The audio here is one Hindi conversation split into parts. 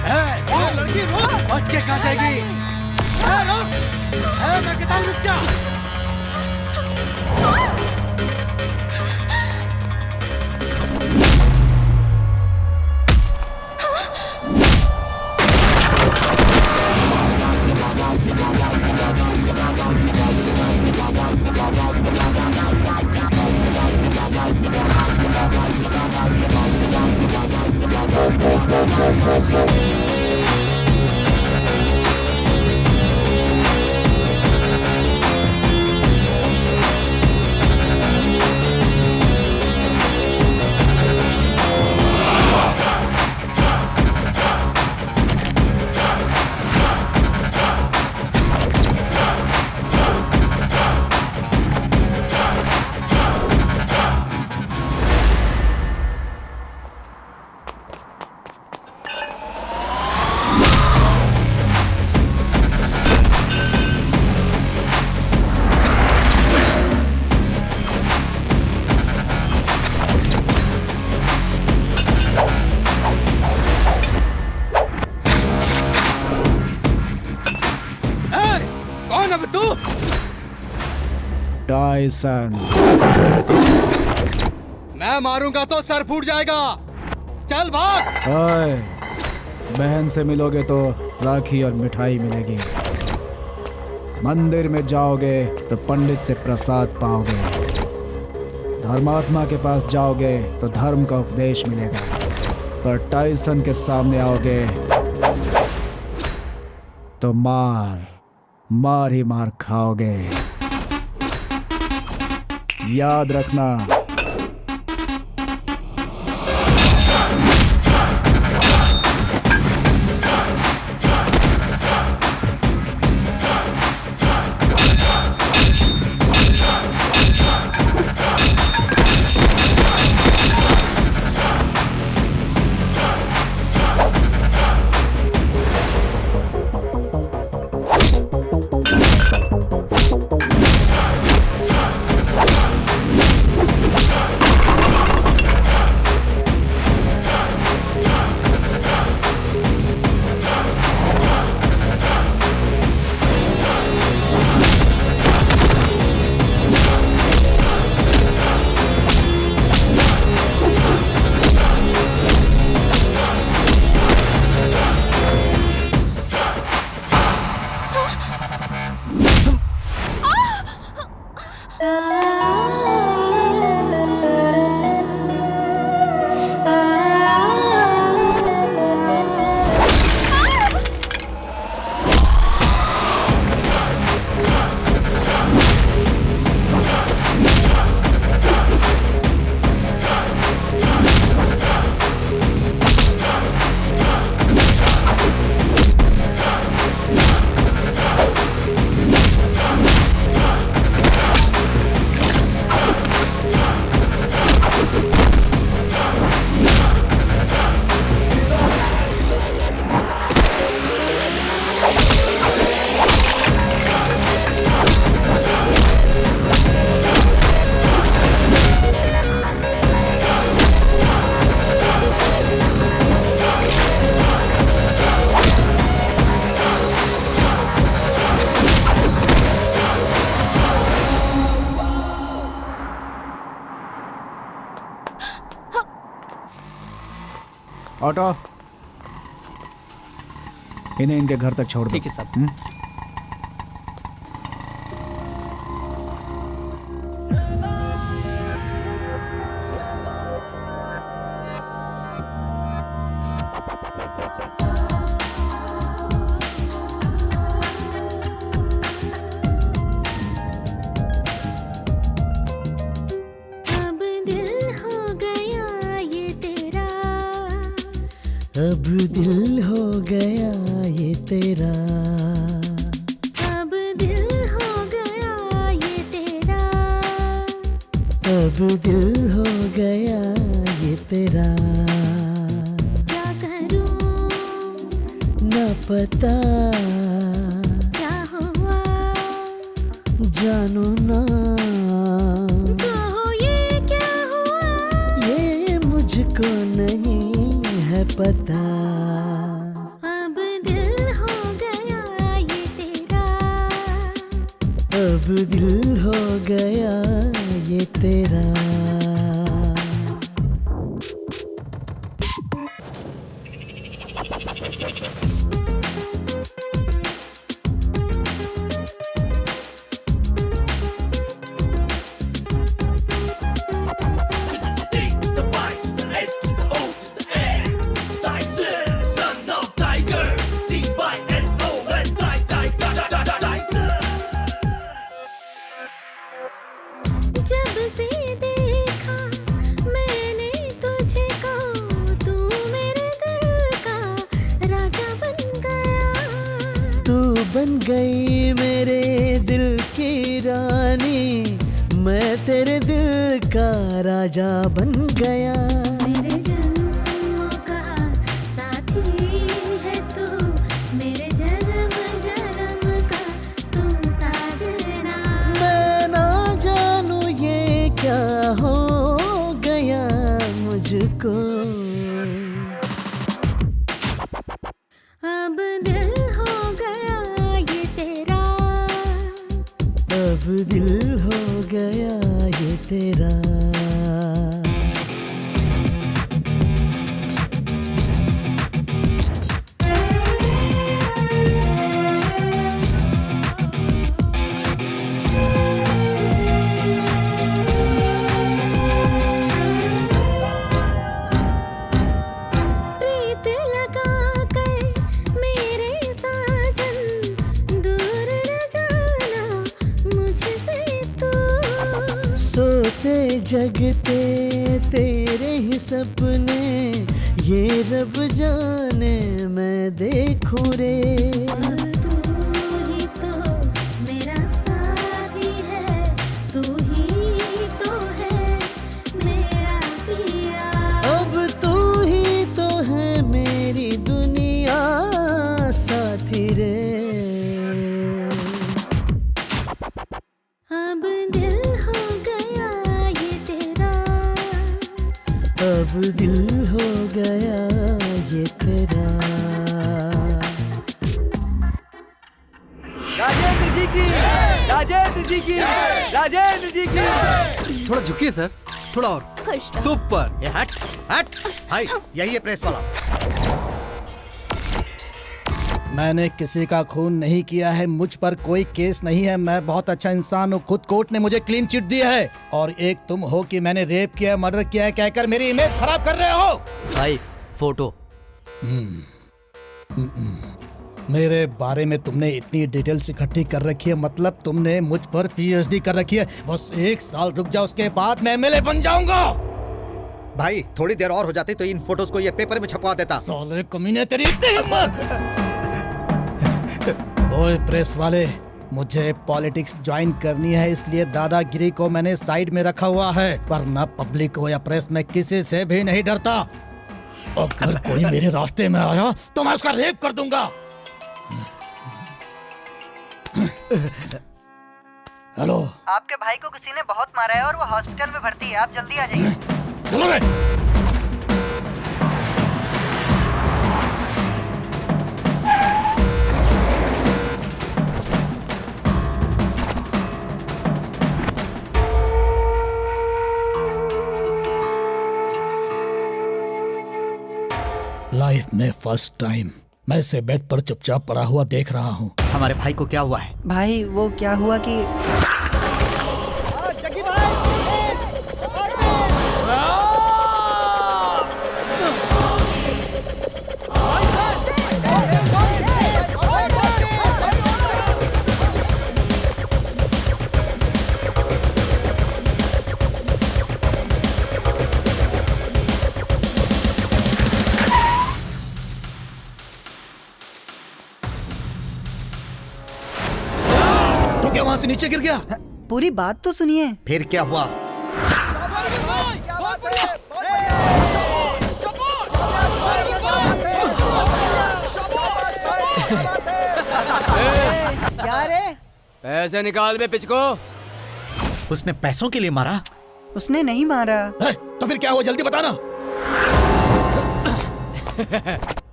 लड़की रुक, बच के कहाँ जाएगी? रुक, मैं कहता हूँ रुक जा। टायसन, मैं मारूंगा तो सर फूट जाएगा। चल भाग। ओए, बहन से मिलोगे तो राखी और मिठाई मिलेगी। मंदिर में जाओगे तो पंडित से प्रसाद पाओगे। धर्मात्मा के पास जाओगे तो धर्म का उपदेश मिलेगा। पर टायसन के सामने आओगे तो मार ही मार खाओगे। याद रखना। ऑटो, इन्हें इनके घर तक छोड़ दो। ठीक है साहब। अब दिल हो गया ये तेरा, अब दिल हो गया ये तेरा, अब दिल हो गया ये तेरा। क्या करूं न पता क्या हुआ, जानो ना कहो ये क्या हुआ, ये मुझको नहीं है पता। अब दिल हो गया ये तेरा। जब से देखा मैंने तुझे को, तू मेरे दिल का राजा बन गया। तू बन गई मेरे दिल की रानी, मैं तेरे दिल का राजा बन गया। मेरे जन्मों का साथी है तू, मेरे जन्म जन्म का तू साजना। मैं ना जानू ये क्या हो गया मुझको। अब दिल हो गया ये तेरा। अब दिल हो गया ये तेरा। प्रीत लगा कर मेरे साजन, दूर न जाना मुझसे तू। सोते जगते तेरे ही सपने, ये रब जाने मैं देखूं रे। तू ही तो मेरा साथी है, तू ही तो है मेरा पिया। अब तू ही तो है मेरी दुनिया साथी रे। अब दिल हो गया ये तेरा। अब दिल हो गया ये तेरा। राजेंद्र जी की, राजेंद्र जी की, राजेंद्र जी की। थोड़ा झुकिए सर, थोड़ा और। सुपर। ये हट हट भाई, यही है प्रेस वाला। मैंने किसी का खून नहीं किया है, मुझ पर कोई केस नहीं है, मैं बहुत अच्छा इंसान हूँ। खुद कोर्ट ने मुझे क्लीन चिट दी है। और एक तुम हो कि मैंने रेप किया, मर्डर किया है कहकर मेरी इमेज खराब कर रहे हो। भाई फोटो। मेरे बारे में तुमने इतनी डिटेल्स इकट्ठी कर रखी है, मतलब तुमने मुझ पर पीएचडी कर रखी है। बस 1 साल रुक जाओ, उसके बाद मैं एमएलए बन जाऊंगा। भाई थोड़ी देर और हो जाती तो इन फोटोज को ये पेपर में छपवा देता। साले कमीने, तेरी इतनी हिम्मत। ओए प्रेस वाले, मुझे पॉलिटिक्स ज्वाइन करनी है, इसलिए दादागिरी को मैंने साइड में रखा हुआ है। वरना पब्लिक हो या प्रेस में किसी से भी नहीं डरता। अगर कोई मेरे रास्ते में आया तो मैं उसका रेप कर दूंगा। हेलो, आपके भाई को किसी ने बहुत मारा है और वो हॉस्पिटल में भर्ती है, आप जल्दी आ जाइए। चलो बे। लाइफ में फर्स्ट टाइम मैं इसे बेड पर चुपचाप पड़ा हुआ देख रहा हूँ। हमारे भाई को क्या हुआ है? भाई वो क्या हुआ कि क्या वहां से नीचे गिर गया? पूरी बात तो सुनिए। फिर क्या हुआ? क्या रे? पैसे निकाल बे पिचको। उसने पैसों के लिए मारा? उसने नहीं मारा। तो फिर क्या हुआ, जल्दी बताना।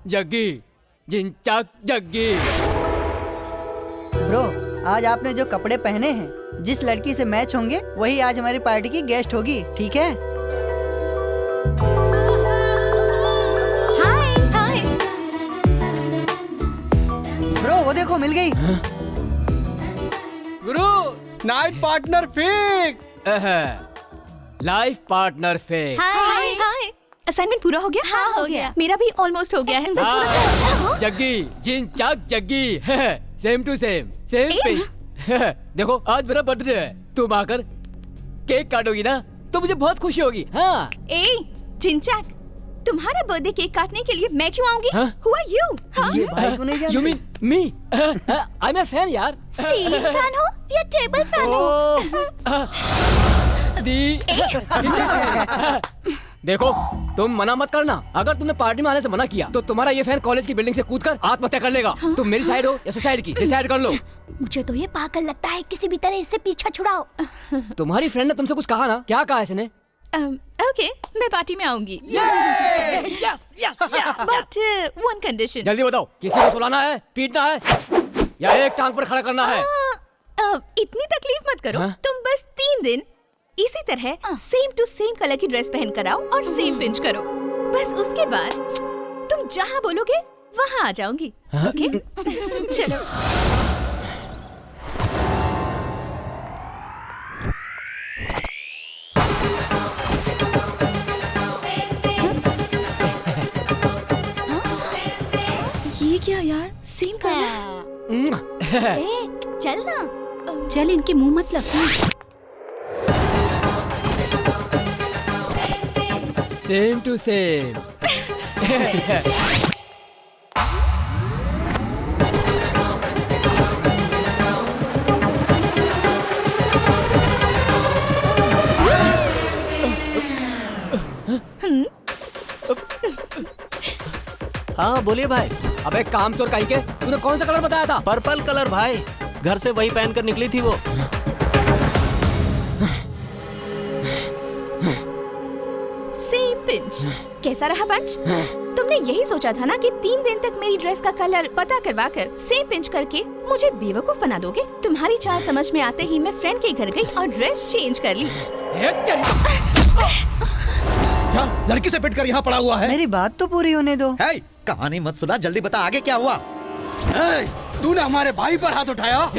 जग्गी, जिंचाक जग्गी। ब्रो आज आपने जो कपड़े पहने हैं, जिस लड़की से मैच होंगे वही आज हमारी पार्टी की गेस्ट होगी, ठीक है? हाय हाय। ब्रो वो देखो मिल गई। गुरु night partner fix, life partner fix. Hi hi. Assignment पूरा हो गया? हाँ, हो गया। मेरा भी ऑलमोस्ट हो गया है। बस थोड़ा सा। जग्गी जिन चाक Jaggi same to same pinch. देखो आज मेरा बर्थडे है, तुम आकर केक काटोगी ना तो मुझे बहुत खुशी होगी। हाँ ए चिंचाक, तुम्हारा बर्थडे केक काटने के लिए मैं क्यों आऊंगी? हाँ? Who are you? हाँ? ये भाई को नहीं जानते? You mean me? I am your fan यार। सीलिंग फैन हो या टेबल फैन हो? देखो तुम मना मत करना, अगर तुमने पार्टी में आने से मना किया तो तुम्हारा ये फैन कॉलेज की बिल्डिंग से कूदकर आत्महत्या कर लेगा। तुम मेरी साइड हो या सुसाइड की, डिसाइड कर लो। मुझे तो ये पागल लगता है, किसी भी तरह इससे पीछा छुड़ाओ। तुम्हारी फ्रेंड ने तुमसे कुछ कहा ना? क्या कहा इसने? ओके, मैं पार्टी में आऊंगी। Yes yes but one condition. जल्दी बताओ, किसी को सुलाना है, पीटना है या एक टांग पर खड़ा करना है? इतनी तकलीफ मत करो। हाँ? तुम बस 3 दिन इसी तरह सेम टू सेम कलर की ड्रेस पहन कर आओ और सेम पिंच करो। बस उसके बाद तुम जहाँ बोलोगे वहाँ आ जाऊंगी। ओके? चलो। ये क्या यार, सेम कलर। ए, चल ना। चल इनके मुंह मत लग। Same to same. हाँ बोलिए भाई। अबे काम चोर काहे के, तूने कौन सा कलर बताया था? पर्पल कलर भाई, घर से वही पहन कर निकली थी वो। Same pinch. कैसा रहा पंच? तुमने यही सोचा था ना कि 3 दिन तक मेरी ड्रेस का कलर पता करवा कर सेम पिंच करके मुझे बेवकूफ बना दोगे। तुम्हारी चाल समझ में आते ही मैं फ्रेंड के घर गई और ड्रेस चेंज कर ली। क्या लड़की से पिट कर यहाँ पड़ा हुआ है? मेरी बात तो पूरी होने दो। है कहानी मत सुना, जल्दी बता आगे क्या हुआ। तूने हमारे भाई पर हाथ उठाया।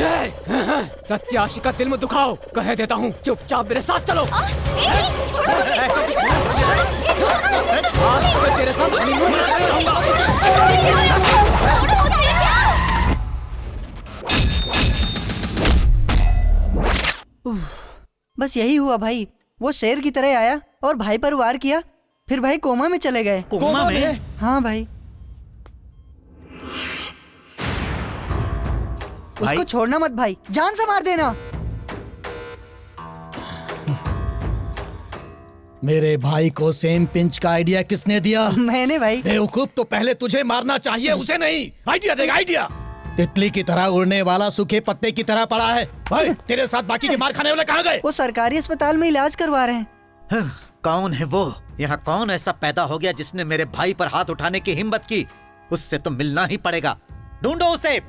सच्ची आशिक का दिल में दुखाओ, कह देता हूँ चुपचाप मेरे साथ चलो। आज मैं तेरे साथ हनीमून मनाने रहूंगा। बस यही हुआ भाई, वो शेर की तरह आया और भाई पर वार किया, फिर भाई कोमा में चले गए। कोमा में? हाँ भाई। उसको छोड़ना मत भाई, जान से मार देना। मेरे भाई को सेम पिंच का आइडिया किसने दिया? मैंने भाई। बेवकूफ, तो पहले तुझे मारना चाहिए, उसे नहीं। आइडिया देगा आइडिया। तितली की तरह उड़ने वाला सूखे पत्ते की तरह पड़ा है। भाई तेरे साथ बाकी के मार खाने वाले कहाँ गए? वो सरकारी अस्पताल में इलाज करवा रहे हैं। कौन है वो? यहाँ कौन ऐसा पैदा हो गया जिसने मेरे भाई पर हाथ उठाने की हिम्मत की? उससे तो मिलना ही पड़ेगा, ढूंढो उसे।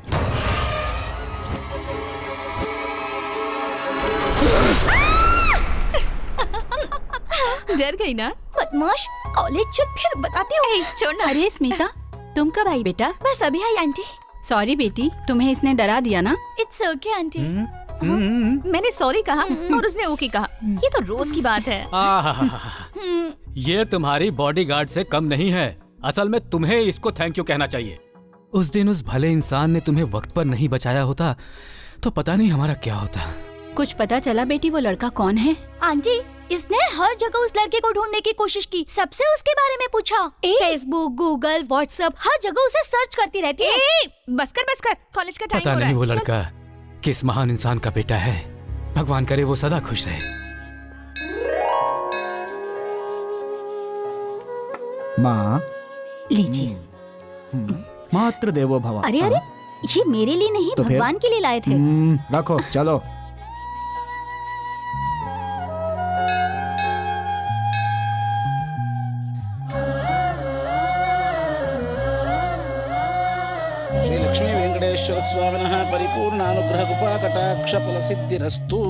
डर गई ना? बदमाश, कॉलेज चल फिर बताती हूँ। छोड़ना। अरे स्मिता, तुम कब आई बेटा? बस अभी आई आंटी। सॉरी बेटी, तुम्हें इसने डरा दिया ना? It's okay aunty. मैंने सॉरी कहा और उसने ओके कहा। ये तो रोज की बात है। ये तुम्हारी बॉडीगार्ड से कम नहीं है। असल में तुम्हें इसको थैंक यू कहना चाहिए। उस दिन उस भले इंसान ने तुम्हें वक्त पर नहीं बचाया होता तो पता नहीं हमारा क्या होता। कुछ पता चला बेटी वो लड़का कौन है? आंटी, इसने हर जगह उस लड़के को ढूंढने की कोशिश की, सबसे उसके बारे में पूछा। फेसबुक, गूगल, व्हाट्सएप, हर जगह उसे सर्च करती रहती है। बस कर, कॉलेज का टाइम पता हो रहा नहीं है। वो चल। लड़का किस महान इंसान का बेटा है। भगवान करे वो सदा खुश रहे। माँ, लीजिए। मातृ देवो भव। अरे अरे, ये मेरे लिए नहीं, तो फिर? भगवान के लिए लाए थे। रखो, चलो। श्री लक्ष्मी वेंकटेश्वर स्वामिनः परिपूर्ण अनुग्रह कृपा कटाक्ष फल सिद्धिरस्तु।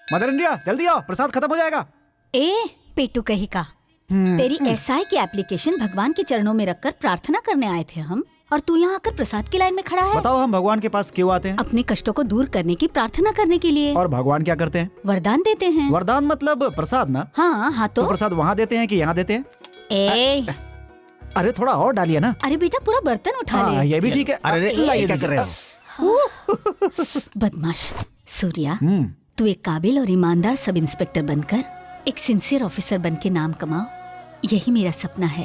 मदर इंडिया जल्दी आओ, प्रसाद खत्म हो जाएगा। ए पेटू कही का, तेरी एसआई की एप्लीकेशन भगवान के चरणों में रखकर प्रार्थना करने आए थे हम, और तू यहाँ आकर प्रसाद की लाइन में खड़ा है। बताओ हम भगवान के पास क्यों आते हैं? अपने कष्टों को दूर करने की प्रार्थना करने के लिए। और भगवान क्या करते हैं? वरदान देते हैं। वरदान मतलब प्रसाद ना? हाँ तो प्रसाद वहाँ देते हैं कि यहाँ देते हैं? अरे थोड़ा और डालिए ना। अरे बेटा पूरा बर्तन उठा ले। ये भी ठीक है। अरे लाइए, क्या कर रहे हो? बदमाश सूर्या, तू एक काबिल और ईमानदार सब इंस्पेक्टर बनकर एक सिंसियर ऑफिसर बन के नाम कमाओ, यही मेरा सपना है।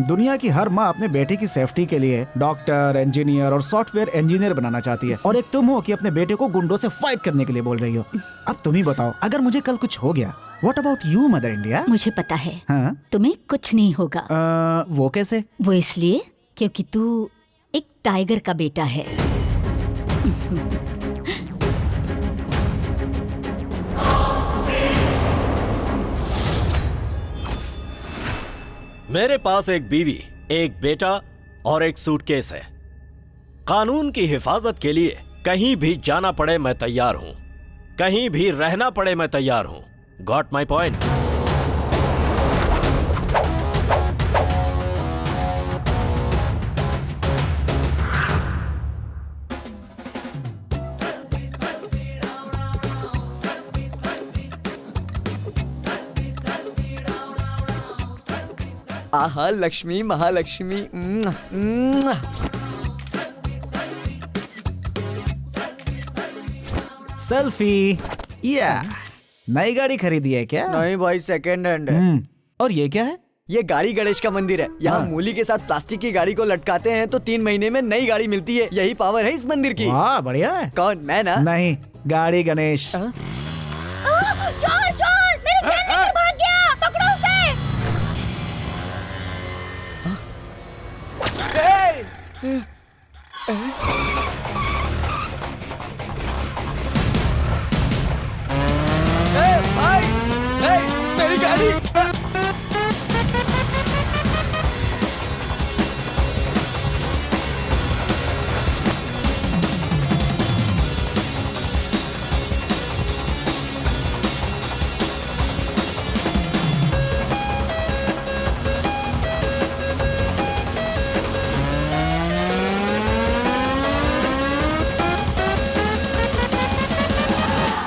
दुनिया की हर माँ अपने बेटे की सेफ्टी के लिए डॉक्टर, इंजीनियर और सॉफ्टवेयर इंजीनियर बनाना चाहती है, और एक तुम हो कि अपने बेटे को गुंडों से फाइट करने के लिए बोल रही हो। अब तुम ही बताओ, अगर मुझे कल कुछ हो गया, what about you mother India? मुझे पता है। हाँ? तुम्हें कुछ नहीं होगा। वो कैसे? वो इसलिए क्योंकि तू एक टाइगर का बेटा है। मेरे पास एक बीवी, एक बेटा और एक सूटकेस है। कानून की हिफाजत के लिए कहीं भी जाना पड़े मैं तैयार हूं, कहीं भी रहना पड़े मैं तैयार हूं। Got my point? आहा लक्ष्मी महालक्ष्मी। सेल्फी। या नई गाड़ी खरीदी है क्या? नहीं भाई, सेकंड हैंड है। और ये क्या है? ये गाड़ी गणेश का मंदिर है। यहाँ मूली के साथ प्लास्टिक की गाड़ी को लटकाते हैं तो 3 महीने में नई गाड़ी मिलती है। यही पावर है इस मंदिर की। वाह बढ़िया है। कौन? मैं ना? नहीं, गाड़ी गणेश। चोर चोर, मेरी चैन लेकर भाग गया, पकड़ो उसे। भाई, मेरी गाड़ी।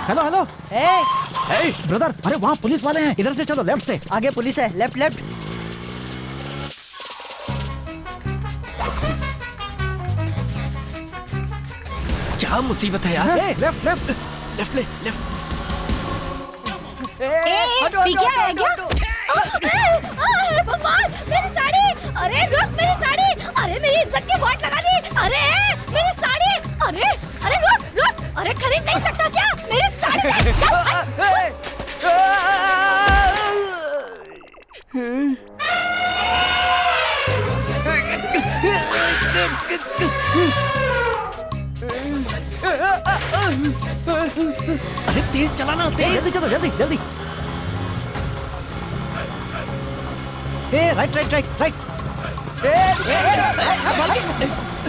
Hello hello. ए ब्रदर, अरे वहाँ पुलिस वाले हैं, इधर से चलो, लेफ्ट से। आगे पुलिस है, लेफ्ट लेफ्ट। क्या मुसीबत है यार? लेफ्ट लेफ्ट लेफ्ट ले, लेफ्ट। क्या है क्या? अरे भगवान, मेरी साड़ी! अरे रुक, मेरी साड़ी! अरे मेरी इज्जत की वाट लगा दी! अरे मेरी साड़ी! अरे अरे रुक रुक! अरे खरीद नहीं सकता क्या? मेरी साड़ी! अरे तेज चलाना, तेज। जल्दी चलो, जल्दी जल्दी। Right right right right.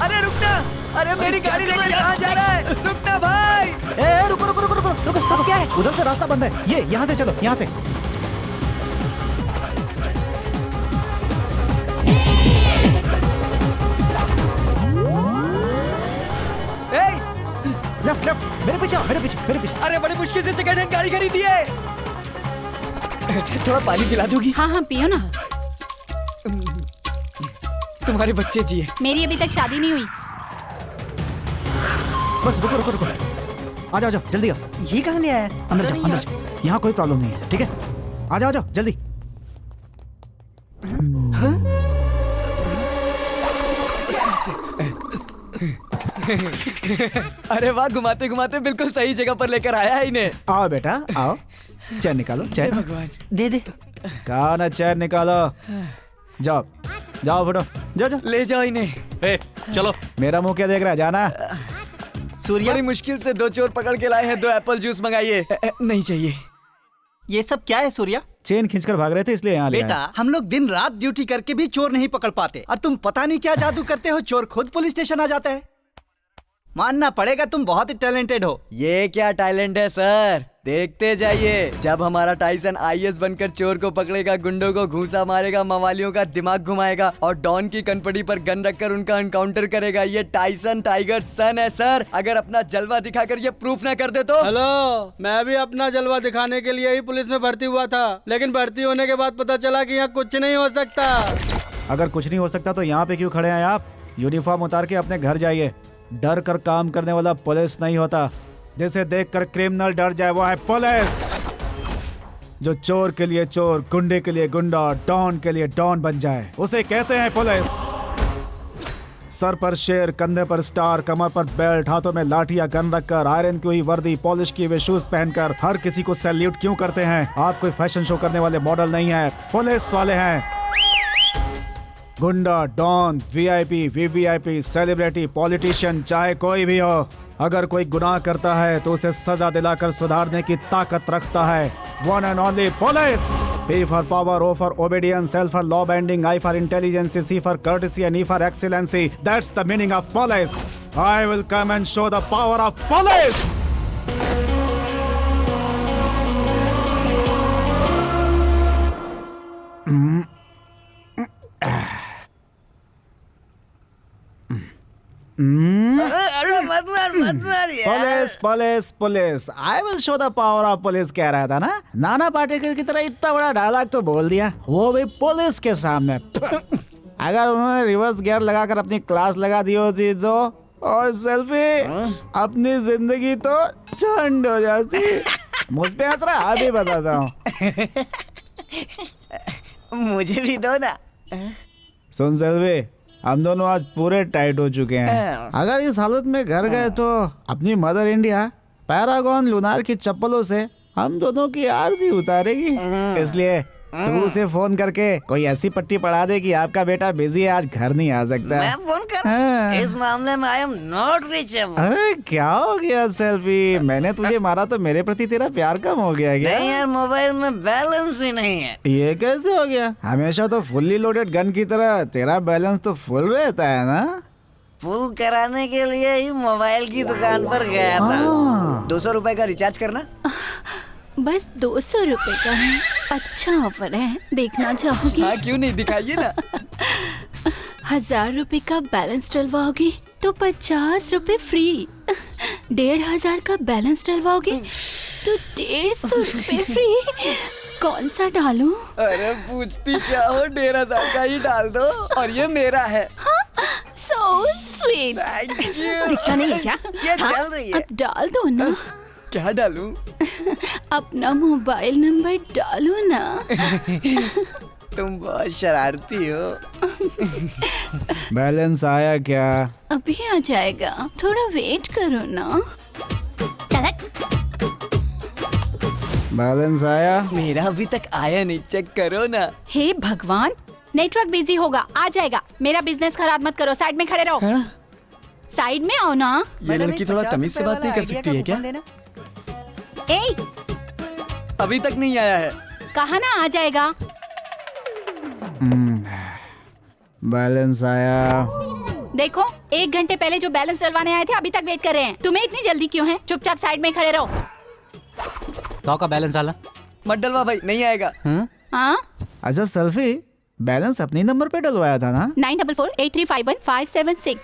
अरे रुकना! अरे मेरी गाड़ी लेकर कहाँ जा रहा है? रुकना भाई! रुको रुको रुको रुको रुको। क्या है? उधर से रास्ता बंद है। ये यहाँ से चलो, यहाँ से। लेफ्ट लेफ्ट, मेरे पीछे आओ, मेरे पीछे मेरे पीछे। अरे बड़ी मुश्किल से सेकंड हैंड गाड़ी खरीदी है। थोड़ा पानी पिला दोगी? हाँ हाँ पियो ना। तुम्हारे बच्चे जिए। मेरी अभी तक शादी नहीं हुई। बस रुको रुको रुको। आ जाओ जाओ, जल्दी आओ। ये कहाँ ले आया? अंदर जाओ, अंदर जाओ। यहाँ कोई प्रॉब्लम नहीं है, ठीक है? आ जाओ जाओ जल्दी। अरे वाह, घुमाते घुमाते बिल्कुल सही जगह पर लेकर आया है इन्हें। आओ बेटा आओ, चैन निकालो, चैन। भगवान दे दे। कहा ना, चैन निकालो। जाओ जाओ फटो, जाओ जाओ। ले जाओ इन्हें। चलो। मेरा मुंह क्या देख रहा है, जाना। सूर्या, बड़ी मुश्किल से 2 चोर पकड़ के लाए हैं। 2 एप्पल जूस मंगाइए। नहीं चाहिए। ये सब क्या है सूर्या? चेन खींचकर भाग रहे थे इसलिए यहाँ ले आए। बेटा हम लोग दिन रात ड्यूटी करके भी चोर नहीं पकड़ पाते और तुम पता नहीं क्या जादू करते हो, चोर खुद पुलिस स्टेशन आ जाता है। मानना पड़ेगा तुम बहुत ही टैलेंटेड हो। ये क्या टैलेंट है सर, देखते जाइए। जब हमारा टाइसन आईएएस बनकर चोर को पकड़ेगा, गुंडों को घूंसा मारेगा, मवालियों का दिमाग घुमाएगा और डॉन की कनपटी पर गन रखकर उनका एनकाउंटर करेगा। ये टाइसन टाइगर सन है सर। अगर अपना जलवा दिखाकर ये प्रूफ ना कर दे तो। हेलो, मैं भी अपना जलवा दिखाने के लिए ही पुलिस में भर्ती हुआ था, लेकिन भर्ती होने के बाद पता चला कि यहाँ कुछ नहीं हो सकता। अगर कुछ नहीं हो सकता तो यहाँ पे क्यों खड़े हैं आप? यूनिफॉर्म उतार के अपने घर जाइए। डर कर काम करने वाला पुलिस नहीं होता, जिसे देखकर क्रिमिनल डर जाए वो है पुलिस। जो चोर के लिए चोर, गुंडे के लिए गुंडा, डॉन के लिए डॉन बन जाए, उसे कहते हैं पुलिस। सर पर शेर, कंधे पर स्टार, कमर पर बेल्ट, हाथों में लाठियां, गन रखकर, आयरन की हुई वर्दी, पॉलिश किए हुए शूज पहनकर हर किसी को सैल्यूट क्यों करते हैं? आप कोई फैशन शो करने वाले मॉडल नहीं है, पुलिस वाले हैं। गुंडा, don, VIP, VVIP, celebrity, politician, चाहे कोई भी हो, अगर कोई गुनाह करता है तो उसे सजा दिलाकर सुधारने की ताकत रखता है one and only police. P for power, O for obedience, L for law bending, I for intelligence, C for courtesy and E for excellency. That's the meaning of police. I will come and show the power of police. Police police police, I will show the power of police कह रहा था ना। नाना पाटेकर की तरह इतना बड़ा डायलॉग तो बोल दिया, वो भी पुलिस के सामने। अगर उन्होंने रिवर्स गियर लगाकर अपनी क्लास लगा दी होती तो, और सेल्फी, अपनी जिंदगी तो झंड हो जाती। मुझ पे हंस रहा, अभी बताता हूँ। मुझे भी दो ना। सुन सेल्फी, हम दोनों आज पूरे टाइट हो चुके हैं। अगर इस हालत में घर गए तो अपनी मदर इंडिया पैरागॉन लूनार की चप्पलों से हम दोनों की आरती उतारेगी। इसलिए तू उसे फोन करके कोई ऐसी पट्टी पढ़ा दे कि आपका बेटा बिजी है, आज घर नहीं आ सकता। मैं फोन कर? इस मामले में आई एम नॉट रीचेबल। अरे क्या हो गया सेल्फी, मैंने तुझे मारा तो मेरे प्रति तेरा प्यार कम हो गया क्या? नहीं यार, मोबाइल में बैलेंस ही नहीं है। ये कैसे हो गया? हमेशा तो फुल्ली लोडेड गन की तरह तेरा बैलेंस तो फुल रहता है ना। फुल कराने के लिए ही मोबाइल की दुकान पर गया था। 200 रुपए का रिचार्ज करना। बस 200 रुपए का है। अच्छा ऑफर है, देखना चाहोगी? हाँ क्यों नहीं, दिखाइए ना। 1000 रुपए का बैलेंस डलवाओगी तो 50 रुपए फ्री। 1500 का बैलेंस डलवाओगे तो 150 रुपए फ्री। कौन सा डालूं? अरे पूछती क्या हो, 1500 का ही डाल दो और ये मेरा है। So sweet। दिखता नहीं है क्या? ये चल रही है। अब डाल दो ना। क्या डालूं? अपना मोबाइल नंबर डालो ना। तुम बहुत शरारती हो। बैलेंस आया क्या? अभी आ जाएगा, थोड़ा वेट करो ना। बैलेंस आया? मेरा अभी तक आया नहीं, चेक करो ना। हे भगवान, नेटवर्क बिजी होगा, आ जाएगा। मेरा बिजनेस खराब मत करो, साइड में खड़े रहो। साइड में आओ ना। ये लड़की थोड़ा तमीज से बात नहीं कर सकती है क्या? ए, अभी तक नहीं आया है। कहा ना आ जाएगा। बैलेंस आया। देखो, 1 घंटे पहले जो बैलेंस डलवाने आए थे अभी तक वेट कर रहे हैं। तुम्हें इतनी जल्दी क्यों है? चुपचाप साइड में खड़े रहो। 100 का बैलेंस डाला। मत डलवा भाई, नहीं आएगा। हाँ? अच्छा सेल्फी, बैलेंस अपने नंबर पे डलवाया था ना? 9448351576।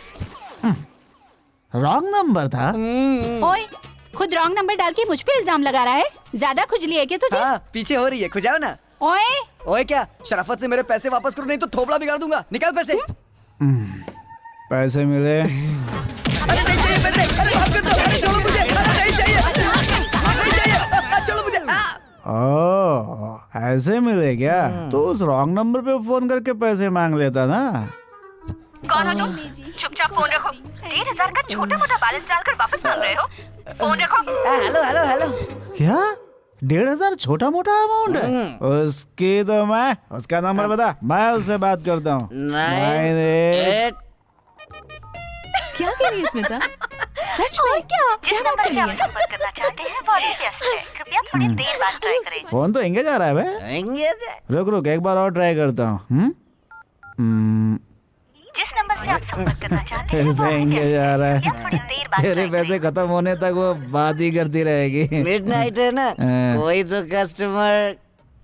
रॉन्ग नंबर था। ओए, खुद रॉन्ग नंबर डाल के मुझ पे इल्जाम लगा रहा है। ज्यादा खुजली है क्या तुझे? हाँ, पीछे हो रही है, खुजाओ ना। ओए ओए क्या, शराफत से मेरे पैसे वापस करो, नहीं तो थोपड़ा बिगाड़ दूंगा। निकाल पैसे। पैसे मिले? अरे नहीं चाहिए पैसे, अरे माफ कर दो, अरे छोड़ो मुझे, अरे नहीं चाहिए, नहीं चाहिए, छोड़ो मुझे। ओह, ऐसे मिले क्या? तो उस रॉन्ग नंबर पे फोन करके पैसे मांग लेता ना। कौन हो तुम? चुपचाप फोन रखो। 1500 का छोटा मोटा बैलेंस डालकर वापस मांग रहे हो? फोन रखो। Hello hello hello. क्या 1500 छोटा मोटा अमाउंट है? उसकी तो मैं, उसका नंबर बता, मैं उससे बात करता हूँ। 9 8। क्या कह रही है स्मिता? सच में? क्या? क्या बात कर रही है? संपर्क करना चाहते हैं वो अभी व्यस्त है। कृपया थोड़ी देर बाद ट्राई करें। फोन तो एंगेज आ रहा है बे। एंगेज? रुक रुक एक बार और ट्राई करता हूँ। जिस नंबर से आप संपर्क करना चाहते हैं फिर वो से अभी एंगेज व्यस्त आ है। रहा कृपया है। थोड़ी देर बाद तेरे ट्राई पैसे खत्म होने तक वो बात ही करती रहेगी। मिडनाइट है ना, हाँ। कोई तो कस्टमर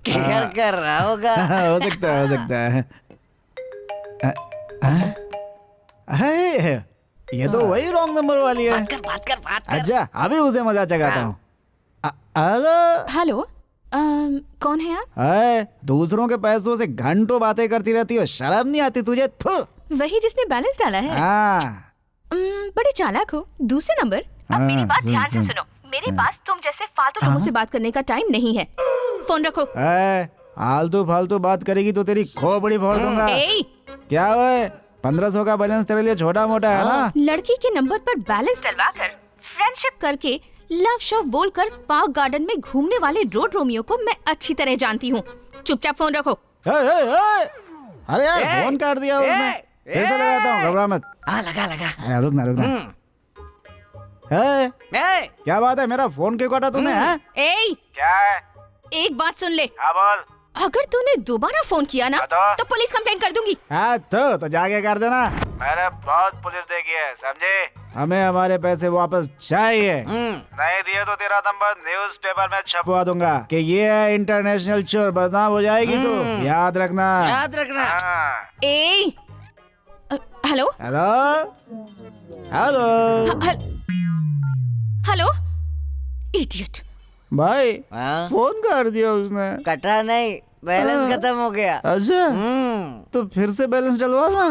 केयर कर रहा होगा। हो सकता है, हो सकता है। है, ये तो वही रॉन्ग नंबर वाली है। बात कर। अच्छा, अभी उसे मजा चखाता हूँ। हेलो। हेलो, कौन है आप? हाय, दूसरों के पैसों से घंटों बातें करती रहती हो, शर्म नहीं आती तुझे? थू। वही जिसने बैलेंस डाला है? हाँ। बड़े चालाक हो। दूसरे नंबर। अब मेरी बात ध्यान से सुनो। मेरे पास तुम जैसे फालतू लोगों से बात करने का टाइम नहीं है। फोन रखो। आलतू फालतू बात करेगी तो तेरी खोपड़ी फोड़ दूंगा। क्या हुआ? 1500 का बैलेंस तेरे लिए छोटा मोटा है ना? लड़की के नंबर पर बैलेंस डलवा कर, फ्रेंडशिप करके, लव शव बोलकर पार्क गार्डन में घूमने वाले रोड रोमियो को मैं अच्छी तरह जानती हूँ। चुपचाप फोन रखो। अरे यार, फोन काट दिया उसने। फिर से लगाता हूँ, घबरा मत। लगा। रुक ना। क्या बात है, मेरा फोन क्यों काटा तूने? क्या है? एक बात सुन ले। बोल। अगर तूने दोबारा फोन किया ना तो पुलिस कंप्लेंट कर दूंगी। हाँ तो जाके कर देना। मैंने बहुत पुलिस देखी है, समझे? हमें हमारे पैसे वापस चाहिए। नहीं दिए तो तेरा नंबर न्यूज़पेपर में छपवा दूंगा कि ये है इंटरनेशनल चोर, बदनाम हो जाएगी तो याद रखना। हेलो हेलो इडियट भाई, फोन कर दिया उसने। कटा नहीं, बैलेंस खत्म हो गया। अच्छा, तो फिर से बैलेंस डलवा ना।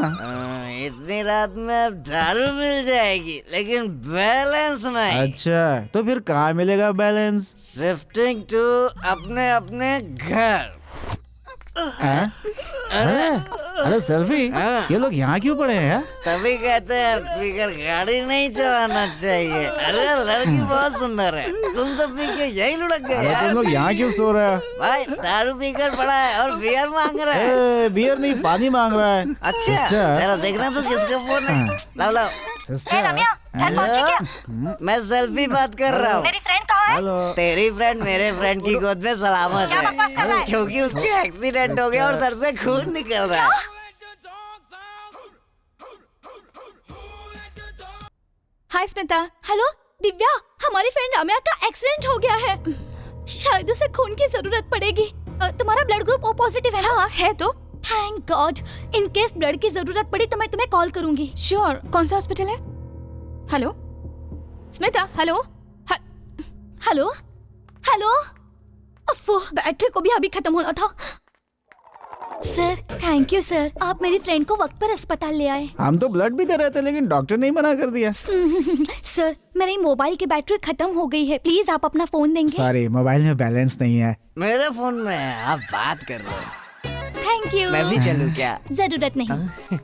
इतनी रात में अब दारू मिल जाएगी लेकिन बैलेंस नहीं। अच्छा, तो फिर कहाँ मिलेगा बैलेंस? शिफ्टिंग टू अपने घर। अरे सेल्फी, ये लोग यहाँ क्यों पड़े हैं? तभी कहते हैं पीकर गाड़ी नहीं चलाना चाहिए। अरे लड़की बहुत सुंदर है, तुम तो पी के यही लुढ़क गए। अरे तुम लोग यहाँ क्यों सो रहे हो? भाई दारू पीकर पड़ा है और बियर मांग रहा है। बियर नहीं, पानी मांग रहा है। अच्छा, तेरा देखना तो किसका फोन है। लाओ हेलो, मैं सेल्फी बात कर रहा हूँ। मेरी फ्रेंड कहाँ है? हेलो। तेरी फ्रेंड मेरे फ्रेंड की गोद में सलामत है, क्योंकि उसके एक्सीडेंट हो गया और सर से खून निकल रहा है। हाय स्मिता। हेलो दिव्या, हमारी फ्रेंड रम्या का एक्सीडेंट हो गया है। शायद उसे खून की जरूरत पड़ेगी। तुम्हारा ब्लड ग्रुप ओ पॉजिटिव है? हाँ है। तो thank God. In case blood की जरूरत पड़ी तो मैं तुम्हें कॉल करूंगी। श्योर। कौन सा हॉस्पिटल है? Hello Smita. Hello hello hello. Battery को भी अभी खत्म होना था। सर थैंक यू सर, आप मेरी फ्रेंड को वक्त पर अस्पताल ले आए। हम तो ब्लड भी दे रहे थे लेकिन डॉक्टर ने मना कर दिया। सर मेरी मोबाइल की बैटरी खत्म हो गई है, प्लीज आप अपना फोन देंगे? सॉरी, मोबाइल में बैलेंस नहीं है। मेरे फोन में है, आप बात कर लो। Thank you. मैं भी चलूं क्या? जरूरत नहीं।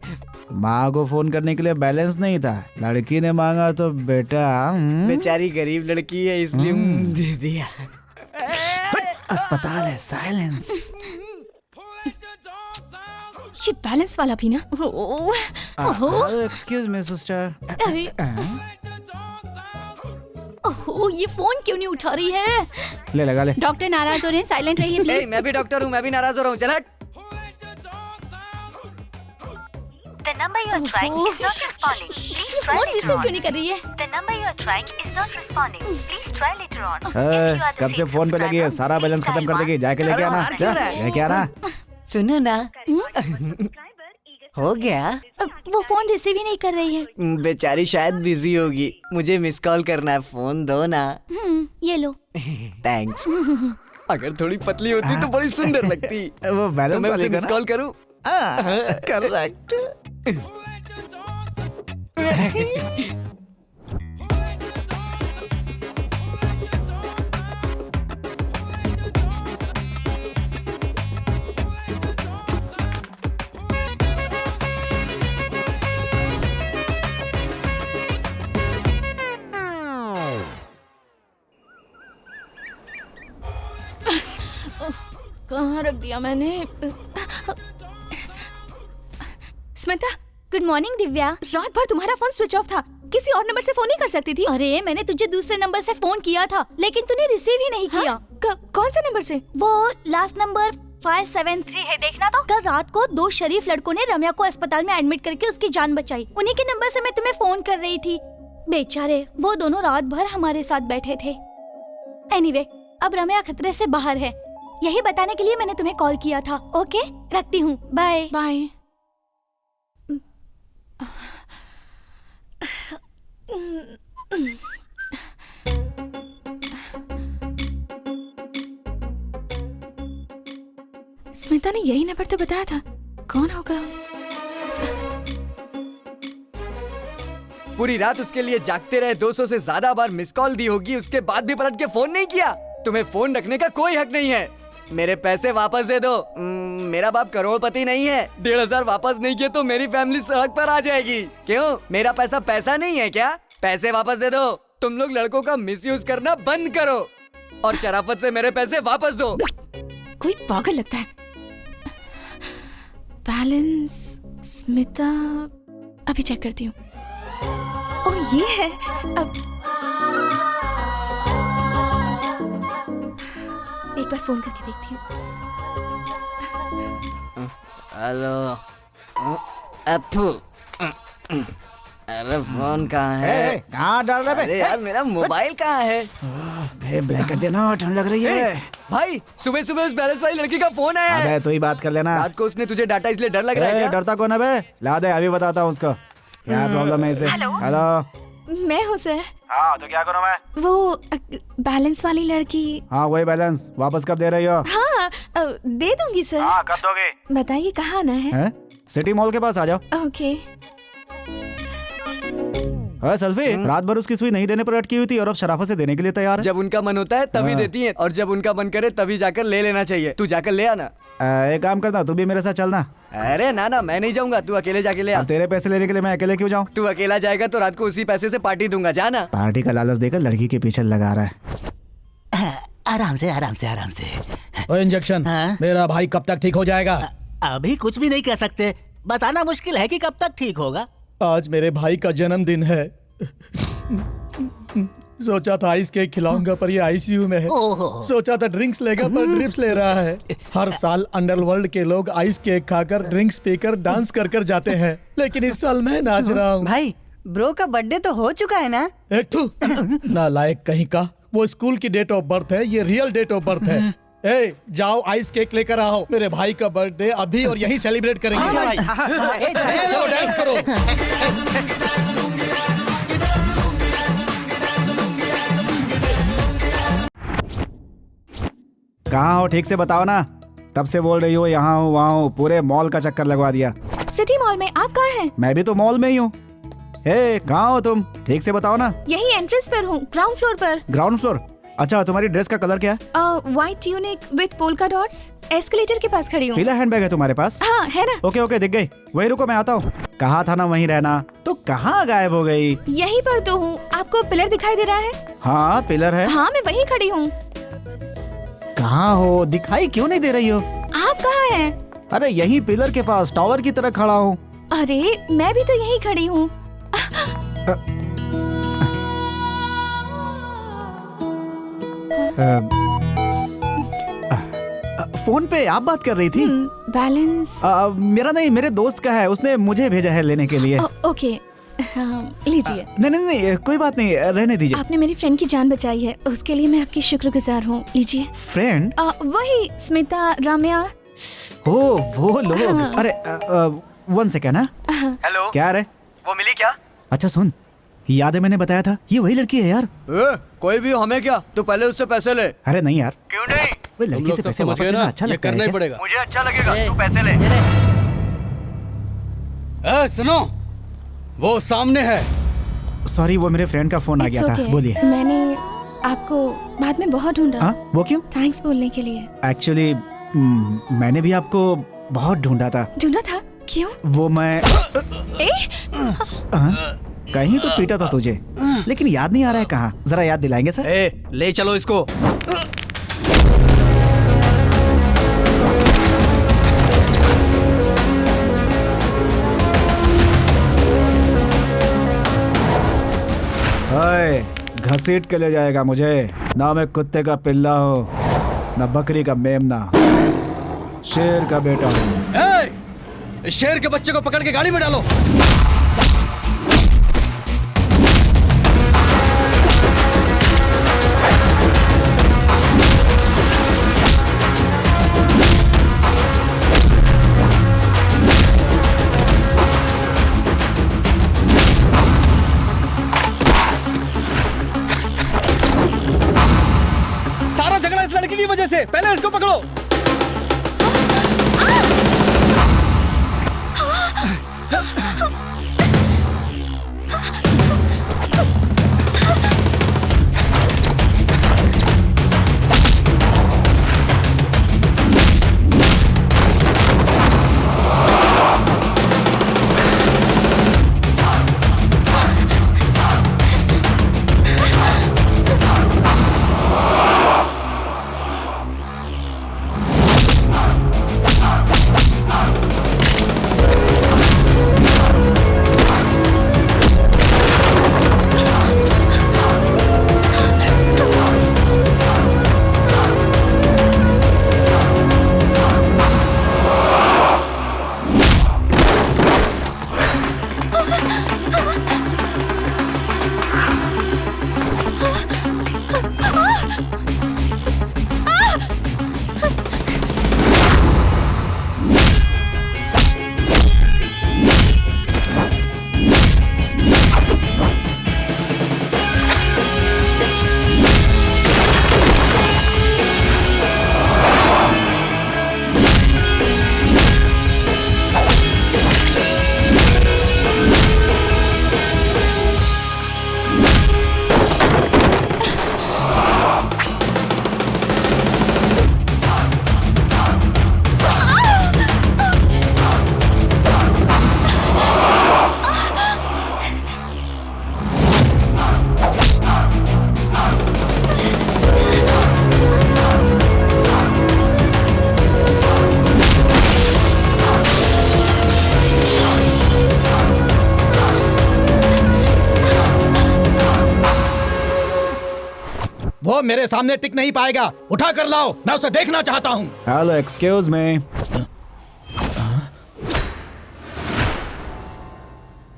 माँ को फोन करने के लिए बैलेंस नहीं था, लड़की ने मांगा तो बेटा। बेचारी गरीब लड़की है इसलिए दे दिया। अस्पताल है, साइलेंस। ये बैलेंस वाला भी ना। Excuse me sister. अरे ओहो, ये फोन क्यों नहीं उठा रही है? ले लगा ले। डॉक्टर नाराज हो रहे हैं, साइलेंट रहिए प्लीज। मैं भी डॉक्टर हूँ, मैं भी नाराज हो रहा हूँ। चल हट। The number you are trying is not responding. Please try phone later receive on. क्यों नहीं कर रही है? The number you are trying is not responding. Please try later on. कब से फोन पे लगी है, सारा बैलेंस खत्म कर देगी। जाके लेके आना, जा लेके आना। सुनो ना, हो गया। वो फोन रिसीव ही नहीं कर रही है। बेचारी शायद बिजी होगी, मुझे मिस कॉल करना है, फोन दो ना। ये लो। थैंक्स। अगर थोड़ी पतली होती तो बड़ी सुंदर लगती। वो बैलेंस मैं वाले उसे का मिस ना? कॉल करूं? करेक्ट। कहाँ रख दिया मैंने? स्मिता। Good morning Divya. रात भर तुम्हारा फोन स्विच ऑफ था, किसी और नंबर से फोन नहीं कर सकती थी? अरे मैंने तुझे दूसरे नंबर से फोन किया था लेकिन तूने रिसीव ही नहीं किया। कौन से नंबर से? वो लास्ट नंबर 573 है, देखना तो। कल रात को 2 शरीफ लड़कों ने रम्या को अस्पताल में एडमिट करके उसकी जान बचाई। उन्हीं के नंबर से मैं तुम्हें फोन कर रही थी। बेचारे वो दोनों रात भर हमारे साथ बैठे थे। एनीवे, अब रम्या खतरे से बाहर है, यही बताने के लिए मैंने तुम्हें कॉल किया था। ओके, रखती हूँ, बाय बाय। स्मिता ने यही नंबर तो बताया था, कौन होगा? पूरी रात उसके लिए जागते रहे, 200 से ज्यादा बार मिस कॉल दी होगी, उसके बाद भी पलट के फोन नहीं किया। तुम्हें फोन रखने का कोई हक नहीं है। मेरे पैसे वापस दे दो। मेरा बाप करोड़पति नहीं है। 1,500 वापस नहीं किए तो मेरी फैमिली सड़क पर आ जाएगी। क्यों? मेरा पैसा पैसा नहीं है क्या? पैसे वापस दे दो। तुम लोग लड़कों का मिसयूज करना बंद करो और शराफत से मेरे पैसे वापस दो। कोई पागल लगता है। बैलेंस स्मिता, अभी चेक करती हूँ। ओह, ये है। अब एक बार फोन करके देखती हूँ। हेलो, अरे फोन कहाँ है? कहाँ डाल रहे? अरे यार, मेरा मोबाइल कहाँ है? ब्लैक कर देना, ठंड लग रही है। भाई, सुबह सुबह उस बैलेंस वाली लड़की का फोन आया है। अबे तू ही बात कर लेना। रात को उसने तुझे डाटा इसलिए डर लग रहा है क्या? डरता कौन है बे? ला दे, अभी बताता हूँ उसको क्या प्रॉब्लम है इसे। हेलो, मैं हूँ सर। हाँ, तो क्या करूँ मैं? वो बैलेंस वाली लड़की। हाँ, वही बैलेंस वापस कब दे रही हो? हाँ, दे दूंगी सर। हाँ, कब दोगे? बताइए कहाँ आना है? सिटी मॉल के पास आ जाओ। ओके। सेल्फी रात भर उसकी सुई नहीं देने पर अटकी हुई थी और अब शराफत से देने के लिए तैयार है। जब उनका मन होता है तभी देती हैं और जब उनका मन करे तभी जाकर ले लेना चाहिए। तू जाकर ले आना। एक काम करना, तू भी मेरे साथ चलना। अरे ना, मैं नहीं जाऊंगा, तू अकेले जाके ले आ। तेरे पैसे लेने के लिए मैं अकेले क्यों जाऊँ? तू अकेला जाएगा तो रात को उसी पैसे से पार्टी दूंगा, जाना। पार्टी का लालच देकर लड़की के पीछे लगा रहा है। आराम से आराम से आराम से। इंजेक्शन मेरा भाई कब तक ठीक हो जाएगा? अभी कुछ भी नहीं कह सकते, बताना मुश्किल है कि कब तक ठीक होगा। आज मेरे भाई का जन्मदिन है। सोचा था आइस केक खिलाऊंगा पर ये आईसीयू में है। सोचा था ड्रिंक्स लेगा पर ड्रिप्स ले रहा है। हर साल अंडरवर्ल्ड के लोग आइस केक खाकर ड्रिंक्स पीकर डांस कर कर जाते हैं, लेकिन इस साल मैं नाच रहा हूँ। भाई, ब्रो का बर्थडे तो हो चुका है ना? एक नालायक कहीं का, वो स्कूल की डेट ऑफ बर्थ है, ये रियल डेट ऑफ बर्थ है। ए, जाओ आइस केक लेकर आओ, मेरे भाई का बर्थडे अभी और यहीं सेलिब्रेट करेंगे। चलो डांस करो। कहाँ हो ठीक से बताओ ना। तब से बोल रही हो यहाँ हूँ वहाँ हूँ, पूरे मॉल का चक्कर लगवा दिया। सिटी मॉल में, आप कहाँ हैं? मैं भी तो मॉल में ही हूँ। कहाँ हो तुम? ठीक से बताओ ना। यही एंट्रेंस पर हूँ, ग्राउंड फ्लोर पर। Ground floor? अच्छा, तुम्हारी ड्रेस का कलर क्या है? White tunic with polka dots. Escalator के पास खड़ी हूँ। पीला हैंडबैग है तुम्हारे पास? हाँ, है ना। ओके दिख गई। वही रुको, मैं आता हूँ। कहा था ना वहीं रहना, तो कहाँ गायब हो गई? यहीं पर तो हूँ। आपको पिलर दिखाई दे रहा है? हाँ, पिलर है। हाँ, मैं वहीं खड़ी हूँ। कहाँ हो? दिखाई क्यों नहीं दे रही हो? आप कहाँ हैं? अरे यहीं पिलर के पास टावर की तरह खड़ा हूँ। अरे मैं भी तो यहीं खड़ी हूँ। फोन पे आप बात कर रही थी? बैलेंस मेरा नहीं, मेरे दोस्त का है, उसने मुझे भेजा है लेने के लिए। ओके, लीजिए। नहीं, कोई बात नहीं, रहने दीजिए। आपने मेरी फ्रेंड की जान बचाई है, उसके लिए मैं आपकी शुक्रगुजार हूँ। लीजिए। फ्रेंड? वही स्मिता, रम्या। वो लोग। अरे 1 सेकेंड। हेलो, क्या रे? वो मिली क्या? अच्छा सुन, याद है मैंने बताया था, ये वही लड़की है यार। कोई भी हमें क्या, तू पहले उससे पैसे ले। अरे नहीं यार, क्यों नहीं? वो लड़की से पैसे वापस लेना अच्छा लगता है। करना ही पड़ेगा। मुझे अच्छा लगेगा, तू पैसे ले। सुनो, वो सामने है। सॉरी, वो मेरे फ्रेंड का फोन आ गया था। बोलिए। मैंने आपको बाद में बहुत ढूंढा। वो क्यों? थैंक्स बोलने के लिए। एक्चुअली मैंने भी आपको बहुत ढूंढा था। ढूंढा था? क्यों? वो मैं कहीं तो पीटा था तुझे, लेकिन याद नहीं आ रहा है कहाँ। जरा याद दिलाएंगे सर? ले चलो इसको। घसीट के ले जाएगा मुझे। ना मैं कुत्ते का पिल्ला हूँ, ना बकरी का मेमना, शेर का बेटा हूँ। शेर के बच्चे को पकड़ के गाड़ी में डालो। सारा झगड़ा इस लड़की की वजह से। पहले इसको पकड़ो। वो मेरे सामने टिक नहीं पाएगा। उठा कर लाओ, मैं उसे देखना चाहता हूँ। Hello, excuse me.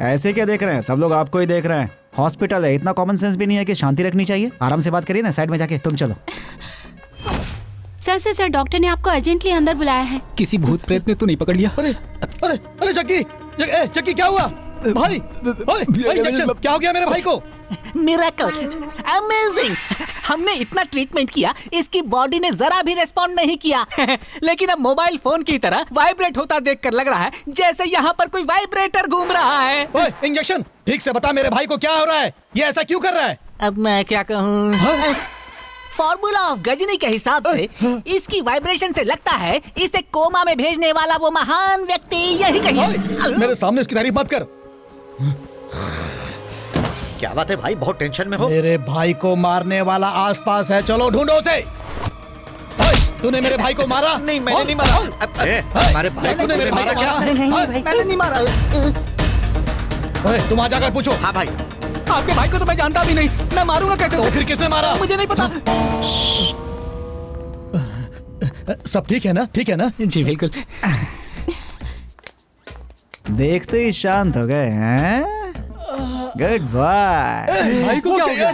ऐसे क्या देख रहे हैं? सब लोग आपको ही देख रहे हैं। हॉस्पिटल है, इतना कॉमन सेंस भी नहीं है कि शांति रखनी चाहिए। आराम से बात करिए ना, साइड में जाके। तुम चलो। सर डॉक्टर ने आपको अर्जेंटली अंदर बुलाया है। किसी भूत प्रेत ने तो नहीं पकड़ लिया? अरे अरे अरे जग्गी, जग्गी क्या हुआ भाई? इंजेक्शन क्या हो गया मेरे भाई को? Miracle, amazing. हमने इतना ट्रीटमेंट किया, इसकी बॉडी ने जरा भी रिस्पॉन्ड नहीं किया। लेकिन अब मोबाइल फोन की तरह वाइब्रेट होता देखकर लग रहा है जैसे यहाँ पर कोई वाइब्रेटर घूम रहा है। ओए, इंजेक्शन ठीक से बता, मेरे भाई को क्या हो रहा है? ये ऐसा क्यों कर रहा है? अब मैं क्या कहूँ? फॉर्मूला ऑफ गजनी के हिसाब से इसकी वाइब्रेशन से लगता है इसे कोमा में भेजने वाला वो महान व्यक्ति यही कहीं। मेरे सामने उसकी तारीफ मत कर। क्या बात है भाई, बहुत टेंशन में हो? मेरे भाई को मारने वाला आसपास है, चलो ढूंढो उसे। तूने मेरे भाई को मारा? नहीं, मैंने नहीं मारा। हमारे भाई को मेरे मारा क्या? मैंने नहीं मारा। तुम आ जाकर पूछो। हाँ भाई। आपके भाई को तो मैं जानता भी नहीं, मैं मारूंगा कैसे? तो फिर किसने मारा? मुझे नहीं पता। सब ठीक है ना? ठीक है ना? जी बिल्कुल। देखते ही शांत हो गए हैं। Good bye. भाई को क्या हो गया?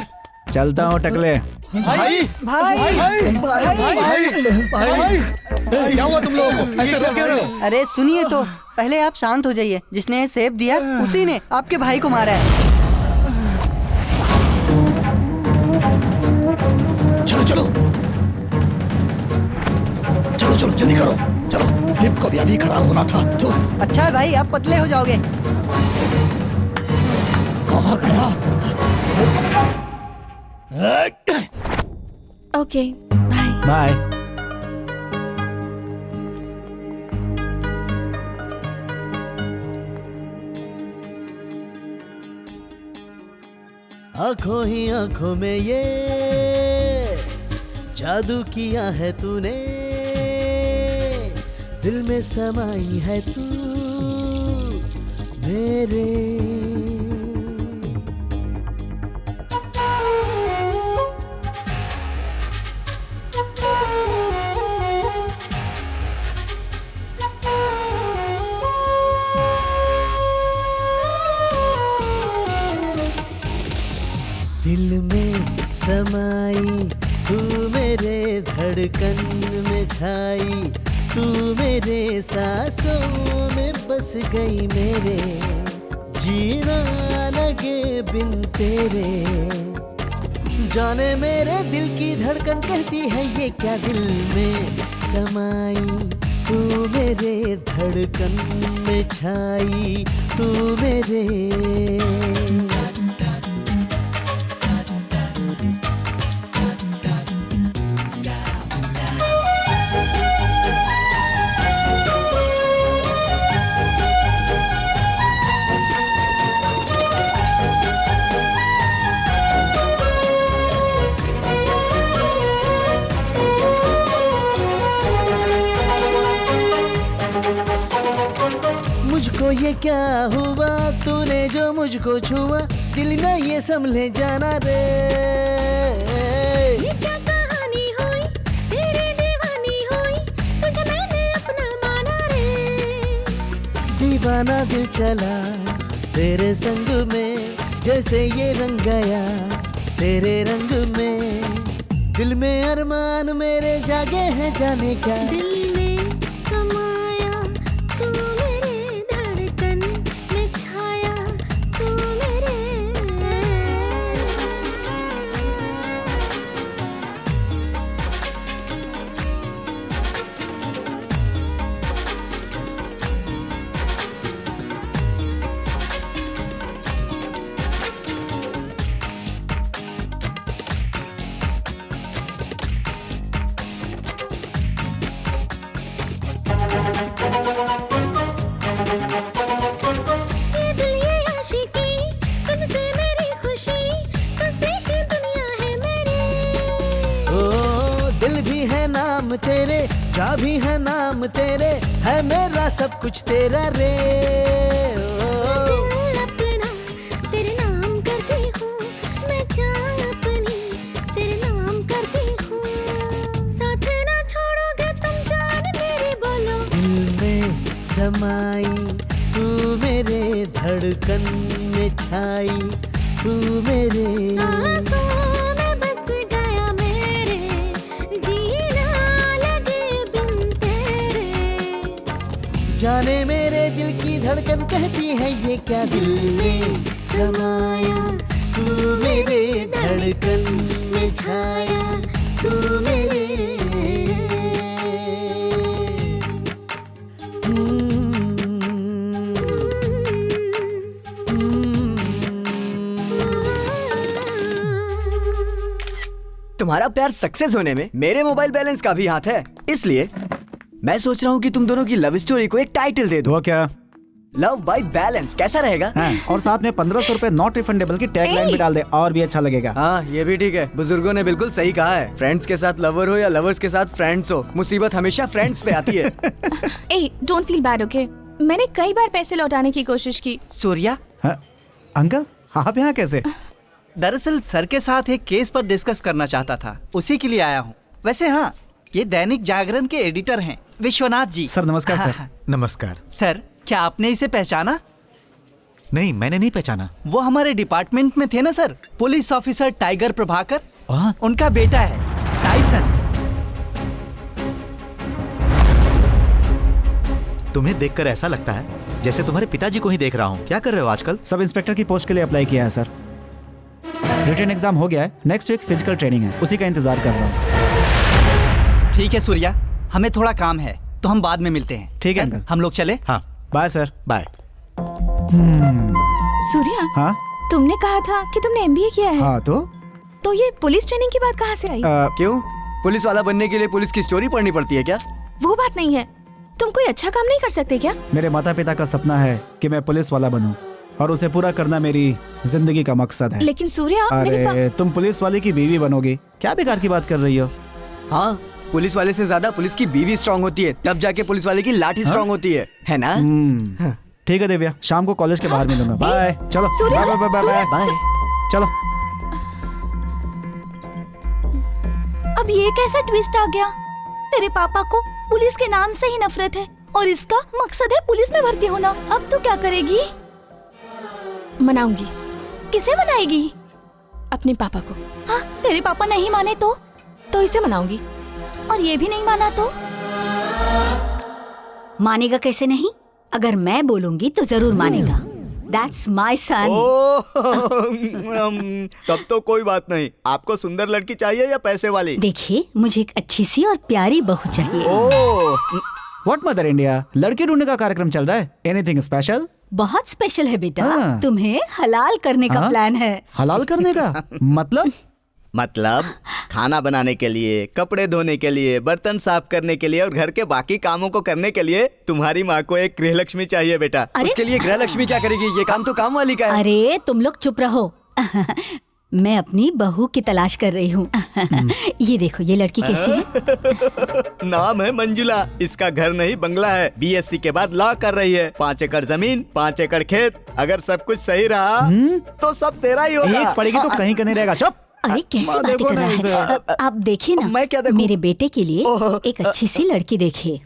चलता हूँ टकले। भाई भाई भाई क्या हुआ तुम लोगों को? ऐसे रो क्यों रहे हो? अरे सुनिए तो, पहले आप शांत हो जाइए। जिसने ये सेब दिया उसी ने आपके भाई को मारा है। चलो चलो चलो चलो जल्दी करो, चलो। फ्लिप को भी अभी खराब होना था तो। अच्छा है भाई, आप पतले हो जाओगे। कहाँ गया? Okay bye. बाय। आंखों ही आंखों में ये जादू किया है तूने, दिल में समाई है तू मेरे। समाई, तू मेरे धड़कन में छाई, तू मेरे सांसों में बस गई मेरे, जीना लगे बिन तेरे। जाने मेरे दिल की धड़कन कहती है ये क्या दिल में समाई, तू मेरे धड़कन में छाई, तू मेरे। मुझको ये क्या हुआ, तूने जो मुझको छुआ, दिल न ये संभले जाना रे। ये क्या कहानी हुई, तेरी दीवानी हुई, तुझे मैंने अपना माना रे। दीवाना दिल चला तेरे संग में, जैसे ये रंग गया तेरे रंग में। दिल में अरमान मेरे जागे हैं जाने क्या, दिल में समाया, तू मेरे धड़कन में छाया, तू मेरे। ये दिल ये आशिकी, तुझसे मेरी खुशी, तुझसे ही दुनिया है मेरी। ओ दिल भी है नाम तेरे, जा भी है नाम तेरे, है मेरा सब कुछ तेरा रे। दिल अपना तेरे नाम करती हूँ, मैं जान अपनी तेरे नाम करती हूँ। साथ ना छोड़ोगे तुम जान मेरी, बोलो। दिल में समाई, तू मेरे धड़कन में छाई, तू मेरे। सांसों में बस गया मेरे, जीना लगे बिन तेरे। जाने मेरे दिल की धड़कन कहती है ये क्या दिल में समाया, तू मेरे धड़कन में छाया, तू मेरे। तुम्हारा प्यार सक्सेस होने में मेरे मोबाइल बैलेंस का भी हाथ है, इसलिए मैं सोच रहा हूँ कि तुम दोनों की लव स्टोरी को एक टाइटल दे दो। क्या? लव बाय बैलेंस, कैसा रहेगा? हाँ, और साथ में 1500 रुपए नॉट रिफंडेबल की टैग लाइन भी डाल दे, और भी अच्छा लगेगा। हाँ, ये भी ठीक है। बुजुर्गों ने बिल्कुल सही कहा है, फ्रेंड्स के साथ लवर हो या लवर्स के साथ फ्रेंड्स हो, मुसीबत हमेशा फ्रेंड्स पे आती है। ए, डोंट फील बैड, ओके? मैंने कई बार पैसे लौटाने की कोशिश की। सूर्या, अंकल आप यहाँ कैसे? दरअसल सर के साथ एक केस पर डिस्कस करना चाहता था, उसी के लिए आया हूँ। वैसे हाँ, ये दैनिक जागरण के एडिटर हैं, विश्वनाथ जी। सर नमस्कार। हाँ, सर नमस्कार। सर, क्या आपने इसे पहचाना? नहीं, मैंने नहीं पहचाना। वो हमारे डिपार्टमेंट में थे ना sir, police officer tiger Prabhakar, उनका बेटा है टाइसन। तुम्हें देखकर ऐसा लगता है जैसे तुम्हारे पिताजी को ही देख रहा हूँ। क्या कर रहे हो आजकल? सब इंस्पेक्टर की पोस्ट के लिए अप्लाई किया है सर। रिटन एग्जाम हो गया है, नेक्स्ट वीक फिजिकल ट्रेनिंग है, उसी का इंतजार कर रहा हूँ। ठीक है सूर्या, हमें थोड़ा काम है तो हम बाद में मिलते हैं। ठीक है सर, अंकल। हम लोग चले? हाँ, बाय सर। बाय। सूर्या, हाँ तुमने कहा था कि तुमने एमबीए किया है। हाँ, तो ये पुलिस ट्रेनिंग की बात कहाँ से आई? क्यों? पुलिस वाला बनने के लिए पुलिस की स्टोरी पढ़नी पड़ती है क्या? वो बात नहीं है, तुम कोई अच्छा काम नहीं कर सकते क्या? मेरे माता पिता का सपना है कि मैं पुलिस वाला बनूं, और उसे पूरा करना मेरी जिंदगी का मकसद है। लेकिन सूर्या, अरे तुम पुलिस वाले की बीवी बनोगी, क्या बेकार की बात कर रही हो? हाँ, पुलिस वाले से ज्यादा पुलिस की बीवी स्ट्रांग होती है, तब जाके पुलिस वाले की लाठी स्ट्रांग होती है ना? ठीक है दिव्या, शाम को कॉलेज के बाहर मिलूंगा। बाय। चलो Surya, bye bye bye bye. चलो। अब ये कैसा ट्विस्ट आ गया? तेरे पापा को पुलिस के नाम से ही नफरत है और इसका मकसद है पुलिस में भर्ती होना। अब तू क्या करेगी? मनाऊंगी। किसे मनाएगी? अपने पापा को। हाँ, तेरे पापा नहीं माने तो इसे मनाऊंगी। और ये भी नहीं माना तो? मानेगा कैसे नहीं? अगर मैं बोलूंगी तो जरूर मानेगा। That's my son. तब तो कोई बात नहीं। आपको सुंदर लड़की चाहिए या पैसे वाली? देखिए, मुझे एक अच्छी सी और प्यारी बहू चाहिए। व्हाट मदर इंडिया, लड़की ढूंढने का कार्यक्रम चल रहा है? Anything special? बहुत स्पेशल है बेटा। हाँ। तुम्हें हलाल करने का हाँ? प्लान है। हलाल करने का मतलब खाना बनाने के लिए, कपड़े धोने के लिए, बर्तन साफ करने के लिए और घर के बाकी कामों को करने के लिए तुम्हारी माँ को एक गृहलक्ष्मी चाहिए बेटा। उसके लिए गृहलक्ष्मी क्या करेगी? ये काम तो काम वाली का है। अरे तुम लोग चुप रहो। मैं अपनी बहू की तलाश कर रही हूँ। ये देखो, ये लड़की कैसी है? नाम है मंजुला। इसका घर नहीं बंगला है। बीएससी के बाद लॉ कर रही है। 5 एकड़ जमीन, 5 एकड़ खेत। अगर सब कुछ सही रहा तो सब तेरा ही होगा। एक पड़ेगी तो कहीं का नहीं रहेगा। चुप। अरे कैसी बातें कर रहा है? आप देखिए ना, मैं क्या देखूं? मेरे बेटे के लिए एक अच्छी सी लड़की देखिए।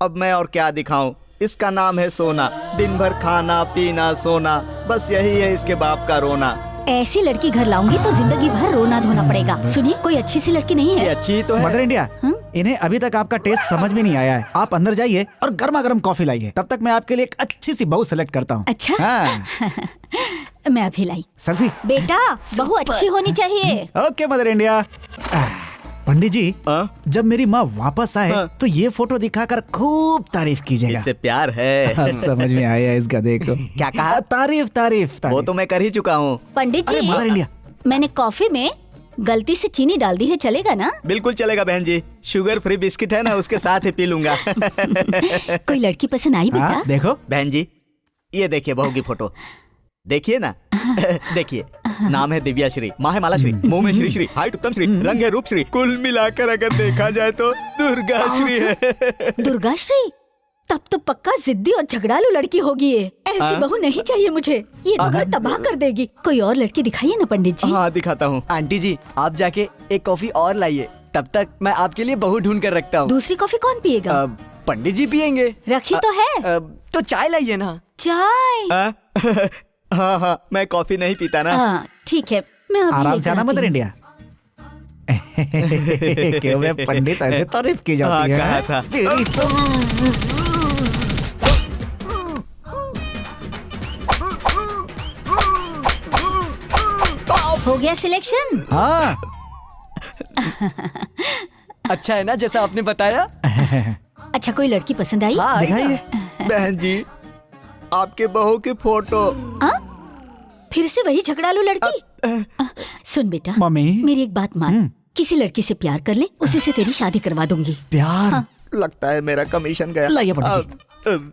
अब मैं और क्या दिखाऊं? इसका नाम है सोना। दिन भर खाना पीना सोना, बस यही है इसके बाप का रोना। ऐसी लड़की घर लाऊंगी तो जिंदगी भर रोना धोना पड़ेगा। सुनिए, कोई अच्छी सी लड़की नहीं है? अच्छी तो है। मदर इंडिया, इन्हें अभी तक आपका टेस्ट समझ में नहीं आया है। आप अंदर जाइए और गर्मा गर्म कॉफी लाइए। तब तक मैं आपके लिए एक अच्छी सी बहू सेलेक्ट करता हूँ। अच्छा। हाँ। मैं अभी लाई। सेल्फी। बेटा, बहू अच्छी होनी चाहिए। Okay mother India. Pandit ji, जब मेरी माँ वापस आए तो ये फोटो दिखाकर खूब तारीफ कीजिएगा। इससे प्यार है। अब समझ में आया इसका। देखो क्या कहा? तारीफ। वो तो मैं कर ही चुका हूँ। पंडित जी, मदर इंडिया, मैंने कॉफी में गलती से चीनी डाल दी है, चलेगा ना? बिल्कुल चलेगा बहन जी। शुगर फ्री बिस्किट है ना, उसके साथ ही पी लूंगा। कोई लड़की पसंद आई बेटा? देखो बहन जी, ये देखिए बहू की फोटो। देखिए ना। देखिए, नाम है दिव्या श्री, माँ है माला श्री, मुंह में श्री श्री, हाइट उत्तम श्री, रंग है रूप श्री, कुल मिलाकर अगर देखा जाए तो दुर्गा श्री है। दुर्गा श्री? तब तो पक्का जिद्दी और झगड़ालू लड़की होगी ये। ऐसी बहू नहीं चाहिए मुझे। ये तो घर तबाह कर देगी। कोई और लड़की दिखाइए ना पंडित जी। हाँ दिखाता हूँ। आंटी जी, आप जाके एक कॉफी और लाइए। तब तक मैं आपके लिए बहू ढूंढ कर रखता हूँ। दूसरी कॉफी कौन पिएगा? पंडित जी पियेंगे। रखी तो है। तो चाय लाइए ना। चाय? हाँ, मैं कॉफी नहीं पीता ना। हाँ ठीक है, मैं अभी आराम से आना मदर इंडिया। क्यों मैं पंडित ऐसे तारीफ की जाती है? कहा था। तेरी तो हो गया सिलेक्शन? हाँ। अच्छा है ना जैसा आपने बताया? अच्छा, कोई लड़की पसंद आई? हाँ, दिखाइए। बहन जी, आपके बहू की फोटो। फिर से वही झगड़ालू लड़की? सुन बेटा, मम्मी, मेरी एक बात मान। किसी लड़की से प्यार कर ले, उसी से तेरी शादी करवा दूंगी। प्यार? हाँ। लगता है मेरा कमीशन गया। लाइए पंडित जी।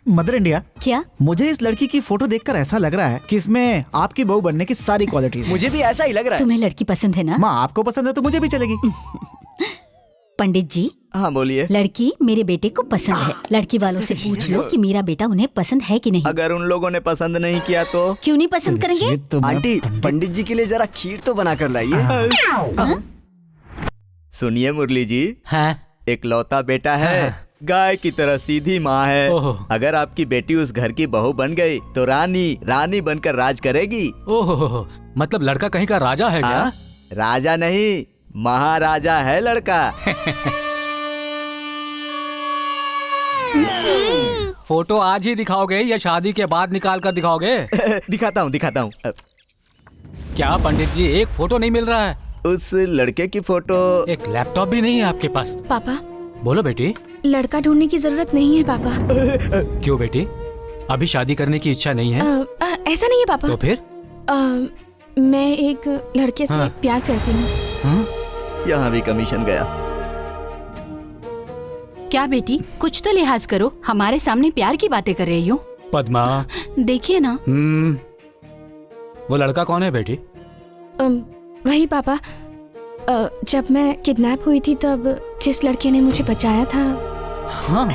मदर इंडिया, क्या? मुझे इस लड़की की फोटो देखकर ऐसा लग रहा है कि इसमें आपकी बहू बनने की सारी क्वालिटीज। मुझे भी ऐसा ही लग रहा है। तुम्हें लड़की पसंद है ना? माँ, आपको पसंद है तो मुझे भी चलेगी। पंडित जी, हाँ बोलिए। लड़की मेरे बेटे को पसंद है। लड़की वालों से पूछ लो कि मेरा बेटा उन्हें पसंद है कि नहीं। अगर उन लोगों ने पसंद नहीं किया तो? क्यों नहीं पसंद करेंगे? आंटी, पंडित जी के लिए जरा खीर तो बना कर लाइए। सुनिए मुरली जी, एक लौता बेटा है। हाँ। गाय की तरह सीधी माँ है। अगर आपकी बेटी उस घर की बहू बन गई तो रानी बनकर राज करेगी। ओहो, मतलब लड़का कहीं का राजा है क्या? राजा नहीं, महाराजा है लड़का। फोटो आज ही दिखाओगे या शादी के बाद निकाल कर दिखाओगे? दिखाता हूँ। क्या पंडित जी, एक फोटो नहीं मिल रहा है? उस लड़के की फोटो। एक लैपटॉप भी नहीं है आपके पास? पापा, बोलो बेटी। लड़का ढूंढने की जरूरत नहीं है पापा। क्यों बेटी, अभी शादी करने की इच्छा नहीं है? ऐसा नहीं है पापा। तो फिर? मैं एक लड़के से प्यार करती हूँ। यहाँ भी कमीशन गया। क्या बेटी, कुछ तो लिहाज करो, हमारे सामने प्यार की बातें कर रही हो। पद्मा, देखिए ना। वो लड़का कौन है बेटी? वही पापा, जब मैं किडनैप हुई थी तब जिस लड़के ने मुझे बचाया था। हाँ,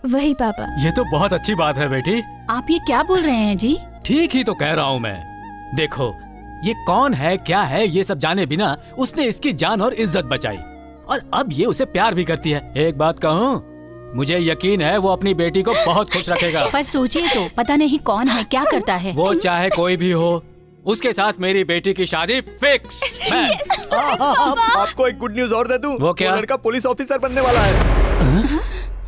वही पापा। ये तो बहुत अच्छी बात है बेटी। आप ये क्या बोल रहे हैं जी? ठीक ही तो कह रहा हूँ मैं। देखो, ये कौन है क्या है ये सब जाने बिना उसने इसकी जान और इज्जत बचाई, और अब ये उसे प्यार भी करती है। एक बात कहूँ, मुझे यकीन है वो अपनी बेटी को बहुत खुश रखेगा। पर सोचिए तो, पता नहीं कौन है, क्या करता है। वो चाहे कोई भी हो, उसके साथ मेरी बेटी की शादी फिक्स। आपको एक गुड न्यूज और दे दूं? वो क्या? लड़का पुलिस ऑफिसर बनने वाला है।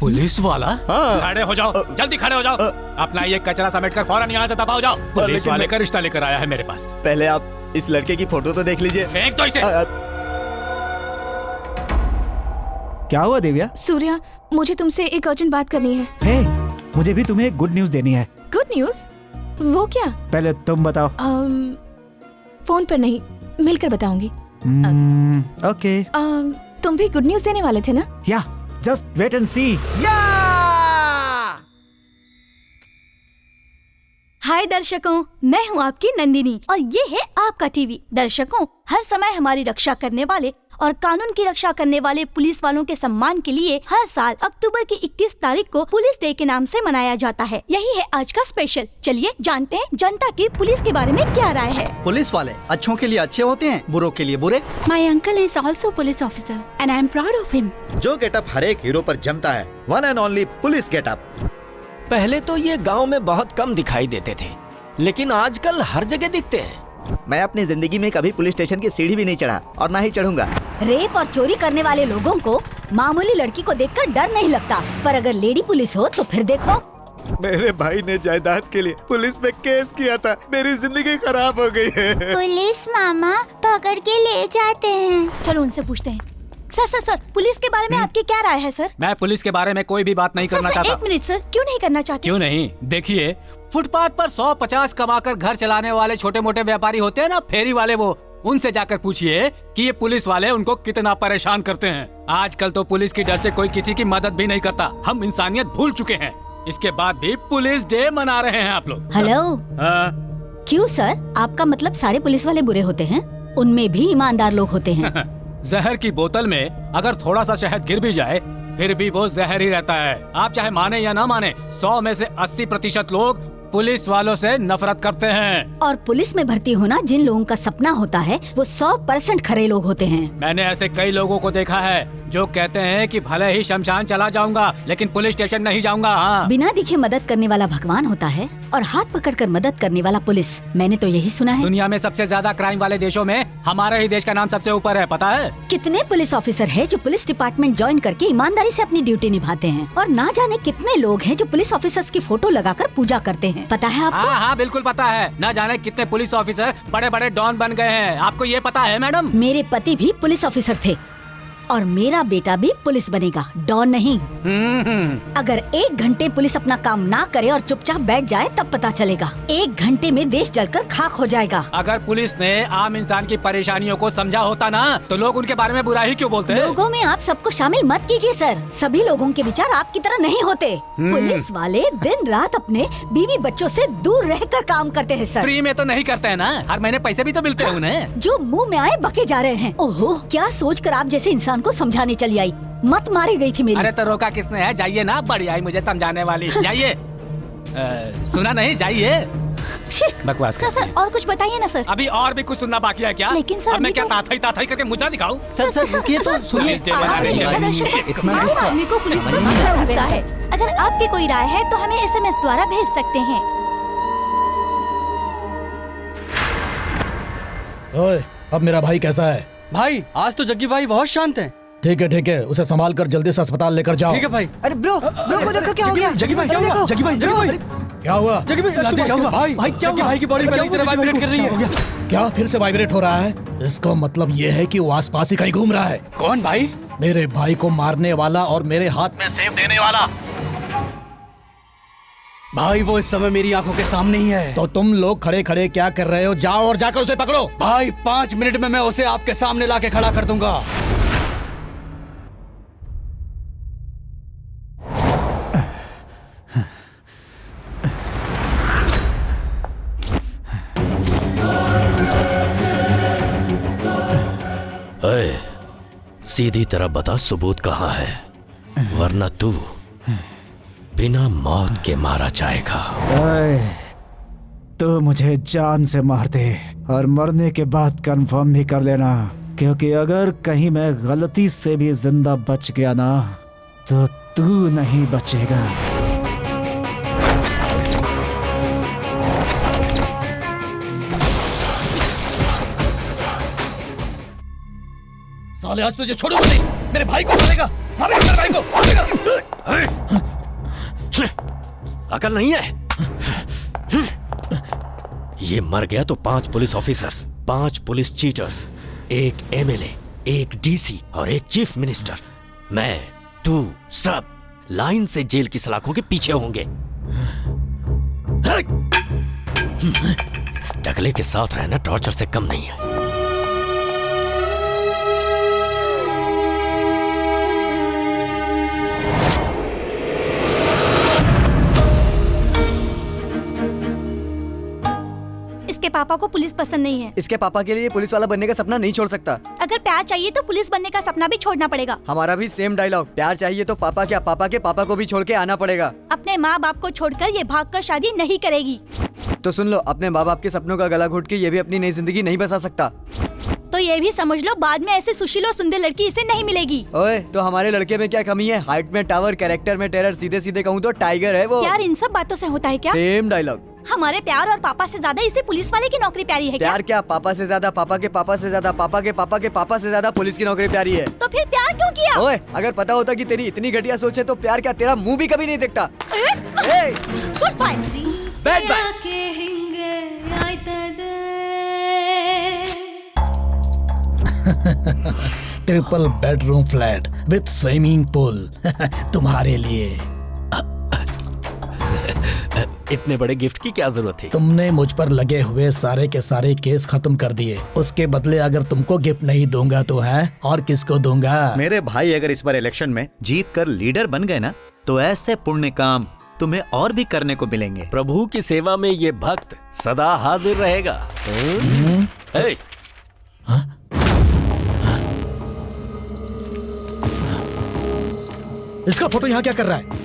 पुलिस वाला? हाँ। खड़े हो जाओ, जल्दी खड़े हो जाओ। अपना ये कचरा समेट कर फौरन यहाँ से दफा हो जाओ। पुलिस वाले का रिश्ता लेकर आया है मेरे पास। पहले आप इस लड़के की फोटो तो देख लीजिए। फेंक दो इसे। क्या हुआ दिव्या? सूर्या, मुझे तुमसे एक अर्जेंट बात करनी है। हे, मुझे भी तुम्हें एक गुड न्यूज देनी है। Good news? वो क्या? पहले तुम बताओ। फोन पर नहीं, मिलकर बताऊंगी। ओके। तुम भी गुड न्यूज देने वाले थे ना? या, जस्ट वेट एंड सी। हाय दर्शकों, मैं हूँ आपकी नंदिनी और ये है आपका टीवी। दर्शकों, हर समय हमारी रक्षा करने वाले और कानून की रक्षा करने वाले पुलिस वालों के सम्मान के लिए हर साल अक्टूबर की 21 तारीख को पुलिस डे के नाम से मनाया जाता है। यही है आज का स्पेशल। चलिए जानते हैं जनता की पुलिस के बारे में क्या राय है। पुलिस वाले अच्छों के लिए अच्छे होते हैं, बुरों के लिए बुरे। My uncle is also police officer and I am proud of him. जो गेटअप हर एक हीरो पर जमता है, one and only police getup. पहले तो ये गांव में बहुत कम दिखाई देते थे, लेकिन आजकल हर जगह दिखते हैं। मैं अपनी जिंदगी में कभी पुलिस स्टेशन की सीढ़ी भी नहीं चढ़ा और ना ही चढ़ूंगा। रेप और चोरी करने वाले लोगों को मामूली लड़की को देखकर डर नहीं लगता, पर अगर लेडी पुलिस हो तो फिर देखो। मेरे भाई ने जायदाद के लिए पुलिस में केस किया था, मेरी जिंदगी खराब हो गई है। पुलिस मामा पकड़ के ले जाते हैं। चलो उनसे पूछते हैं। सर सर सर, पुलिस के बारे में आपकी क्या राय है सर? मैं पुलिस के बारे में कोई भी बात नहीं करना चाहता। एक मिनट सर, क्यों नहीं करना चाहते? क्यों नहीं? देखिए, फुटपाथ पर 100-50 कमाकर घर चलाने वाले छोटे मोटे व्यापारी होते हैं ना, फेरी वाले, वो उनसे जाकर पूछिए कि ये पुलिस वाले उनको कितना परेशान करते हैं। आजकल तो पुलिस की डर से कोई किसी की मदद भी नहीं करता। हम इंसानियत भूल चुके हैं। इसके बाद भी पुलिस डे मना रहे हैं आप लोग। हेलो। क्यों सर, आपका मतलब सारे पुलिस वाले बुरे होते हैं? उनमें भी ईमानदार लोग होते हैं। जहर की बोतल में अगर थोड़ा सा शहद गिर भी जाए फिर भी वो जहर ही रहता है। आप चाहे माने या ना माने, 100 में से 80% लोग पुलिस वालों से नफरत करते हैं। और पुलिस में भर्ती होना जिन लोगों का सपना होता है वो 100% खरे लोग होते हैं। मैंने ऐसे कई लोगों को देखा है जो कहते हैं कि भले ही शमशान चला जाऊंगा लेकिन पुलिस स्टेशन नहीं जाऊंगा। हाँ। बिना दिखे मदद करने वाला भगवान होता है और हाथ पकड़कर मदद करने वाला पुलिस। मैंने तो यही सुना है। दुनिया में सबसे ज्यादा क्राइम वाले देशों में हमारे ही देश का नाम सबसे ऊपर है, पता है? कितने पुलिस ऑफिसर हैं जो पुलिस डिपार्टमेंट ज्वाइन करके ईमानदारी से अपनी ड्यूटी निभाते हैं, और ना जाने कितने लोग हैं जो पुलिस ऑफिसर्स की फोटो लगाकर पूजा करते हैं। पता है आपको? हाँ, बिल्कुल पता है। न जाने कितने पुलिस ऑफिसर बड़े बड़े डॉन बन गए हैं। आपको ये पता है मैडम? मेरे पति भी पुलिस ऑफिसर थे और मेरा बेटा भी पुलिस बनेगा, डॉन नहीं। अगर 1 घंटे पुलिस अपना काम ना करे और चुपचाप बैठ जाए तब पता चलेगा। 1 घंटे में देश जलकर खाक हो जाएगा। अगर पुलिस ने आम इंसान की परेशानियों को समझा होता ना तो लोग उनके बारे में बुरा ही क्यों बोलते हैं? लोगों में आप सबको शामिल मत कीजिए सर। सभी लोगों के विचार आपकी तरह नहीं होते। पुलिस वाले दिन रात अपने बीवी बच्चों से दूर रहकर काम करते हैं सर। फ्री में तो नहीं करते हैं ना, हर महीने पैसे भी तो मिलते हैं उन्हें। जो मुंह में आए बके जा रहे हैं। ओहो, क्या सोचकर आप जैसे इंसान को समझाने चली आई? मत मारी गई थी मेरी। अरे तो रोका किसने है? जाइए ना, बड़ी आई मुझे समझाने वाली। जाइए। सुना नहीं? जाइए। बकवास सर सर, और कुछ बताइए ना सर। अभी और भी कुछ सुनना बाकी है क्या? लेकिन सर, अब मैं क्या ताथाई करके मुझे दिखाऊं? सर रुकिए तो सुनिए। आदमी को पुलिस पर बड़ा गुस्सा है। अगर आपकी कोई राय है तो हमें SMS द्वारा भेज सकते हैं। ओए, अब मेरा भाई कैसा है? भाई आज तो जग्गी भाई बहुत शांत हैं। ठीक है, उसे संभाल कर जल्दी से अस्पताल लेकर जाओ। ठीक है भाई। अरे ब्रो को देखो क्या हो गया। जग्गी भाई क्या हुआ? जग्गी भाई क्या हुआ? जग्गी भाई क्या हुआ? भाई क्या हुआ? भाई की बॉडी पहले की तरह वाइब्रेट कर रही है। क्या फिर से वाइब्रेट हो रहा है? इसका मतलब ये है कि वो आसपास ही कहीं घूम रहा है। कौन भाई? मेरे भाई को मारने वाला और मेरे हाथ में सेब देने वाला। भाई वो इस समय मेरी आंखों के सामने ही है। तो तुम लोग खड़े खड़े क्या कर रहे हो? जाओ और जाकर उसे पकड़ो। भाई 5 मिनट में मैं उसे आपके सामने लाके खड़ा कर दूंगा। अरे सीधी तरह बता, सबूत कहाँ है, वरना तू बिना मौत के मारा जाएगा। तो मुझे जान से मार दे और मरने के बाद कंफर्म भी कर लेना, क्योंकि अगर कहीं मैं गलती से भी जिंदा बच गया ना तो तू नहीं बचेगा। साले आज तुझे छोड़ूंगा नहीं। मेरे भाई को मारेगा, मारेगा मेरे भाई को, मारेगा। अकल नहीं है? ये मर गया तो 5 police officers, 5 police cheaters, 1 MLA, 1 DC और 1 चीफ मिनिस्टर, मैं, तू, सब लाइन से जेल की सलाखों के पीछे होंगे। इस टकले के साथ रहना टॉर्चर से कम नहीं है। इसके पापा को पुलिस पसंद नहीं है। इसके पापा के लिए पुलिस वाला बनने का सपना नहीं छोड़ सकता। अगर प्यार चाहिए तो पुलिस बनने का सपना भी छोड़ना पड़ेगा। हमारा भी सेम डायलॉग, प्यार चाहिए तो पापा क्या, पापा के पापा को भी छोड़ के आना पड़ेगा। अपने माँ बाप को छोड़कर ये भागकर शादी नहीं करेगी। तो सुन लो, अपने माँ बाप के सपनों का गला घोट के ये भी अपनी नई जिंदगी नहीं बसा सकता। तो ये भी समझ लो, बाद में ऐसे सुशील और सुंदर लड़की इसे नहीं मिलेगी। ओए, तो हमारे लड़के में क्या कमी है? हाइट में टावर, कैरेक्टर में टेरर, सीधे सीधे कहूँ तो टाइगर है वो। यार इन सब बातों से होता है क्या? Same dialogue. हमारे प्यार और पापा से ज्यादा इसे पुलिस वाले की नौकरी प्यारी है क्या? प्यार क्या, पापा से ज्यादा, पापा के पापा से ज्यादा, पापा के पापा के पापा से ज्यादा पुलिस की नौकरी प्यारी है। तो फिर प्यार क्यों किया? ओए, अगर पता होता कि तेरी इतनी घटिया सोच है तो प्यार क्या, तेरा मुंह भी कभी नहीं देखता। Good bye. Bad bye. Triple bedroom flat with swimming pool तुम्हारे लिए। इतने बड़े गिफ्ट की क्या जरूरत थी? तुमने मुझ पर लगे हुए सारे के सारे केस खत्म कर दिए। उसके बदले अगर तुमको गिफ्ट नहीं दूंगा तो है और किसको दूंगा? मेरे भाई अगर इस बार इलेक्शन में जीत कर लीडर बन गए ना, तो ऐसे पुण्य काम तुम्हें और भी करने को मिलेंगे। प्रभु की सेवा में ये भक्त सदा हाजिर रहेगा। ए, इसका फोटो यहाँ क्या कर रहा है?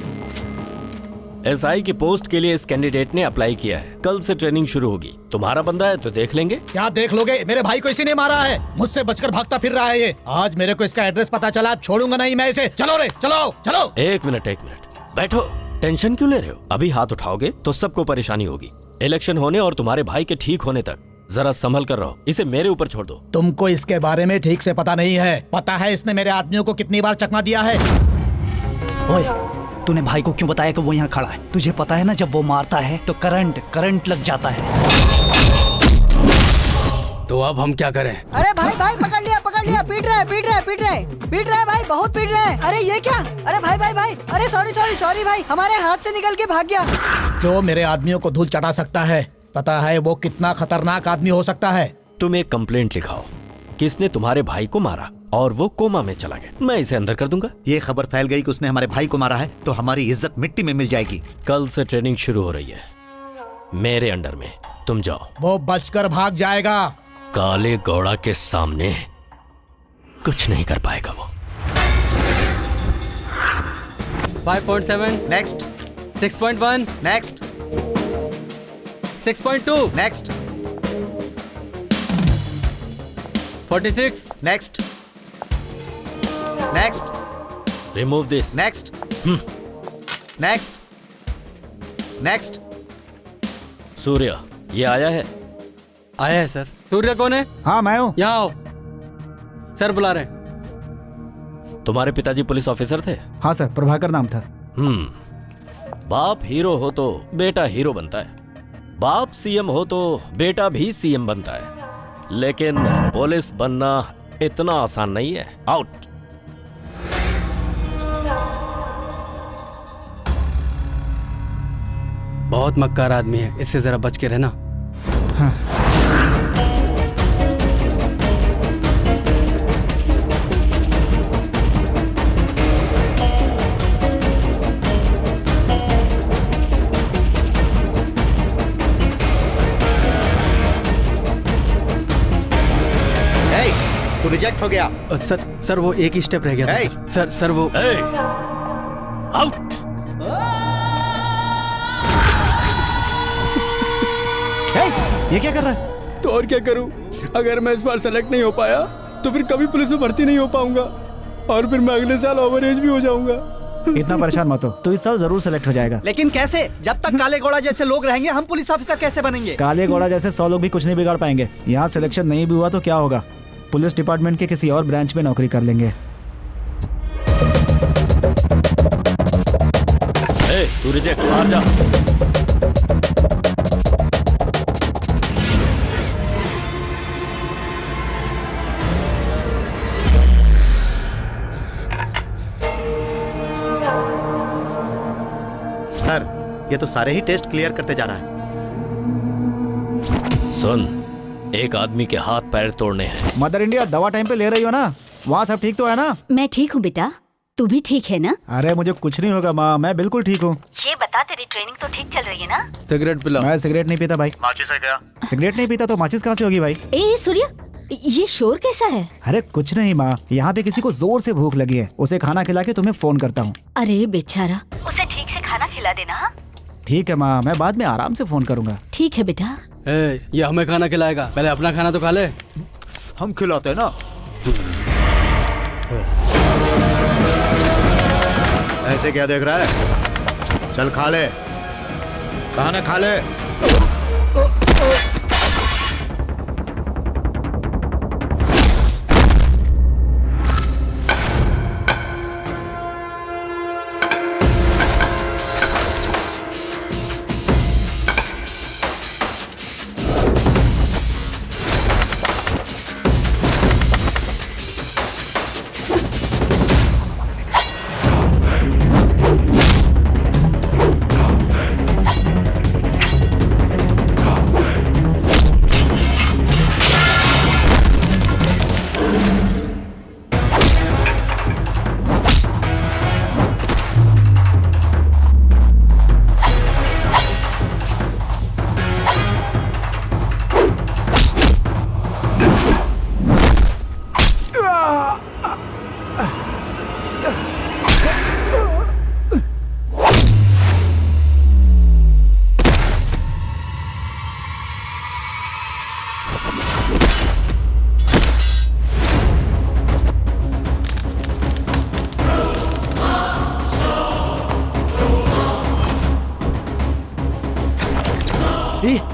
एसआई की पोस्ट के लिए इस कैंडिडेट ने अप्लाई किया है। कल से ट्रेनिंग शुरू होगी। तुम्हारा बंदा है तो देख लेंगे। क्या देख लोगे? मेरे भाई को इसी ने मारा है। मुझसे बचकर भागता फिर रहा है ये। आज मेरे को इसका एड्रेस पता चला, छोड़ूंगा नहीं मैं इसे। चलो रे, चलो चलो। एक मिनट बैठो। टेंशन क्यों ले रहे हो? अभी हाथ उठाओगे तो सबको परेशानी होगी। इलेक्शन होने और तुम्हारे भाई के ठीक होने तक जरा संभल कर रहो। इसे मेरे ऊपर छोड़ दो। तुमको इसके बारे में ठीक से पता नहीं है। पता है इसने मेरे आदमियों को कितनी बार चकमा दिया है। ओए, तूने भाई को क्यों बताया कि वो यहाँ खड़ा है? तुझे पता है ना, जब वो मारता है तो करंट लग जाता है। तो अब हम क्या करें? अरे भाई पकड़ लिया, पीट रहा है भाई, बहुत पीट रहा है। अरे ये क्या? अरे भाई, अरे सॉरी भाई, हमारे हाथ से निकल के भाग गया। जो मेरे आदमियों को धूल चटा सकता है, पता है वो कितना खतरनाक आदमी हो सकता है। तुम एक कंप्लेंट लिखाओ, किसने तुम्हारे भाई को मारा और वो कोमा में चला गया। मैं इसे अंदर कर दूंगा। ये खबर फैल गई कि उसने हमारे भाई को मारा है तो हमारी इज्जत मिट्टी में मिल जाएगी। कल से ट्रेनिंग शुरू हो रही है मेरे अंडर में। तुम जाओ। वो बचकर भाग जाएगा। काले गौड़ा के सामने कुछ नहीं कर पाएगा वो। 5.7 next, 6.1 next, 6.2 next, 46 next, next, remove this. Next, next, next. Surya ये आया है? आया है सर। सूर्य कौन है? हाँ मैं हूँ। यहाँ आओ, सर बुला रहे। तुम्हारे पिताजी पुलिस ऑफिसर थे? हाँ सर, प्रभाकर नाम था। बाप हीरो हो तो बेटा हीरो बनता है, बाप सीएम हो तो बेटा भी सीएम बनता है, लेकिन पुलिस बनना इतना आसान नहीं है। आउट। बहुत मक्कार आदमी है, इससे जरा बच के रहना। हाँ। तू रिजेक्ट हो गया। सर वो एक ही स्टेप रह गया था। सर वो आउट। ये क्या कर रहा है? तो और क्या करूं? अगर मैं इस बार सेलेक्ट नहीं हो पाया तो फिर कभी पुलिस में भर्ती नहीं हो पाऊंगा और फिर मैं अगले साल ओवर एज भी हो जाऊंगा। इतना परेशान मत हो, तो इस साल जरूर सेलेक्ट हो जाएगा। लेकिन कैसे? जब तक काले घोड़ा जैसे लोग रहेंगे हम पुलिस ऑफिसर कैसे बनेंगे? काले घोड़ा जैसे 100 लोग भी कुछ नहीं बिगाड़ पाएंगे। यहाँ सिलेक्शन नहीं भी हुआ तो क्या होगा? पुलिस डिपार्टमेंट के किसी और ब्रांच में नौकरी कर लेंगे। तू रिजेक्ट, बाहर जा। सर, ये तो सारे ही टेस्ट क्लियर करते जा रहा है। सुन, एक आदमी के हाथ पैर तोड़ने हैं। मदर इंडिया, दवा टाइम पे ले रही हो ना? वहाँ सब ठीक तो है ना? मैं ठीक हूँ बेटा, तू भी ठीक है ना? अरे मुझे कुछ नहीं होगा माँ, मैं बिल्कुल ठीक हूँ। ये बता, तेरी ट्रेनिंग तो ठीक चल रही है ना? सिगरेट पिला। मैं सिगरेट नहीं पीता भाई। माचिस है क्या? सिगरेट नहीं पीता तो माचिस कहाँ से होगी भाई? ए सूर्या, ये शोर कैसा है? अरे कुछ नहीं माँ, यहाँ पे किसी को जोर से भूख लगी है, उसे खाना खिला के तुम्हें फोन करता हूँ। अरे बेचारा, उसे ठीक से खाना खिला देना। ठीक है माँ, मैं बाद में आराम से फोन करूँगा। ठीक है बेटा। ये हमें खाना खिलाएगा, पहले अपना खाना तो खा ले। हम खिलाते हैं ना। ऐसे क्या देख रहा है? चल खा ले, खाना खा ले।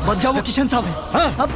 बच जाओ, वो किशन साहब है। हाँ? अब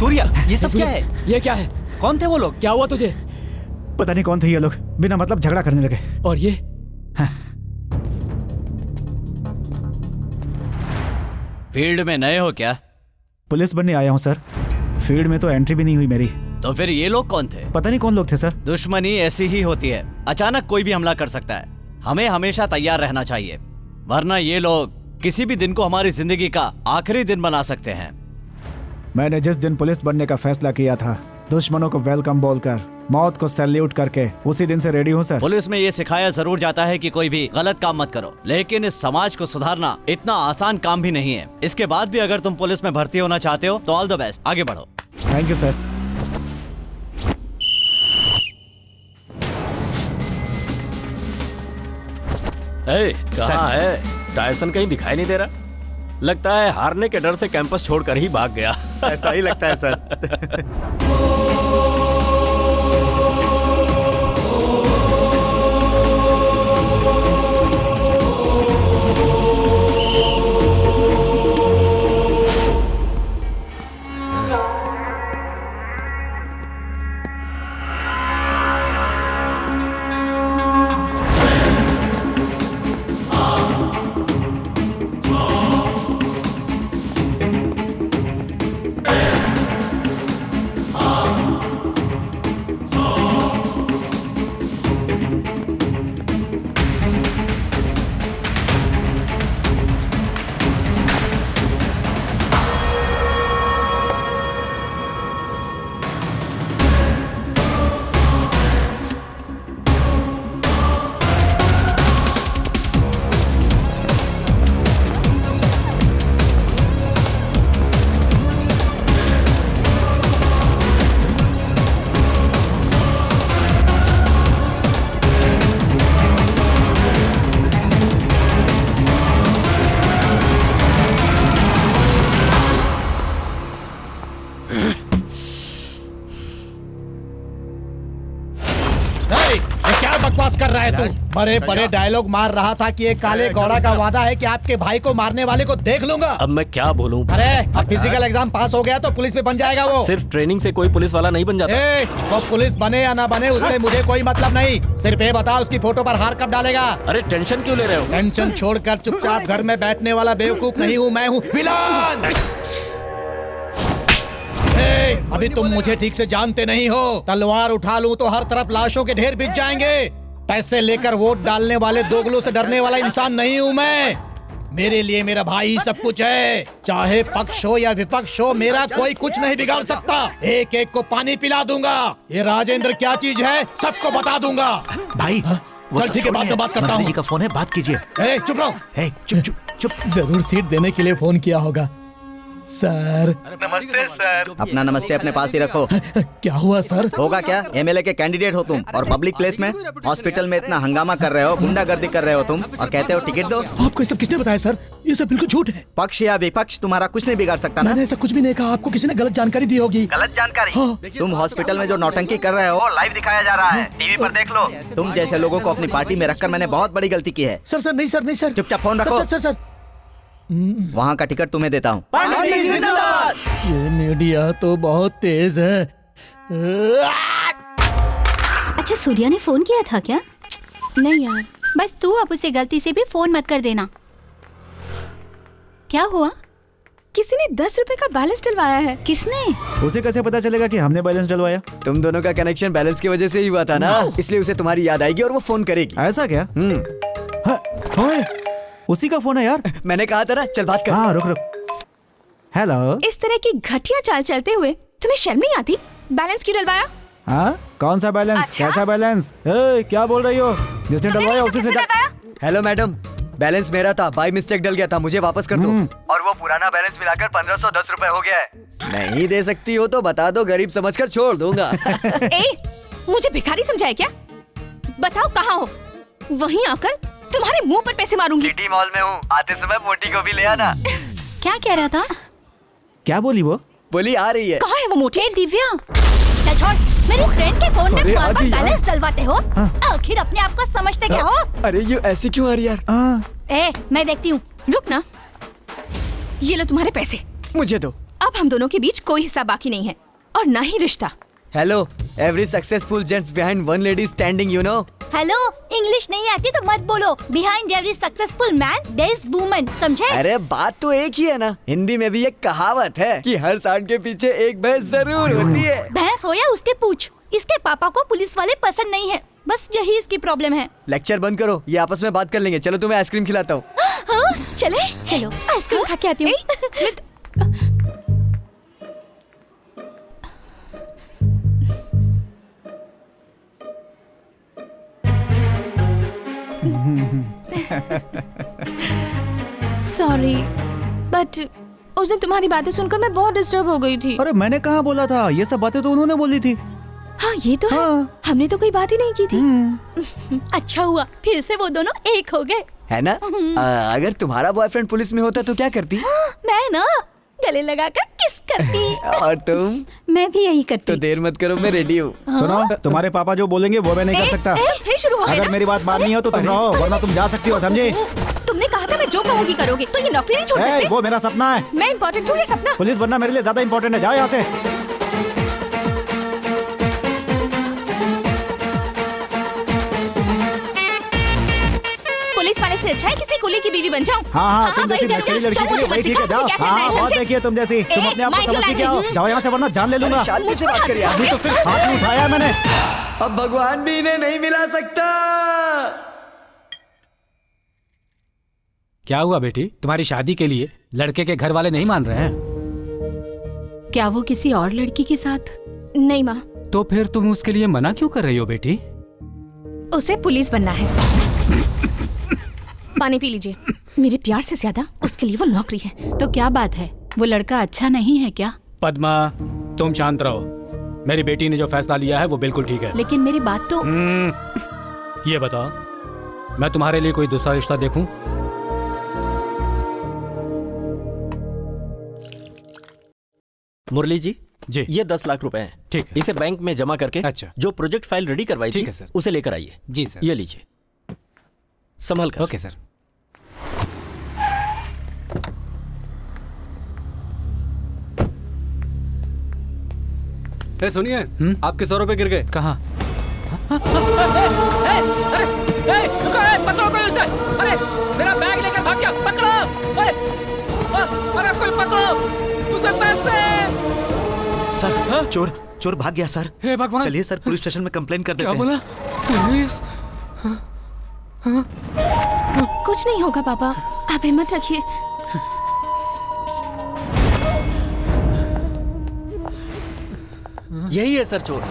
सूर्या, ये सब क्या है? ये क्या है? कौन थे वो लोग? क्या हुआ तुझे? पता नहीं कौन थे ये लोग, बिना मतलब झगड़ा करने लगे। और ये? फील्ड में नए हो क्या? पुलिस बनने आया हूँ सर। फील्ड में तो एंट्री भी नहीं हुई मेरी। तो फिर ये लोग कौन थे? पता नहीं कौन लोग थे सर। दुश्मनी ऐसी ही होती है, अचानक कोई भी हमला कर सकता है। हमें हमेशा तैयार रहना चाहिए, वरना ये लोग किसी भी दिन को हमारी जिंदगी का आखिरी दिन बना सकते हैं। मैंने जिस दिन पुलिस बनने का फैसला किया था, दुश्मनों को वेलकम बोलकर, मौत को सैल्यूट करके, उसी दिन से रेडी हूँ सर। पुलिस में ये सिखाया जरूर जाता है कि कोई भी गलत काम मत करो, लेकिन इस समाज को सुधारना इतना आसान काम भी नहीं है। इसके बाद भी अगर तुम पुलिस में भर्ती होना चाहते हो तो ऑल द बेस्ट, आगे बढ़ो। Thank you sir. कहाँ है टायसन? कहीं दिखाई नहीं दे रहा। लगता है हारने के डर से कैंपस छोड़कर ही भाग गया। ऐसा ही लगता है सर। क्या बकवास कर रहा है तू? बड़े बड़े डायलॉग मार रहा था कि एक काले घोड़ा का वादा है कि आपके भाई को मारने वाले को देख लूंगा। अब मैं क्या बोलूं? अरे अब फिजिकल एग्जाम पास हो गया तो पुलिस में बन जाएगा वो। सिर्फ ट्रेनिंग से कोई पुलिस वाला नहीं बन जाता। वो पुलिस बने या ना बने उससे मुझे कोई मतलब नहीं। सिर्फ ये बता उसकी फोटो पर हार कब डालेगा? अरे टेंशन क्यों ले रहे हो? टेंशन छोड़कर चुपचाप घर में बैठने वाला बेवकूफ नहीं हूँ, मैं हूँ विलन। अभी तुम मुझे ठीक से जानते नहीं हो। तलवार उठा लूं तो हर तरफ लाशों के ढेर बिछ जाएंगे। पैसे लेकर वोट डालने वाले दोगलों से डरने वाला इंसान नहीं हूँ मैं। मेरे लिए मेरा भाई सब कुछ है। चाहे पक्ष हो या विपक्ष हो, मेरा कोई कुछ नहीं बिगाड़ सकता। एक एक को पानी पिला दूंगा। ये राजेंद्र क्या चीज है सबको बता दूंगा। भाई चल ठीक है, बाद में बात करता हूँ। जी का फोन है, बात कीजिए। चुप रहो। चुप चुप चुप। जरूर सीट देने के लिए फोन किया होगा। सर नमस्ते सर। अपना नमस्ते अपने पास ही रखो। क्या हुआ सर? होगा क्या, एमएलए के कैंडिडेट हो तुम और पब्लिक प्लेस में हॉस्पिटल में इतना हंगामा कर रहे हो, गुंडागर्दी कर रहे हो तुम और कहते हो टिकट दो। आपको ये सब किसने बताया सर? ये सब बिल्कुल झूठ है। पक्ष या विपक्ष तुम्हारा कुछ नहीं बिगाड़ सकता ना। मैंने ऐसा कुछ भी नहीं कहा। आपको किसी ने गलत जानकारी दी होगी। गलत जानकारी? हाँ। तुम हॉस्पिटल में जो नौटंकी कर रहे हो लाइव दिखाया जा रहा है, टीवी पर देख लो। तुम जैसे लोगों को अपनी पार्टी में रखकर मैंने बहुत बड़ी गलती की है। सर नहीं सर, नहीं सर। चुपचाप फोन रखो। सर वहाँ का टिकट तुम्हें देता हूँ। ये मीडिया तो बहुत तेज है। अच्छा सूर्या ने फोन किया था क्या? नहीं यार, बस तू अब उसे गलती से भी फोन मत कर देना। क्या हुआ? किसी ने 10 रुपए का बैलेंस डलवाया है। किसने? उसे कैसे पता चलेगा कि हमने बैलेंस डलवाया? तुम दोनों का कनेक्शन बैलेंस की वजह से ही हुआ था ना, इसलिए उसे तुम्हारी याद आएगी और वो फोन करेगी। ऐसा क्या? उसी का फोन है यार। मैंने कहा था ना, चल बात कर। हाँ रुक। हेलो। इस तरह की घटिया चाल चलते हुए तुम्हें शर्म नहीं आती? बैलेंस क्यों डलवाया? हाँ कौन सा बैलेंस? अच्छा? कैसा बैलेंस? क्या बोल रही हो? जिसने डलवाया उसी से हेलो मैडम, बैलेंस मेरा था, बाय मिस्टेक डल गया था, मुझे वापस कर दो। और वो पुराना बैलेंस मिलाकर 1510 रुपए हो गया है। नहीं दे सकती हो तो बता दो, गरीब समझकर छोड़ दूंगा। मुझे भिखारी समझाए क्या? बताओ कहाँ हो, वहीं आकर तुम्हारे मुंह पर पैसे मारूंगी। सिटी मॉल में हूँ, आते समय मोटी को भी ले आना। क्या कह रहा था? क्या बोली वो? बोली आ रही है। कहाँ है वो मोटी? दिव्या चल छोड़, मेरी फ्रेंड के फोन में बार-बार बैलेंस डलवाते हो। आखिर अपने आप को समझते क्या हो? अरे ये ऐसी क्यों आ रही यार? मैं देखती हूँ। रुक ना, ये लो तुम्हारे पैसे। मुझे दो। अब हम दोनों के बीच कोई हिस्सा बाकी नहीं है और ना ही रिश्ता। Hello, every successful gents behind one lady standing, you know. Hello, English नहीं आती तो मत बोलो। Behind every successful man there is woman, समझे? अरे बात तो एक ही है ना। हिंदी में भी एक कहावत है कि हर सांड के पीछे एक भैंस जरूर होती है। भैंस हो या उसके पूछ, इसके पापा को पुलिस वाले पसंद नहीं है, बस यही इसकी प्रॉब्लम है। लेक्चर बंद करो, ये आपस में बात कर लेंगे। चलो तुम्हें आइसक्रीम खिलाता हूँ। हाँ, चले चलो आइसक्रीम खा के आती हूँ। स्मित, सॉरी बट उस दिन तुम्हारी बातें सुनकर मैं बहुत डिस्टर्ब हो गई थी। अरे मैंने कहाँ बोला था? ये सब बातें तो उन्होंने बोली थी। हाँ ये तो है, हमने तो कोई बात ही नहीं की थी। अच्छा हुआ फिर से वो दोनों एक हो गए। है ना? अगर तुम्हारा बॉयफ्रेंड पुलिस में होता तो क्या करती? मैं ना गले लगाकर किस करती। और तुम? मैं भी यही करती। तो देर मत करो, मैं रेडी हूँ। सुनो, तुम्हारे पापा जो बोलेंगे वो मैं नहीं कर सकता। फिर शुरू हो गया अगर ना? मेरी बात माननी हो तो तुम रहो, वरना तुम जा सकती हो, समझी? तुमने कहा था मैं जो कहूँगी करोगे, तो ये नौकरी नहीं छोड़ सकते? वो मेरा सपना है। मैं इम्पोर्टेंट हूँ ये सपना? पुलिस बनना मेरे लिए ज्यादा इम्पोर्टेंट है। जाओ यहाँ से। पुलिस वाले से अच्छा है किसी कुली की बीवी बन जाऊं। हाँ, तुम जैसी नचली लड़की के लिए वही ठीक है। जाओ। हाँ, और देखिए तुम जैसी, तुम अपने आप को समझती क्या हो? जाओ यहाँ से, वरना जान ले लूंगा। शांति से बात करिए। अभी तो सिर्फ हाथ में उठाया मैंने। अब भगवान भी इन्हें नहीं मिला सकता। क्या हुआ बेटी, तुम्हारी शादी के लिए लड़के के घर वाले नहीं मान रहे हैं? क्या वो किसी और लड़की के साथ? नहीं माँ। तो फिर तुम उसके लिए मना क्यों कर रही हो बेटी? उसे पुलिस बनना है। पानी पी लीजिए। मेरे प्यार से ज्यादा उसके लिए वो नौकरी है। तो क्या बात है, वो लड़का अच्छा नहीं है क्या? पद्मा, तुम शांत रहो। मेरी बेटी ने जो फैसला लिया है वो बिल्कुल ठीक है। लेकिन मेरी बात तो। ये बताओ, मैं तुम्हारे लिए कोई दूसरा रिश्ता देखूं? मुरली जी, ये 10 लाख रुपए हैं। ठीक है। इसे बैंक में जमा करके अच्छा, जो प्रोजेक्ट फाइल रेडी करवाई ठीक थी है सर, उसे लेकर आइए। जी सर। ये लीजिए, संभल कर। Okay sir. सुनिए, आपके 100 रुपए गिर गए। कहाँ? पकड़ो कोई उसे। अरे मेरा बैग लेकर भाग गया, पकड़ो। अरे कोई पकड़ो उसे, पैसे। सर, चोर भाग गया सर। हे भगवान। चलिए सर, पुलिस स्टेशन में कंप्लेंट कर देते क्या हैं। बोला? पुलिस? कुछ नहीं होगा पापा, आप हिम्मत रखिए। यही है सर चोर।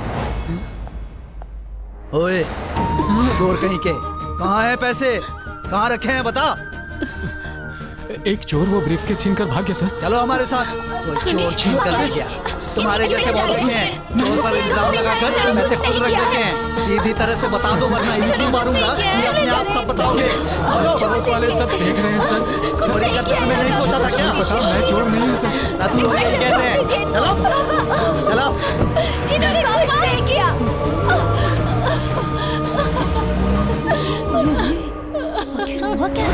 ओए, चोर कहीं के, कहाँ है पैसे? कहाँ रखे हैं बता। एक चोर वो ब्रीफकेस छीन कर भाग गया सर। चलो हमारे साथ। कोई चोर छीन कर ले गया। तुम्हारे जैसे बहुत बच्चे हैं, चोर पर इल्जाम लगाकर पैसे खुद रख देते हैं। सीधी तरह से बता दो, वरना इनको मारूंगा कि अपने आप सब बताओगे। पुलिस वाले सब देख रहे हैं सर। चोरी करते समय नहीं सोचा था क्या? पता, मैं चोर नहीं हूँ सर। सब लोग कहते हैं। चलो चलो। इन्होंने कुछ नहीं किया। हुआ क्या?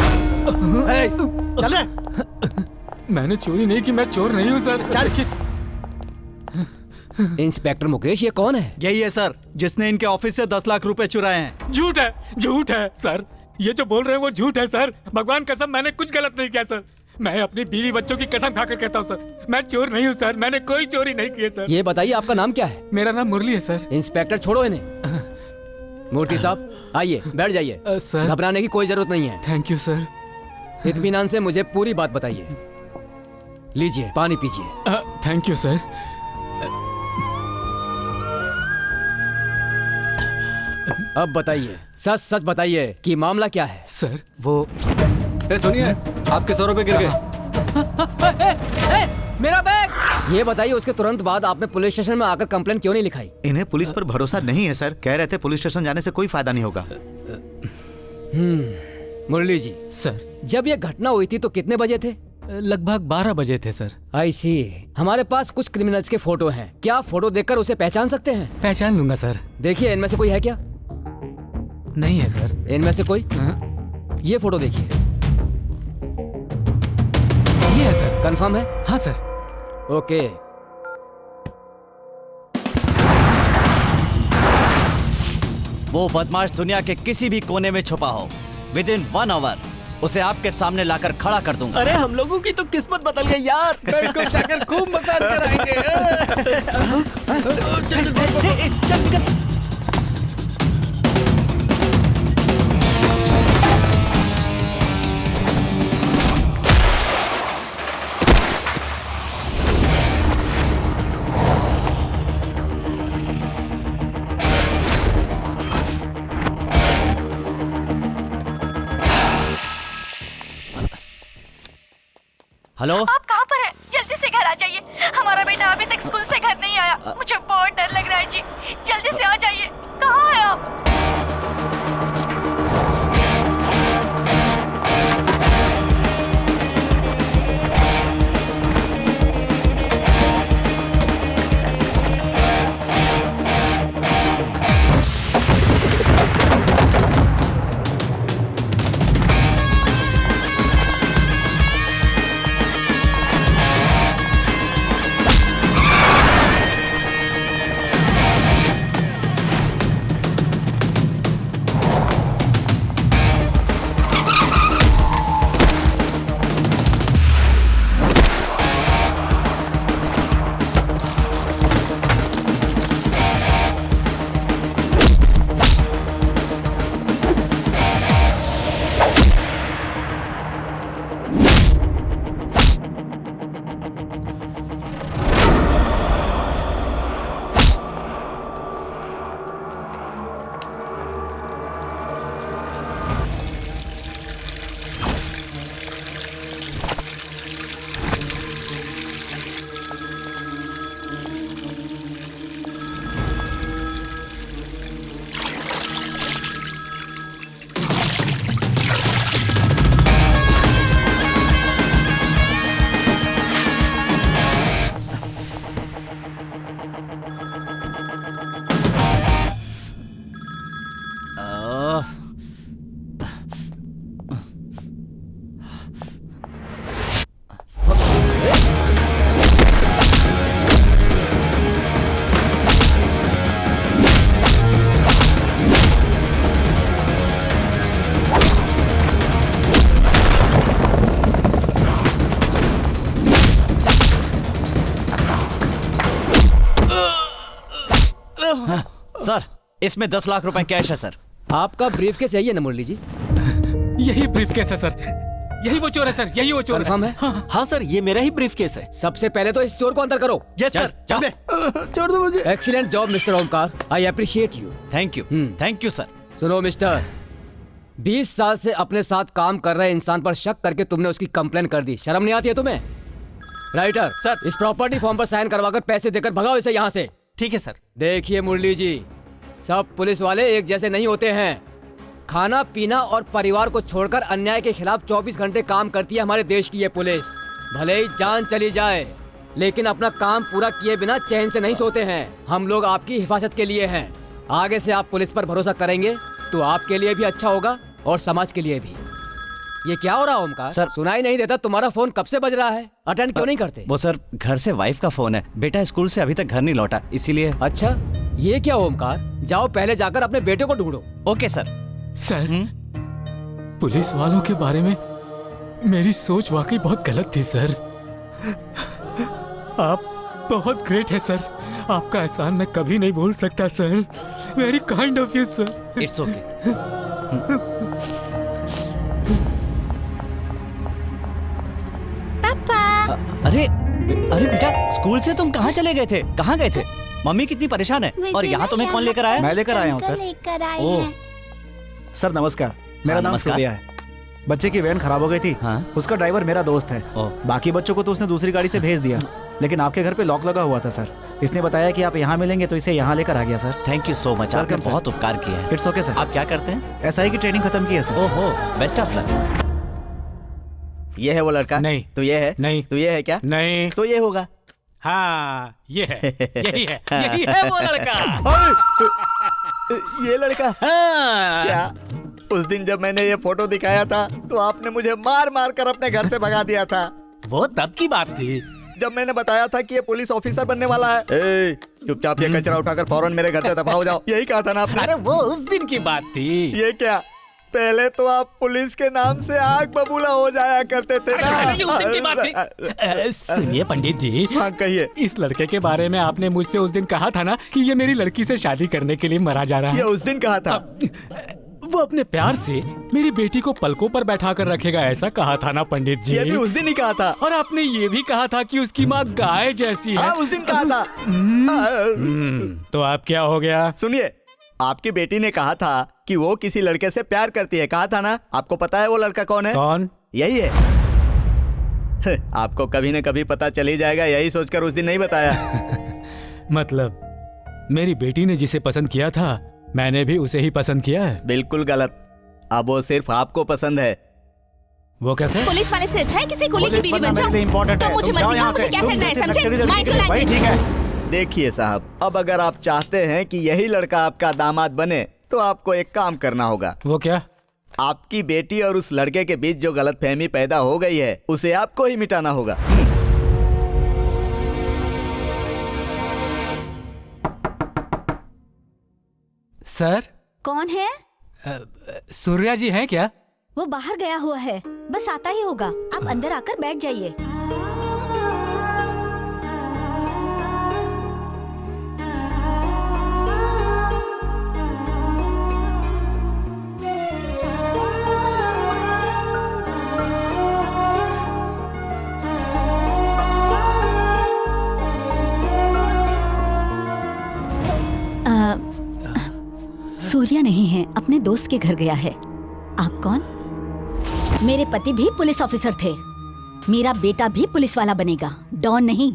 चल रहे। मैंने चोरी नहीं की, मैं चोर नहीं हूँ सर। इंस्पेक्टर मुकेश, ये कौन है? यही है सर, जिसने इनके ऑफिस से 10 लाख रुपए चुराए हैं। झूठ है, झूठ है सर। ये जो बोल रहे हैं वो झूठ है सर। भगवान कसम, मैंने कुछ गलत नहीं किया सर। मैं अपनी बीवी बच्चों की कसम खाकर कहता हूँ सर, मैं चोर नहीं हूँ सर। मैंने कोई चोरी नहीं की है सर। ये बताइए आपका नाम क्या है? मेरा नाम मुरली है सर। इंस्पेक्टर छोड़ो इन्हें। मूर्ति साहब आइए, बैठ जाइए। सर, घबराने की कोई जरूरत नहीं है। Thank you sir. इत्मीनान से मुझे पूरी बात बताइए। लीजिए, पानी पीजिए। Thank you sir. अब बताइए, सच सच बताइए कि मामला क्या है? सर वो सुनिए, आपके 100 रुपए गिर गए। मेरा बैग। ये बताइए, उसके तुरंत बाद आपने पुलिस स्टेशन में आकर कंप्लेंट क्यों नहीं लिखाई? इन्हें पुलिस पर भरोसा नहीं है सर। कह रहे थे पुलिस स्टेशन जाने से कोई फायदा नहीं होगा। मुरली जी सर, जब ये घटना हुई थी तो कितने बजे थे? लगभग 12 बजे थे सर। आई सी। हमारे पास कुछ क्रिमिनल्स के फोटो हैं। क्या फोटो देखकर उसे पहचान सकते हैं? पहचान लूंगा सर। देखिए, इनमें से कोई है क्या? नहीं है सर। इनमें से कोई? ये फोटो देखिए। ये है सर। कंफर्म है? हाँ सर। ओके। वो बदमाश दुनिया के किसी भी कोने में छुपा हो, विदिन 1 आवर उसे आपके सामने लाकर खड़ा कर दूंगा। अरे हम लोगों की तो किस्मत बदल गई यार। को जाकर खूब मसाज कराएंगे। हेलो, आप कहाँ पर हैं? जल्दी से घर आ जाइए। हमारा बेटा अभी तक स्कूल से घर नहीं आया। मुझे बहुत डर लग रहा है जी। जल्दी से आ जाइए। कहाँ हैं आप? सर इसमें 10 लाख रुपए कैश है सर। आपका ब्रीफ केस यही है ना मुरली जी? यही ब्रीफ केस है सर, यही वो चोर है सर, यही वो चोर कंफर्म है? हाँ सर, ये मेरा ही ब्रीफ केस है। सबसे पहले तो इस चोर को अंदर करो। यस सर, चल छोड़ दो मुझे। Excellent job mister Omkar, I appreciate you. Thank you sir. सुनो मिस्टर, 20 साल से अपने साथ काम कर रहे इंसान पर शक करके तुमने उसकी कंप्लेन कर दी, शर्म नहीं आती है तुम्हें? राइटर सर, इस प्रॉपर्टी फॉर्म पर साइन करवाकर पैसे देकर भगाओ इसे यहाँ से। ठीक है सर। देखिए मुरली जी, सब पुलिस वाले एक जैसे नहीं होते हैं। खाना पीना और परिवार को छोड़कर अन्याय के खिलाफ 24 घंटे काम करती है हमारे देश की ये पुलिस। भले ही जान चली जाए, लेकिन अपना काम पूरा किए बिना चैन से नहीं सोते हैं। हम लोग आपकी हिफाजत के लिए हैं। आगे से आप पुलिस पर भरोसा करेंगे तो आपके लिए भी अच्छा होगा और समाज के लिए भी। ये क्या हो रहा है ओमकार? सर, सुनाई नहीं देता? तुम्हारा फोन कब से बज रहा है? अटेंड क्यों नहीं करते? वो सर घर से वाइफ का फोन है, बेटा स्कूल से अभी तक घर नहीं लौटा इसीलिए। अच्छा, ये क्या ओमकार? जाओ पहले जाकर अपने बेटे को ढूंढो। Okay sir. सर पुलिस वालों के बारे में मेरी सोच वाकई बहुत गलत थी सर। आप बहुत ग्रेट है सर, आपका एहसान मैं कभी नहीं भूल सकता sir. Very kind of you sir. It's okay. पापा। अरे अरे बेटा, स्कूल से तुम कहाँ चले गए थे? कहाँ गए थे? मम्मी कितनी परेशान है। और यहाँ तुम्हें कौन लेकर आया? मैं लेकर आया हूँ सर। लेकर आए ओह हैं। सर नमस्कार, मेरा नाम नमस्कार। सूर्या है। बच्चे की वैन खराब हो गई थी। उसका ड्राइवर मेरा दोस्त है। बाकी बच्चों को तो उसने दूसरी गाड़ी से भेज दिया, लेकिन आपके घर पे लॉक लगा हुआ था सर। इसने बताया कि आप यहाँ मिलेंगे तो इसे यहाँ लेकर आ गया sir. Thank you so much, आपने Welcome, बहुत उपकार किया है। It's okay sir. आप क्या करते हैं? एसआई की ट्रेनिंग खत्म की है सर। ओहो, बेस्ट ऑफ लक। ये है वो लड़का? नहीं। तो ये है? नहीं। तो ये है क्या? नहीं। तो ये होगा? हाँ ये है, यही है, यही है वो लड़का। ये लड़का? हाँ। क्या उस दिन जब मैंने ये फोटो दिखाया था तो आपने मुझे मार मार कर अपने घर से भगा दिया था? वो तब की बात थी जब मैंने बताया था कि ये पुलिस ऑफिसर बनने वाला है। चुपचाप ये कचरा उठाकर फौरन मेरे घर से दफा हो जाओ, यही कहा था ना आपने? अरे वो उस दिन की बात थी। ये क्या? पहले तो आप पुलिस के नाम से आग बबूला हो जाया करते थे ना। ये उस दिन की बात थी। सुनिए पंडित जी। हाँ कहिए। इस लड़के के बारे में आपने मुझसे उस दिन कहा था ना कि ये मेरी लड़की से शादी करने के लिए मरा जा रहा है। ये उस दिन कहा था? वो अपने प्यार से मेरी बेटी को पलकों पर बैठा कर रखेगा, ऐसा कहा था ना पंडित जी? ये भी उस दिन ही कहा था। और आपने ये भी कहा था कि उसकी माँ गाय जैसी है। हाँ उस दिन कहा था। तो आप क्या हो गया? सुनिए, आपकी बेटी ने कहा था कि वो किसी लड़के से प्यार करती है, कहा था ना? आपको पता है वो लड़का कौन है? कौन? यही है। आपको कभी न कभी पता चल ही जाएगा, यही सोचकर उस दिन नहीं बताया। मतलब मेरी बेटी ने जिसे पसंद किया था मैंने भी उसे ही पसंद किया है? बिल्कुल गलत। अब वो सिर्फ आपको पसंद है। वो कैसे? पुलिस वाले से अच्छा है किसी कुली की बीवी बन जाओ। तो मुझे मर्जी का मुझे क्या करना है, समझे? Mind to language. देखिए साहब, अब अगर आप चाहते हैं कि यही लड़का आपका दामाद बने तो आपको एक काम करना होगा। वो क्या? आपकी बेटी और उस लड़के के बीच जो गलतफहमी पैदा हो गई है उसे आपको ही मिटाना होगा। सर? कौन है? सूर्या जी हैं क्या? वो बाहर गया हुआ है, बस आता ही होगा। आप अंदर आकर बैठ जाइए। सूर्या नहीं है, अपने दोस्त के घर गया है। आप कौन? मेरे पति भी पुलिस ऑफिसर थे, मेरा बेटा भी पुलिस वाला बनेगा, डॉन नहीं।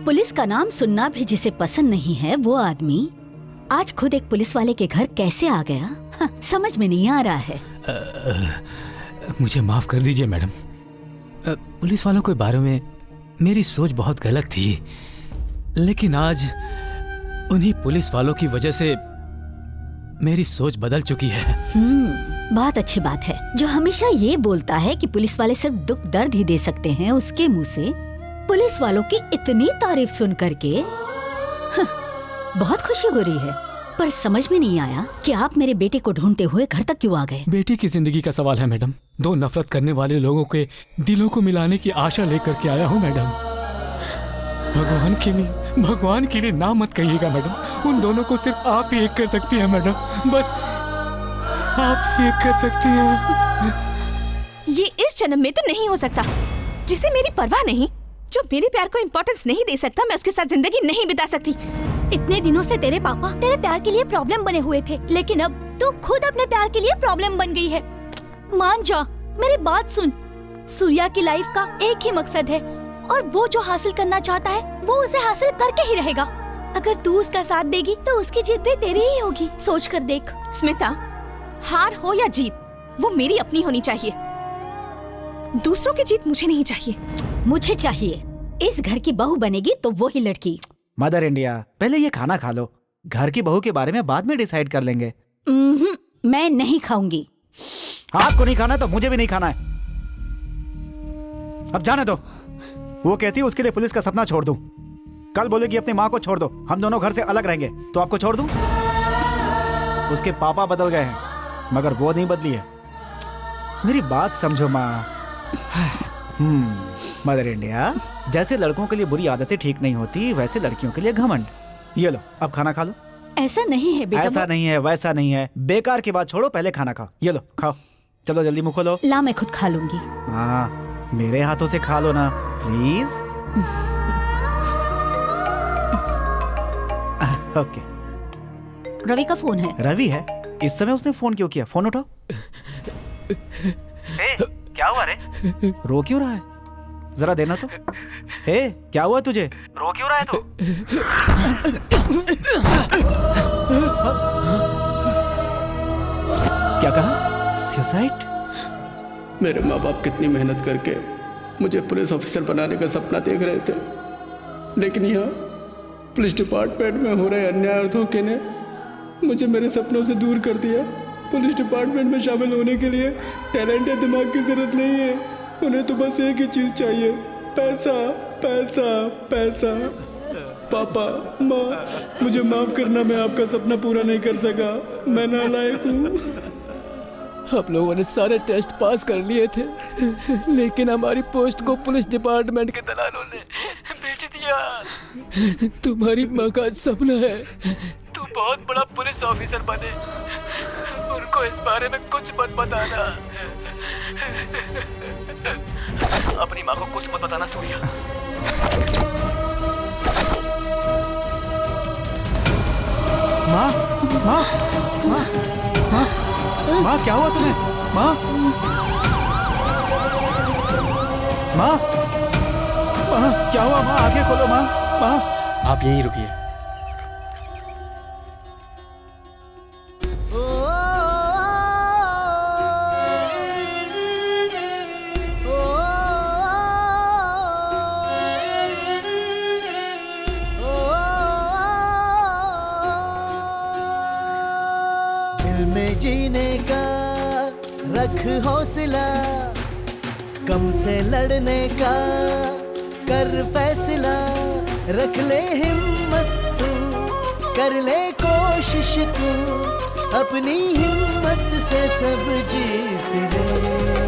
पुलिस का नाम सुनना भी जिसे पसंद नहीं है वो आदमी आज खुद एक पुलिस वाले के घर कैसे आ गया? हाँ, समझ में नहीं आ रहा है। मुझे माफ कर दीजिए मैडम, पुलिस वालों के बारे में मेरी सोच बहुत गलत थी, लेकिन आज उन्हीं पुलिस वालों की वजह से मेरी सोच बदल चुकी है। बहुत अच्छी बात है। जो हमेशा ये बोलता है कि पुलिस वाले सिर्फ दुख दर्द ही दे सकते हैं, उसके मुंह से पुलिस वालों की इतनी तारीफ सुन करके बहुत खुशी हो रही है, पर समझ में नहीं आया कि आप मेरे बेटे को ढूंढते हुए घर तक क्यों आ गए। बेटी की जिंदगी का सवाल है मैडम। दो नफरत करने वाले लोगों के दिलों को मिलाने की आशा लेकर के आया हूँ मैडम। भगवान के लिए ना मत कहिएगा मैडम। उन दोनों को सिर्फ आप ही एक कर सकती हैं मैडम, बस आप ही एक कर सकती हैं। ये इस जन्म में तो नहीं हो सकता। जिसे मेरी परवाह नहीं, जो मेरे प्यार को इम्पोर्टेंस नहीं दे सकता, मैं उसके साथ जिंदगी नहीं बिता सकती। इतने दिनों से तेरे पापा तेरे प्यार के लिए प्रॉब्लम बने हुए थे, लेकिन अब तू खुद अपने प्यार के लिए प्रॉब्लम बन गई है। मान जा, मेरी बात सुन। सूर्या की लाइफ का एक ही मकसद है और वो जो हासिल करना चाहता है वो उसे हासिल करके ही रहेगा। अगर तू उसका साथ देगी तो उसकी जीत भी तेरी ही होगी। सोच कर देख। स्मिता, हार हो या जीत, वो मेरी अपनी होनी चाहिए। दूसरों की जीत मुझे नहीं चाहिए। मुझे चाहिए। इस घर की बहू बनेगी तो वो ही लड़की। मदर इंडिया, पहले ये खाना खा लो। घर की बहू के बारे में बाद में डिसाइड कर लेंगे। मैं नहीं खाऊंगी। आपको नहीं खाना तो मुझे भी नहीं खाना है। अब जाने दो। वो कहती है उसके लिए पुलिस का सपना छोड़ दूं। कल बोलेगी अपनी माँ को छोड़ दो, हम दोनों घर से अलग रहेंगे, तो आपको छोड़ दूं? उसके पापा बदल गए हैं मगर वो नहीं बदली है। मेरी बात समझो माँ। मदर इंडिया, जैसे लड़कों के लिए बुरी आदतें ठीक नहीं होती, वैसे लड़कियों के लिए घमंड। ये लो, अब खाना खा लो। ऐसा नहीं है बेटा। ऐसा नहीं है, वैसा नहीं है। बेकार की बात छोड़ो, पहले खाना खाओ। ये लो, खाओ। चलो जल्दी मुँह खोलो। ला, मैं खुद खा लूंगी। हाँ, मेरे हाथों से खा लो ना प्लीज। ओके। रवि का फोन है। रवि है? इस समय उसने फोन क्यों किया? फोन उठाओ। क्या हुआ रे? रो क्यों रहा है? जरा देना तो। हे, क्या हुआ तुझे? रो क्यों रहा है तू? क्या कहा? सुसाइड? मेरे माँ बाप कितनी मेहनत करके मुझे पुलिस ऑफिसर बनाने का सपना देख रहे थे, लेकिन यहाँ पुलिस डिपार्टमेंट में हो रहे अन्याय और धोखे ने मुझे मेरे सपनों से दूर कर दिया। पुलिस डिपार्टमेंट में शामिल होने के लिए टैलेंट या दिमाग की जरूरत नहीं है, उन्हें तो बस एक ही चीज चाहिए, पैसा पैसा पैसा। पापा, माँ, मुझे माफ करना, मैं आपका सपना पूरा नहीं कर सका, मैं नालायक हूँ। हम लोगों ने सारे टेस्ट पास कर लिए थे, लेकिन हमारी पोस्ट को पुलिस डिपार्टमेंट के दलालों ने बेच दिया। तुम्हारी माँ का सपना है तू बहुत बड़ा पुलिस ऑफिसर बने, उनको इस बारे में कुछ मत बताना। अपनी माँ को कुछ मत बताना सूर्या। माँ, माँ, माँ, माँ, माँ, क्या हुआ तुम्हें? माँ, माँ, माँ, क्या हुआ? माँ, आंखें खोलो माँ, माँ। आप यहीं रुकिए। जीने का रख हौसला, कम से लड़ने का कर फैसला, रख ले हिम्मत तू, कर ले कोशिश तू, अपनी हिम्मत से सब जीत ले।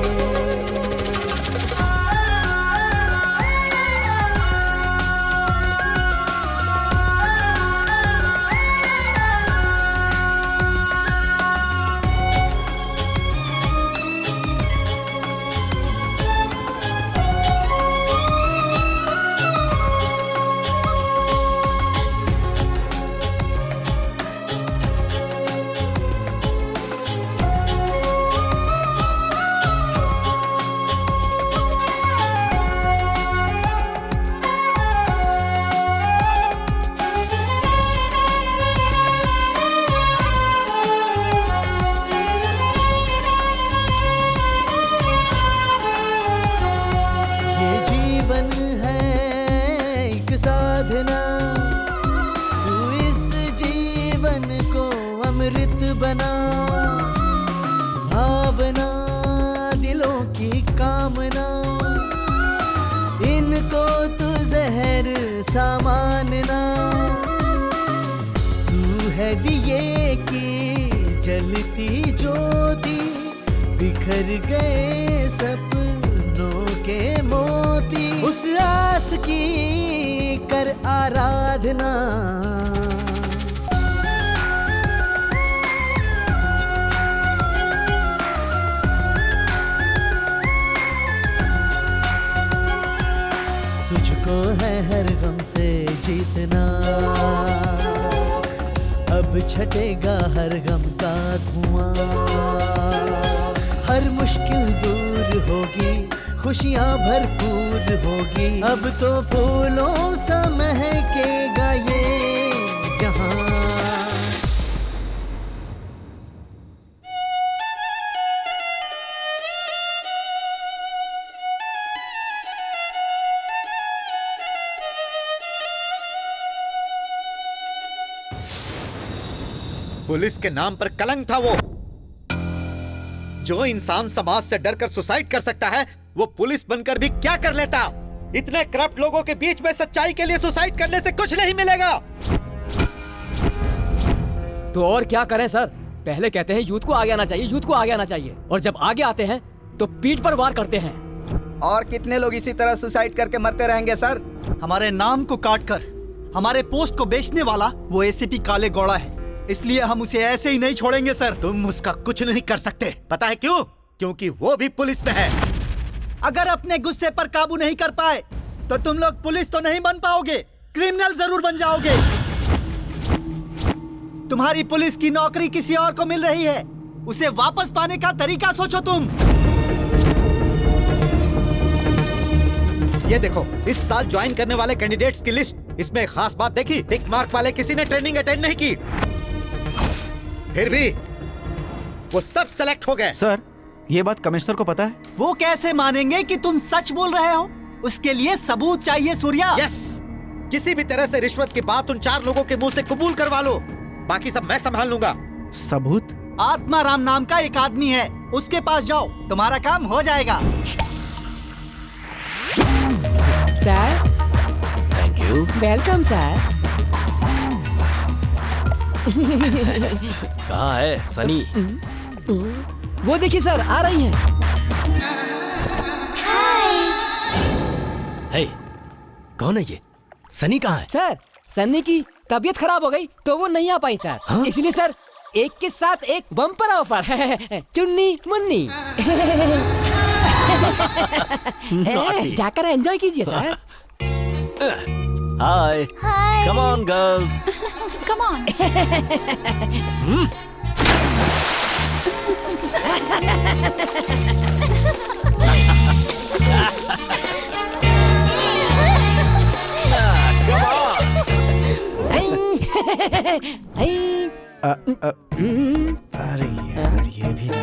बना भावना दिलों की कामना, इनको तू जहर सा मानना, जलती ज्योति बिखर गए सपनों के मोती, उस आस की कर आराधना। तुझको है हर गम से जीतना, अब छटेगा हर गम का धुआं, हर मुश्किल दूर होगी, खुशियाँ भरपूर होगी, अब तो फूलों सा महकेगा ये जहां। पुलिस के नाम पर कलंक था वो। जो इंसान समाज से डरकर सुसाइड कर सकता है, वो पुलिस बनकर भी क्या कर लेता। इतने करप्ट लोगों के बीच में सच्चाई के लिए सुसाइड करने से कुछ नहीं मिलेगा। तो और क्या करें सर? पहले कहते हैं यूथ को आगे आना चाहिए, यूथ को आगे आना चाहिए, और जब आगे आते हैं तो पीठ पर वार करते हैं। और कितने लोग इसी तरह सुसाइड करके मरते रहेंगे सर? हमारे नाम को काटकर हमारे पोस्ट को बेचने वाला वो एसीपी काले गौड़ा है, इसलिए हम उसे ऐसे ही नहीं छोड़ेंगे सर। तुम उसका कुछ नहीं कर सकते, पता है क्यों? क्योंकि वो भी पुलिस में है। अगर अपने गुस्से पर काबू नहीं कर पाए तो तुम लोग पुलिस तो नहीं बन पाओगे, क्रिमिनल जरूर बन जाओगे। तुम्हारी पुलिस की नौकरी किसी और को मिल रही है, उसे वापस पाने का तरीका सोचो तुम। ये देखो, इस साल ज्वाइन करने वाले कैंडिडेट्स की लिस्ट। इसमें एक खास बात देखी, टिक मार्क वाले किसी ने ट्रेनिंग अटेंड नहीं की, फिर भी वो सब सेलेक्ट हो गए। सर, ये बात कमिश्नर को पता है? वो कैसे मानेंगे कि तुम सच बोल रहे हो? उसके लिए सबूत चाहिए सूर्या। यस, किसी भी तरह से रिश्वत की बात उन 4 लोगों के मुंह से कबूल करवा लो, बाकी सब मैं संभाल लूंगा। सबूत? आत्माराम नाम का एक आदमी है, उसके पास जाओ, तुम्हारा काम हो जाएगा। Sir, thank you. Welcome sir. कहाँ है सनी? वो देखिए सर, आ रही हैं। हे, कौन है ये? सनी कहाँ है? सर, सन्नी की तबीयत खराब हो गई तो वो नहीं आ पाई सर। हाँ? इसलिए सर एक के साथ एक बम्पर ऑफर है। चुन्नी मुन्नी। जाकर एंजॉय कीजिए sir. Hi. Hi. Come on girls. Come on. अरे यार, ये भी ना।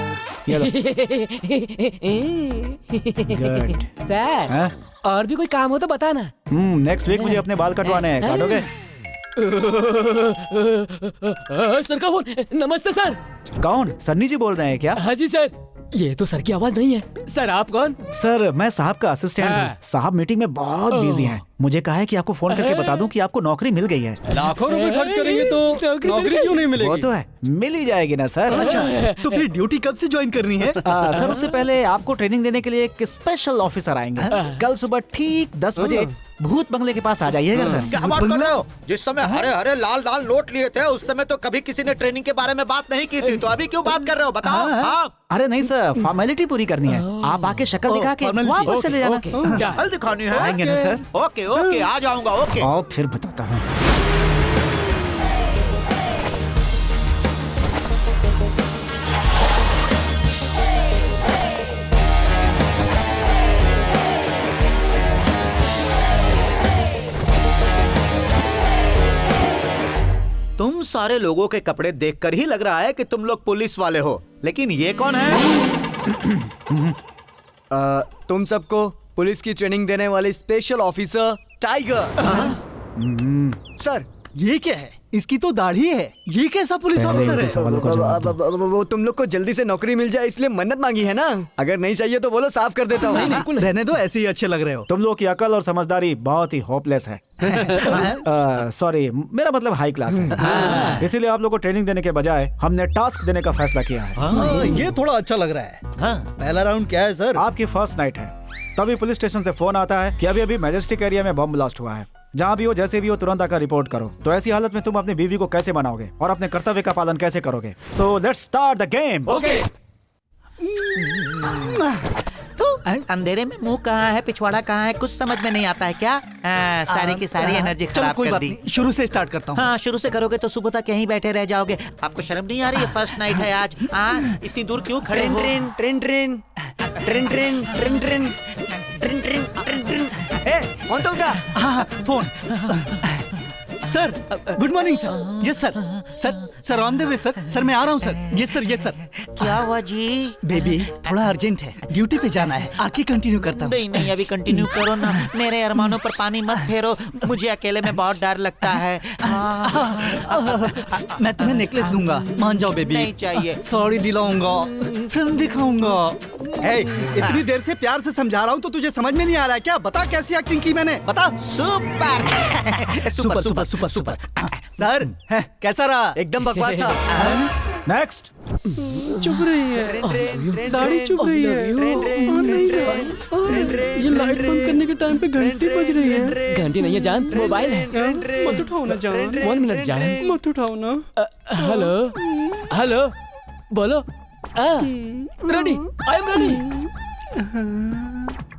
गुड। सर, हाँ? और भी कोई काम हो तो बताना। नेक्स्ट वीक मुझे अपने बाल कटवाने हैं, काटोगे? सर का फोन। नमस्ते सर। कौन? सन्नी जी बोल रहे हैं क्या? हाँ जी सर। ये तो सर की आवाज नहीं है। सर आप कौन? सर, मैं साहब का असिस्टेंट हूँ। साहब मीटिंग में बहुत बिजी हैं। मुझे कहा है कि आपको फोन करके बता दूं कि आपको नौकरी मिल गई है। लाखों रुपए खर्च करेंगे तो नौकरी क्यों नहीं मिलेगी? वो तो है, मिल ही जाएगी ना सर। अच्छा, तो फिर ड्यूटी कब से ज्वाइन करनी है? सर, उससे पहले आपको ट्रेनिंग देने के लिए एक स्पेशल ऑफिसर आएंगे। कल सुबह ठीक 10 बजे भूत बंगले के पास आ जाइएगा सर। क्या बात कर रहे हो? जिस समय हरे हरे लाल लाल नोट लिए थे उस समय तो कभी किसी ने ट्रेनिंग के बारे में बात नहीं की थी, तो अभी क्यों बात कर रहे हो? बताओ। हाँ। अरे नहीं सर, फॉर्मेलिटी पूरी करनी है। आप आके शक्ल दिखा के वापस चले जाना। शक्ल दिखानी है? आएंगे ना सर? ओके ओके, आ जाऊंगा। ओके, आओ फिर बताता हूँ। तुम सारे लोगों के कपड़े देखकर ही लग रहा है कि तुम लोग पुलिस वाले हो, लेकिन ये कौन है? तुम सबको पुलिस की ट्रेनिंग देने वाले स्पेशल ऑफिसर टाइगर। सर, ये क्या है? इसकी तो दाढ़ी है। ये कैसा पुलिस ऑफिसर है? वो तुम लोग को जल्दी से नौकरी मिल जाए इसलिए मन्नत मांगी है ना। अगर नहीं चाहिए तो बोलो, साफ कर देता हूँ। नहीं, रहने दो, ऐसे ही अच्छे लग रहे हो। तुम लोग की अकल और समझदारी बहुत ही होपलेस है। सॉरी, मेरा मतलब हाई क्लास है। इसीलिए आप लोग को ट्रेनिंग देने के बजाय हमने टास्क देने का फैसला किया है। ये थोड़ा अच्छा लग रहा है। पहला राउंड क्या है सर? आपकी फर्स्ट नाइट है। तभी पुलिस स्टेशन से फोन आता है कि अभी अभी मैजेस्टिक एरिया में बम ब्लास्ट हुआ है। जहाँ भी हो, जैसे भी हो, तुरंत आकर रिपोर्ट करो। तो ऐसी हालत में तुम अपनी बीवी को कैसे बनाओगे और अपने कर्तव्य का पालन कैसे करोगे? So let's start the game. Okay. अंधेरे में मुंह कहाँ है, पिछवाड़ा कहाँ है, कुछ समझ में नहीं आता है क्या? सारी की सारी एनर्जी खराब कर दी। शुरू से स्टार्ट करता हूँ। हाँ, शुरू से करोगे तो सुबह तक यहीं बैठे रह जाओगे। आपको शर्म नहीं आ रही है? फर्स्ट नाइट है आज। इतनी दूर क्यों खड़े हो? Train train train train train train train train train train train. Phone तो उठा। हाँ, phone. Sir, good morning sir. Yes sir. Sir on the way sir. Sir मैं आ रहा हूँ sir. Yes sir, yes sir. क्या हुआ जी? बेबी थोड़ा अर्जेंट है, ड्यूटी पे जाना है। आके कंटिन्यू करता हूँ। नहीं, अभी कंटिन्यू करो ना। मेरे अरमानों पर पानी मत फेरो, मुझे अकेले में बहुत डर लगता है। मैं तुम्हें नेकलेस दूंगा, मान जाओ बेबी। नहीं चाहिए। सॉरी दिलाऊंगा, फिल्म दिखाऊंगा। इतनी देर से प्यार से समझा रहा हूँ तो तुझे समझ में नहीं आ रहा है क्या? बता कैसी एक्टिंग की मैंने, बता। Super super super super super. Sir कैसा रहा? एकदम बकवास था। नेक्स्ट। चुप रही है, दाढ़ी चुप रही है। ये लाइट बंद करने के टाइम पे घंटी बज रही है। घंटी नहीं है जान, मोबाइल है। मत उठाओ ना जान। 1 मिनट जान, मत उठाओ ना। हेलो हेलो, बोलो। Ready, I am ready.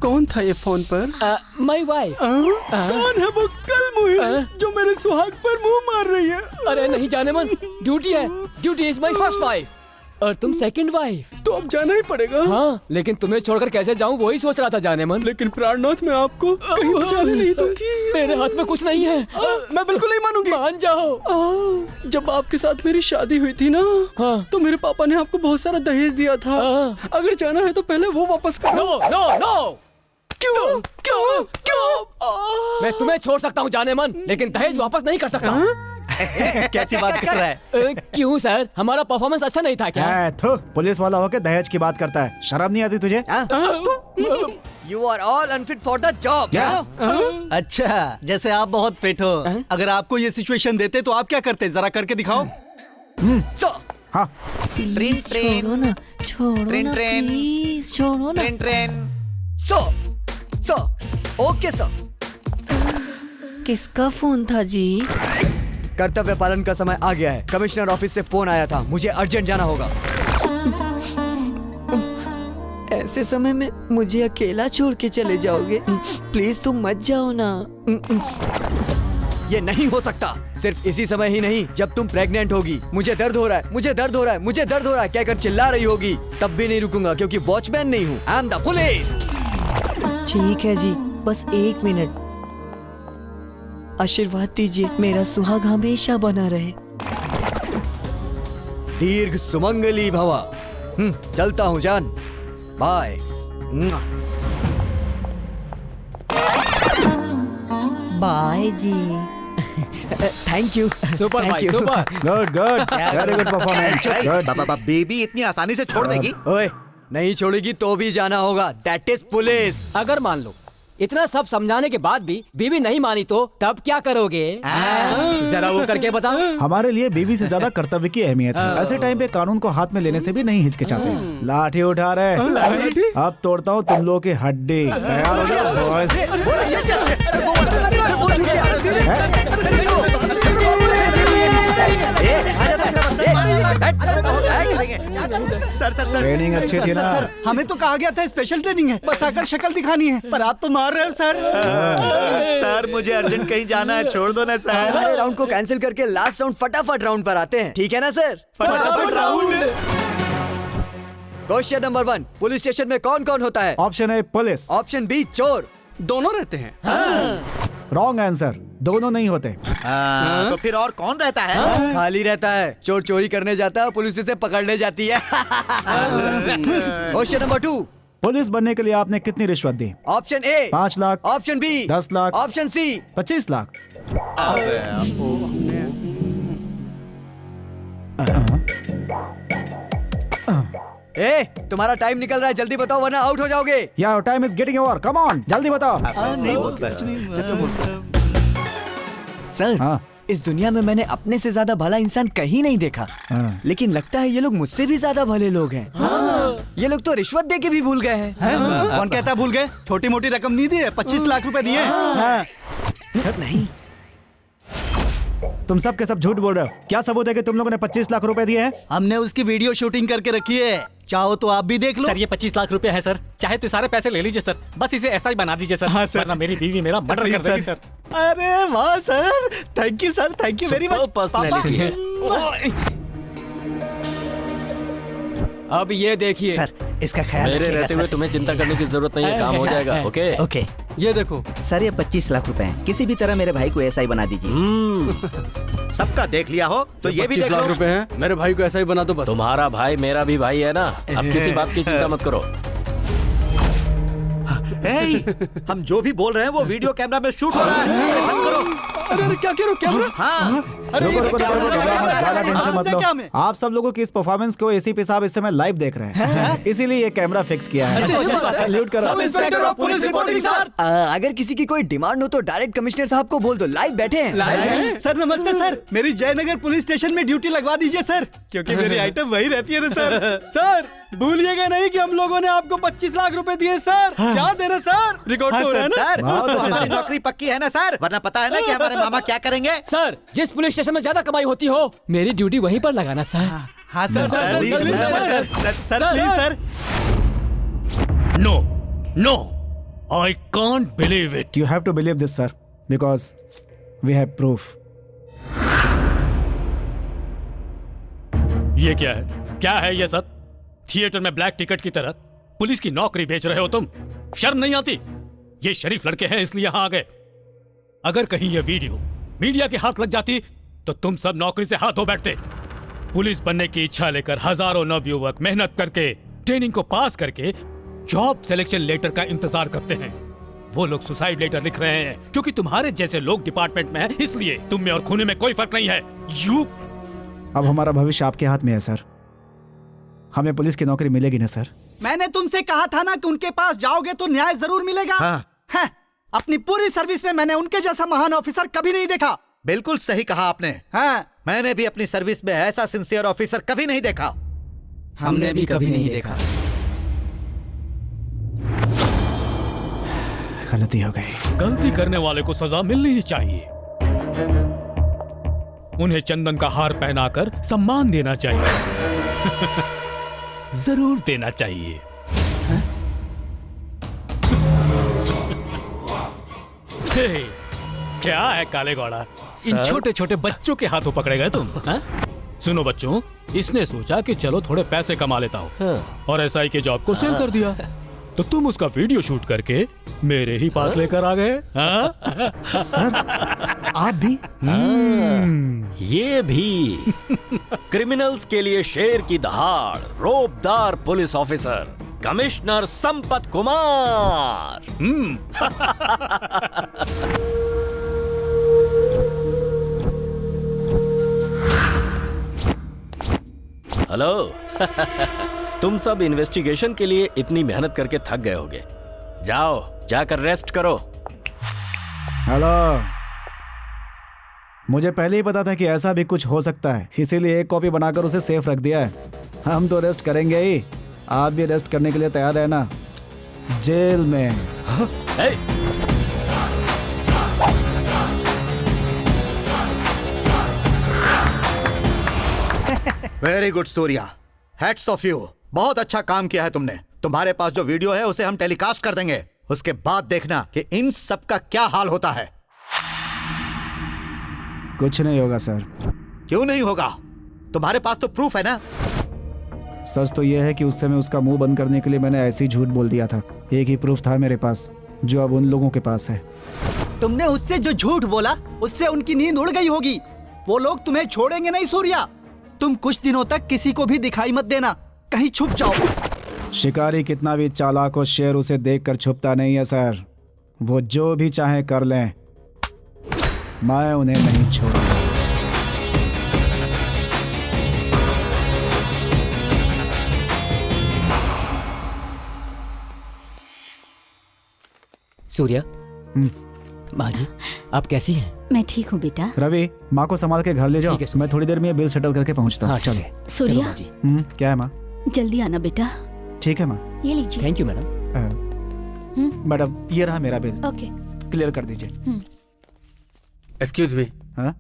कौन था ये फोन पर? My wife. कौन है वो कलमुही जो मेरे सुहाग पर मुंह मार रही है? अरे नहीं जाने मन, ड्यूटी है। Duty is my first wife और तुम सेकंड वाइफ। तो अब जाना ही पड़ेगा। हाँ, लेकिन तुम्हें छोड़कर कैसे जाऊँ वही सोच रहा था जाने मन। लेकिन प्राणनाथ मैं आपको कहीं बचाने नहीं दूंगी। मेरे हाथ में कुछ नहीं है। मैं बिल्कुल नहीं मानूंगी। मान जाओ। जब आपके साथ मेरी शादी हुई थी ना, तो मेरे पापा ने आपको बहुत सारा दहेज दिया था। अगर जाना है तो पहले वो वापस करो। No no no. क्यों क्यों क्यों? मैं तुम्हें छोड़ सकता हूँ जाने मन, लेकिन दहेज वापस नहीं कर सकता। कैसी बात कर रहा है? क्यों सर, हमारा परफॉर्मेंस अच्छा नहीं था क्या? पुलिस वाला होके दहेज की बात करता है, शर्म नहीं आती तुझे? You are all unfit for the job. Yes. अच्छा, जैसे आप बहुत फिट हो। अगर आपको ये सिचुएशन देते तो आप क्या करते? जरा करके दिखाओ। हाँ। ट्रेन छोड़ो ना, छोड़ो ट्रेन ना, ट्रेन प्लीज छोड़ो ना। ट्रेन। So okay sir. किसका फोन था जी? कर्तव्य पालन का समय आ गया है। कमिश्नर ऑफिस से फोन आया था, मुझे अर्जेंट जाना होगा। ऐसे समय में मुझे अकेला छोड़ के चले जाओगे? प्लीज तुम मत जाओ ना। ये नहीं हो सकता। सिर्फ इसी समय ही नहीं, जब तुम प्रेग्नेंट होगी। मुझे दर्द हो रहा है, मुझे दर्द हो रहा है, मुझे दर्द हो रहा है कहकर चिल्ला रही होगी, तब भी नहीं रुकूंगा क्योंकि वॉचमैन नहीं हूँ। I am the police. ठीक है जी, बस 1 मिनट। आशीर्वाद दीजिए, मेरा सुहाग हमेशा बना रहे। दीर्घ सुमंगली भवा। चलता हूँ जान, बाय। बाय जी। Thank you. सुपर भाई, super. Good good, very good performance. Baby इतनी आसानी से छोड़ देगी? ओए, नहीं छोड़ेगी तो भी जाना होगा। That is police. अगर मान लो इतना सब समझाने के बाद भी बीवी नहीं मानी तो तब क्या करोगे? जरा वो करके बता। हमारे लिए बीवी से ज्यादा कर्तव्य की अहमियत है। ऐसे टाइम पे कानून को हाथ में लेने से भी नहीं हिचकिचाते। लाठी उठा रहे, अब तोड़ता हूँ तुम लोगों की हड्डी। तैयार हो जाओ बॉयज। सर ट्रेनिंग अच्छी थी ना? सर, हमें तो कहा गया था स्पेशल ट्रेनिंग है, बस आकर शक्ल दिखानी है, पर आप तो मार रहे हो सर। सर मुझे अर्जेंट कहीं जाना है, छोड़ दो ना सर। सारे राउंड को कैंसिल करके लास्ट राउंड फटाफट राउंड पर आते हैं, ठीक है ना सर? फटाफट round. Question number 1, police station में कौन कौन होता है? Option A police, option B चोर। दोनों रहते हैं। रॉन्ग आंसर, दोनों नहीं होते। तो फिर और कौन रहता है? खाली रहता है। चोर चोरी करने जाता है, पुलिस उसे पकड़ने जाती है। क्वेश्चन नंबर 2, पुलिस बनने के लिए आपने कितनी रिश्वत दी? Option A 5 lakh, option B 10 lakh, option C 25 lakh. ए, तुम्हारा टाइम निकल रहा है, जल्दी बताओ वरना आउट हो जाओगे। यार time is getting over, come on जल्दी बताओ। नहीं सर, इस दुनिया में मैंने अपने से ज्यादा भला इंसान कहीं नहीं देखा, लेकिन लगता है ये लोग मुझसे भी ज्यादा भले लोग हैं। ये लोग तो रिश्वत दे के भी भूल गए हैं। कौन कहता भूल गए? छोटी मोटी रकम नहीं दी है, 25 लाख रुपए दिए। नहीं, तुम सब के सब झूठ बोल रहे हो। क्या सबूत है कि तुम लोगों ने 25 लाख रुपए दिए हैं? हमने उसकी वीडियो शूटिंग करके रखी है, चाहो तो आप भी देख लो। सर ये 25 लाख रुपए है सर, चाहे तो सारे पैसे ले लीजिए सर, बस इसे ऐसा ही बना दीजिए सर। हाँ, वरना मेरी बीवी मेरा मर्डर कर देगी सर। अरे वाह sir, thank you sir, thank you very much. Personality है। अब ये देखिए सर, इसका ख्याल मेरे रहते हुए तुम्हें चिंता करने की जरूरत नहीं है, काम हो जाएगा। Okay okay. ये देखो सर, ये 25 लाख रुपए हैं, किसी भी तरह मेरे भाई को ऐसा ही बना दीजिए। सबका देख लिया हो तो ये भी देख लो। 25 लाख रुपए हैं, मेरे भाई को ऐसा ही बना दो बस। तुम्हारा भाई मेरा भी भाई है ना, अब किसी बात की चिंता मत करो। हम जो भी बोल रहे हैं वो वीडियो कैमरा में शूट हो रहा है, बंद करो। अरे क्या करो कैमरा? हाँ, रुको, ज्यादा टेंशन मत लो। आप सब लोगों की इस परफॉर्मेंस को एसीपी साहब इस समय लाइव देख रहे हैं, इसीलिए ये कैमरा फिक्स किया है। सैल्यूट करो। अगर किसी की कोई डिमांड हो तो डायरेक्ट कमिश्नर साहब को बोल दो, लाइव बैठे हैं। सर नमस्ते सर, मेरी जयनगर पुलिस स्टेशन में ड्यूटी लगवा दीजिए सर, क्योंकि मेरी आइटम वही रहती है ना सर। सर भूलिएगा नहीं कि हम लोगों ने आपको 25 लाख रुपए दिए सर, याद है ना सर? रिकॉर्ड हो रहा है ना सर? हमारी नौकरी पक्की है ना सर, वरना पता है ना कि हमारे मामा क्या करेंगे। सर जिस पुलिस स्टेशन में ज्यादा कमाई होती हो, मेरी ड्यूटी वहीं पर लगाना सर। हाँ sir, sir please sir. No no, I can't believe it. You have to believe this, sir, because we have proof. ये क्या है? क्या है ये सब? थिएटर में ब्लैक टिकट की तरह पुलिस की नौकरी बेच रहे हो तुम? शर्म नहीं आती? ये शरीफ लड़के हैं इसलिए यहां आ गए। अगर कहीं ये वीडियो मीडिया के हाथ लग जाती तो तुम सब नौकरी से हाथ धो बैठते। पुलिस बनने की इच्छा लेकर हजारों नवयुवक मेहनत करके ट्रेनिंग को पास करके जॉब सिलेक्शन लेटर का इंतजार करते हैं। वो लोग सुसाइड लेटर लिख रहे हैं क्योंकि तुम्हारे जैसे लोग डिपार्टमेंट में हैं, इसलिए तुम में और खूने में कोई फर्क नहीं है। यू अब हमारा भविष्य आपके हाथ में है सर, हमें पुलिस की नौकरी मिलेगी ना सर? मैंने तुमसे कहा था ना कि उनके पास जाओगे तो न्याय जरूर मिलेगा। है, अपनी पूरी सर्विस में मैंने उनके जैसा महान ऑफिसर कभी नहीं देखा। बिल्कुल सही कहा आपने। हाँ, मैंने भी अपनी सर्विस में ऐसा सिंसियर ऑफिसर कभी नहीं देखा। हमने भी कभी नहीं देखा। गलती हो गई। गलती करने वाले को सजा मिलनी ही चाहिए। उन्हें चंदन का हार पहनाकर सम्मान देना चाहिए। जरूर देना चाहिए। क्या है काले घोड़ा, इन छोटे छोटे बच्चों के हाथों पकड़े गए तुम? सुनो बच्चों, इसने सोचा कि चलो थोड़े पैसे कमा लेता हूँ और एसआई के जॉब को सेल कर दिया, तो तुम उसका वीडियो शूट करके मेरे ही पास लेकर आ गए। सर आप भी? ये भी क्रिमिनल्स के लिए शेर की दहाड़, रोबदार police officer commissioner Sampat Kumar. Hello. तुम सब इन्वेस्टिगेशन के लिए इतनी मेहनत करके थक गए होगे, जाओ जाकर रेस्ट करो। हेलो, मुझे पहले ही पता था कि ऐसा भी कुछ हो सकता है, इसीलिए एक कॉपी बनाकर उसे सेफ रख दिया है। हम तो रेस्ट करेंगे ही, आप भी रेस्ट करने के लिए तैयार है ना? जेल में। Very good Surya, hats off you. बहुत अच्छा काम किया है तुमने। तुम्हारे पास जो वीडियो है उसे हम टेलीकास्ट कर देंगे, उसके बाद देखना कि इन सब का क्या हाल होता है। कुछ नहीं होगा सर। क्यों नहीं होगा? तुम्हारे पास तो प्रूफ है ना। सच तो यह है कि उस समय उसका मुंह बंद करने के लिए मैंने ऐसे ही झूठ बोल दिया था। एक ही प्रूफ था मेरे पास, जो अब उन लोगों के पास है। तुमने उससे जो झूठ बोला उससे उनकी नींद उड़ गई होगी। वो लोग तुम्हें छोड़ेंगे नहीं सूर्या। तुम कुछ दिनों तक किसी को भी दिखाई मत देना, कहीं छुप जाओ। शिकारी कितना भी चालाक हो, शेर उसे देखकर छुपता नहीं है सर। वो जो भी चाहे कर लें, मैं उन्हें नहीं छोड़ूंगा। सूर्या, माँ जी आप कैसी हैं? मैं ठीक हूँ बेटा। रवि, माँ को संभाल के घर ले जाओ। मैं थोड़ी देर में ये बिल सेटल करके पहुँचता हूँ। हाँ चलिए। सूर्या, क्या है माँ? जल्दी आना बेटा। ठीक है माँ। ये लीजिए। Thank you madam. मैडम ये रहा मेरा बिल, ओके। क्लियर कर दीजिए। Excuse me. हाँ?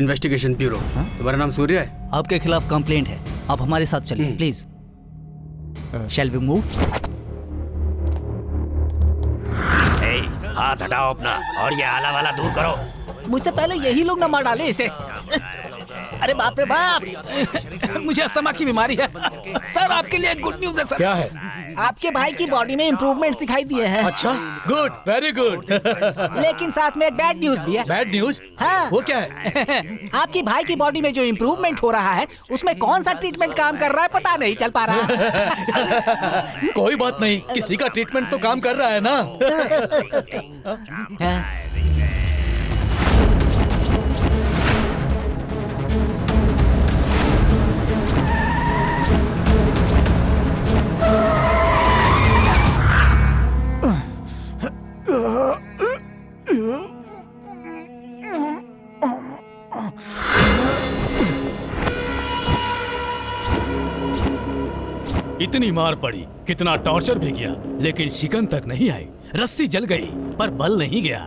Investigation bureau. तुम्हारा नाम सूर्य है? आपके खिलाफ कंप्लेंट है, आप हमारे साथ चलिए प्लीज। Shall we move? हाथ हटाओ अपना और ये आला वाला दूर करो। मुझसे पहले यही लोग न मार डाले इसे। अरे बाप रे बाप, मुझे अस्थमा की बीमारी है। सर आपके लिए गुड न्यूज है सर। क्या है? आपके भाई की बॉडी में इम्प्रूवमेंट दिखाई दिए हैं। अच्छा, गुड, वेरी गुड। लेकिन साथ में एक बैड न्यूज भी है। Bad news? हाँ। वो क्या है? आपकी भाई की बॉडी में जो इम्प्रूवमेंट हो रहा है उसमें कौन सा ट्रीटमेंट काम कर रहा है पता नहीं चल पा रहा है। कोई बात नहीं, किसी का ट्रीटमेंट तो काम कर रहा है ना। इतनी मार पड़ी, कितना टॉर्चर भी किया, लेकिन शिकन तक नहीं आई। रस्सी जल गई पर बल नहीं गया।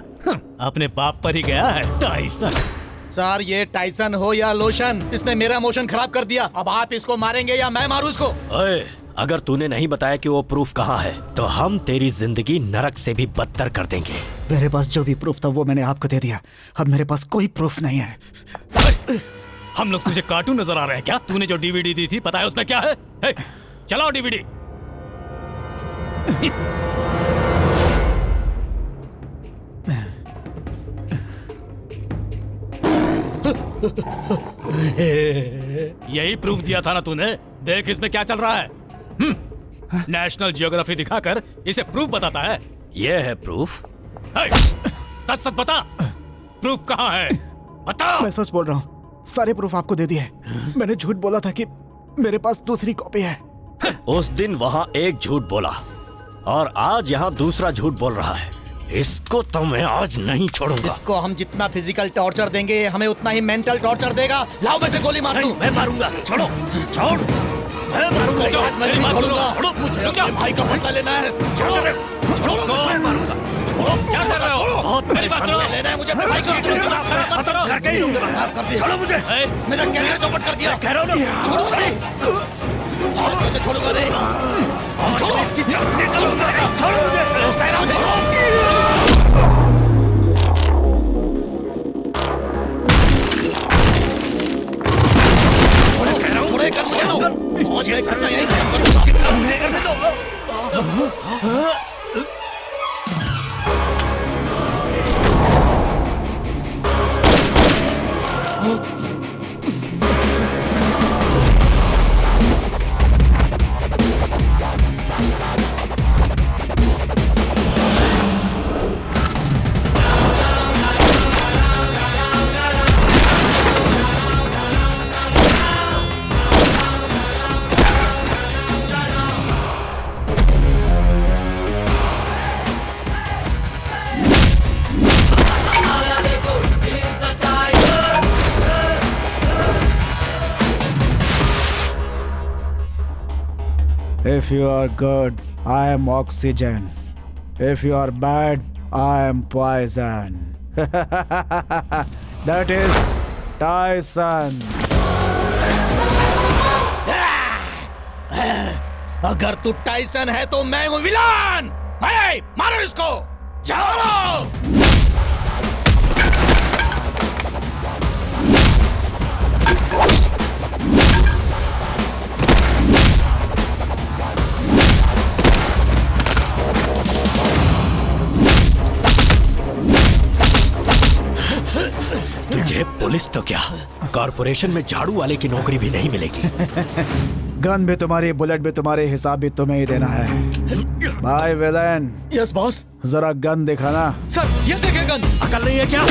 अपने बाप पर ही गया है टाइसन। सर ये टाइसन हो या लोशन, इसने मेरा मोशन खराब कर दिया। अब आप इसको मारेंगे या मैं मारूं इसको? ओए, अगर तूने नहीं बताया कि वो प्रूफ कहाँ है तो हम तेरी जिंदगी नरक से भी बदतर कर देंगे। मेरे पास जो भी प्रूफ था वो मैंने आपको दे दिया। अब मेरे पास कोई प्रूफ नहीं है। हम लोग तुझे कार्टून नजर आ रहे हैं क्या? तूने जो डीवीडी दी थी पता है उसमें क्या है? हे, चलाओ डीवीडी। यही प्रूफ दिया था ना तूने? देख इसमें क्या चल रहा है। नेशनल जियोग्राफी दिखाकर इसे प्रूफ बताता है। ये है प्रूफ। सच सच बता, प्रूफ कहाँ है? बता। मैं सच बोल रहा हूँ, सारे प्रूफ आपको दे दिए। मैंने झूठ बोला था कि मेरे पास दूसरी कॉपी है। उस दिन वहाँ एक झूठ बोला और आज यहाँ दूसरा झूठ बोल रहा है। इसको तो मैं आज नहीं छोड़ूंगा। इसको हम जितना फिजिकल टॉर्चर देंगे हमें उतना ही मेंटल टॉर्चर देगा। लाओ मैं से गोली मार दूं। मैं मारूंगा। छोड़ो, छोड़। मैं मारूंगा। मैं नहीं छोड़ूंगा। मुझे अपने भाई का बदला लेना है। छोड़ो, मैं मारूंगा। क्या कर रहे हो? बहुत मेरी बात सुनो। लेना है मुझे अपने भाई का। खत्म करके ही रहूंगा। छोड़ो मुझे। मेरा कैरियर चौपट कर दिया। कह रहा हूँ ना, छोड़ो, छोड़ो, कैसे छोड़ूंगा नहीं। छोड़ो इसकी जान निकालूंगा। छोड़ो मुझे। कह रहा हूँ छोड़ो। थोड़े कर मुझे दो। बहुत मैं करना यही कर दो। If you are good, I am oxygen. If you are bad, I am poison. That is Tyson. अगर तू टाइसन है तो मैं हूँ विलन। मारो इसको। जाओ। तुझे पुलिस तो क्या, कॉर्पोरेशन में झाड़ू वाले की नौकरी भी नहीं मिलेगी। गन भी तुम्हारी, बुलेट भी तुम्हारी, हिसाब भी तुम्हें ही देना है। भाई विलन। Yes boss. जरा गन दिखाना। सर ये देखिए गन। अकल नहीं है क्या?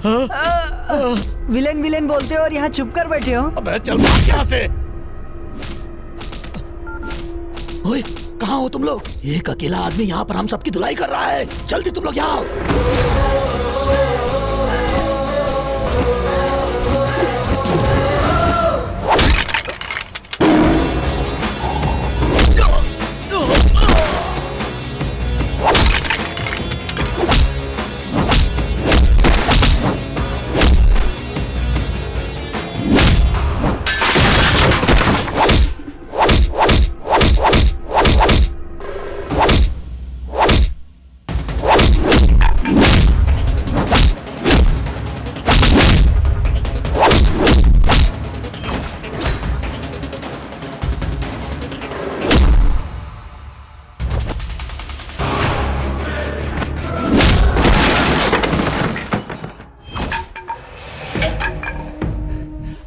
विलेन विलेन बोलते हो और यहाँ छुप कर बैठे हो। अबे चल भाग यहाँ से। ओए कहाँ हो तुम लोग? एक अकेला आदमी यहाँ पर हम सबकी धुलाई कर रहा है। जल्दी तुम लोग यहाँ आओ।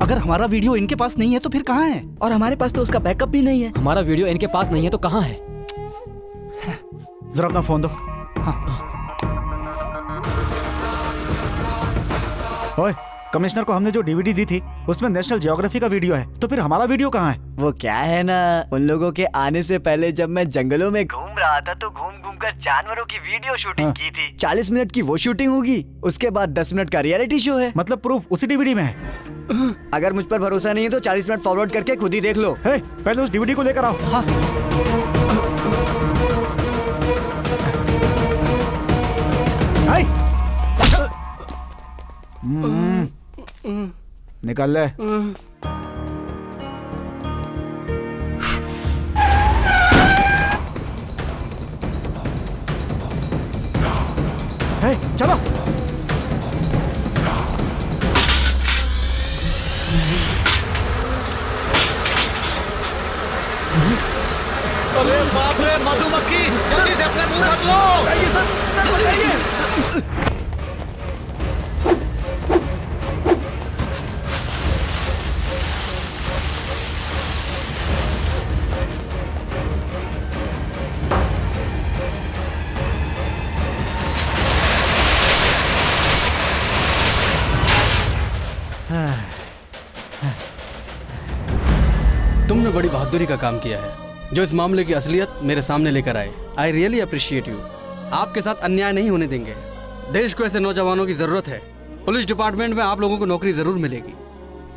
अगर हमारा वीडियो इनके पास नहीं है तो फिर कहाँ है? और हमारे पास तो उसका बैकअप भी नहीं है। हमारा वीडियो इनके पास नहीं है तो कहाँ है? जरा अपना फोन दो। ओए, कमिश्नर को हमने जो डीवीडी दी थी उसमें नेशनल जियोग्राफी का वीडियो है, तो फिर हमारा वीडियो कहाँ है? वो क्या है ना, उन लोगों के आने से पहले जब मैं जंगलों में घूम रहा था तो घूम घूम कर जानवरों की वीडियो शूटिंग की थी। 40 मिनट की वो शूटिंग होगी, उसके बाद 10 मिनट का रियलिटी शो है। मतलब प्रूफ उसी डीवीडी में है? अगर मुझ पर भरोसा नहीं है तो 40 मिनट फॉरवर्ड करके खुद ही देख लो। पहले उस डीवीडी को लेकर आओ। हाँ। निकाल ले। चलो। अरे बाप रे, मधुमक्खी, जल्दी से अपने मुंह ढक लो। सर बचाइए। तुमने बड़ी बहादुरी का काम किया है, जो इस मामले की असलियत मेरे सामने लेकर आए। I really appreciate you. आपके साथ अन्याय नहीं होने देंगे। देश को ऐसे नौजवानों की जरूरत है। पुलिस डिपार्टमेंट में आप लोगों को नौकरी जरूर मिलेगी।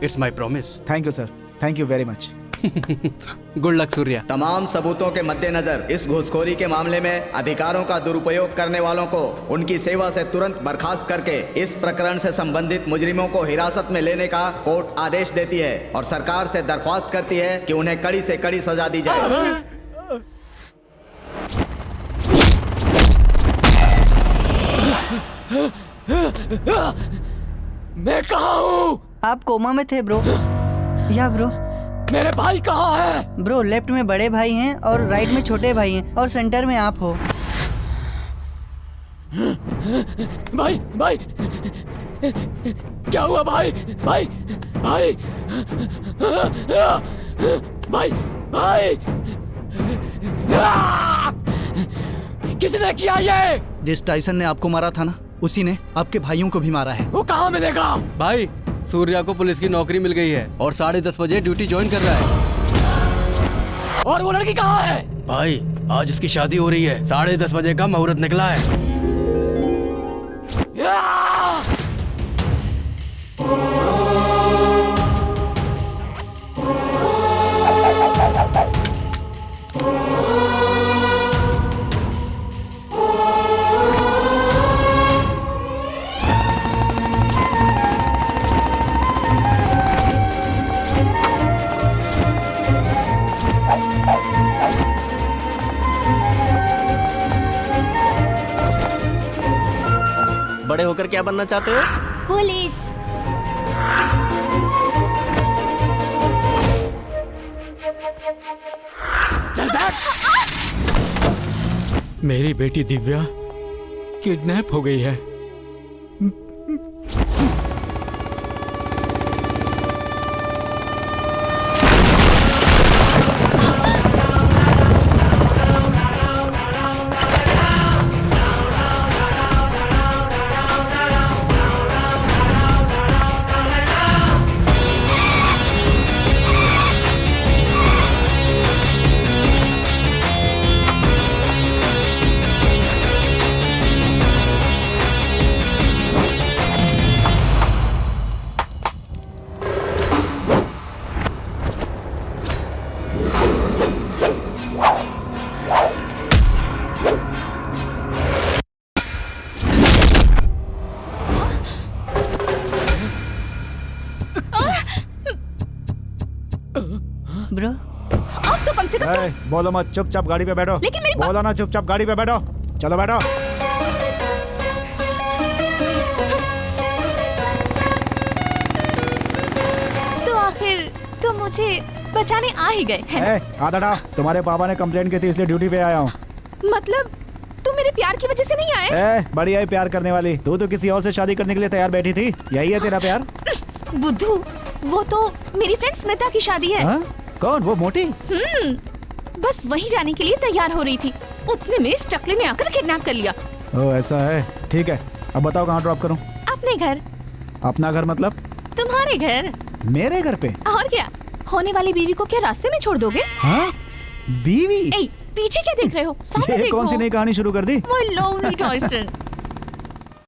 It's my promise. Thank you sir, thank you very much. Good luck Surya. तमाम सबूतों के मद्देनजर इस घूसखोरी के मामले में अधिकारों का दुरुपयोग करने वालों को उनकी सेवा से तुरंत बर्खास्त करके इस प्रकरण से संबंधित मुजरिमों को हिरासत में लेने का कोर्ट आदेश देती है और सरकार से दरख्वास्त करती है कि उन्हें कड़ी से कड़ी सजा दी जाए। मैं कहाँ हूँ? आप कोमा में थे ब्रो। या ब्रो, मेरे भाई कहाँ है? ब्रो लेफ्ट में बड़े भाई हैं और राइट में छोटे भाई हैं और सेंटर में आप हो। भाई भाई क्या हुआ भाई? भाई भाई भाई भाई किसने किया ये? जिस टाइसन ने आपको मारा था ना, उसी ने आपके भाइयों को भी मारा है। वो कहाँ मिलेगा? भाई सूर्या को पुलिस की नौकरी मिल गई है और 10:30 बजे ड्यूटी ज्वाइन कर रहा है। और वो लड़की कहाँ है? भाई आज उसकी शादी हो रही है, 10:30 बजे का मुहूर्त निकला है। बड़े होकर क्या बनना चाहते हो? पुलिस। चल बैठ। मेरी बेटी दिव्या किडनैप हो गई है। बोलो मत, चुपचाप गाड़ी पे बैठो। लेकिन मेरी बोलो ना, चुपचाप गाड़ी पे बैठो। चलो बैठो। तो आखिर तुम मुझे बचाने आ ही गए हैं। हाथ हटाओ। तुम्हारे पापा ने कंप्लेंट की थी इसलिए ड्यूटी पे आया हूँ। मतलब तुम मेरे प्यार की वजह से नहीं आए? बढ़िया है प्यार करने वाली। तू तो किसी और से शादी करने के लिए तैयार बैठी थी। यही है तेरा प्यार? बुद्धू, वो तो मेरी फ्रेंड स्मिता की शादी है। कौन, वो मोटी? बस वहीं जाने के लिए तैयार हो रही थी, उतने में इस टकले ने आकर किडनैप कर लिया। ओ ऐसा है, ठीक है। अब बताओ कहाँ ड्रॉप करूँ? अपने घर। अपना घर मतलब? तुम्हारे घर। मेरे घर पे? और क्या, होने वाली बीवी को क्या रास्ते में छोड़ दोगे? हाँ? बीवी? पीछे क्या देख रहे हो? सामने ये देखो। कौन सी नई कहानी शुरू कर दी? My lonely Tyson।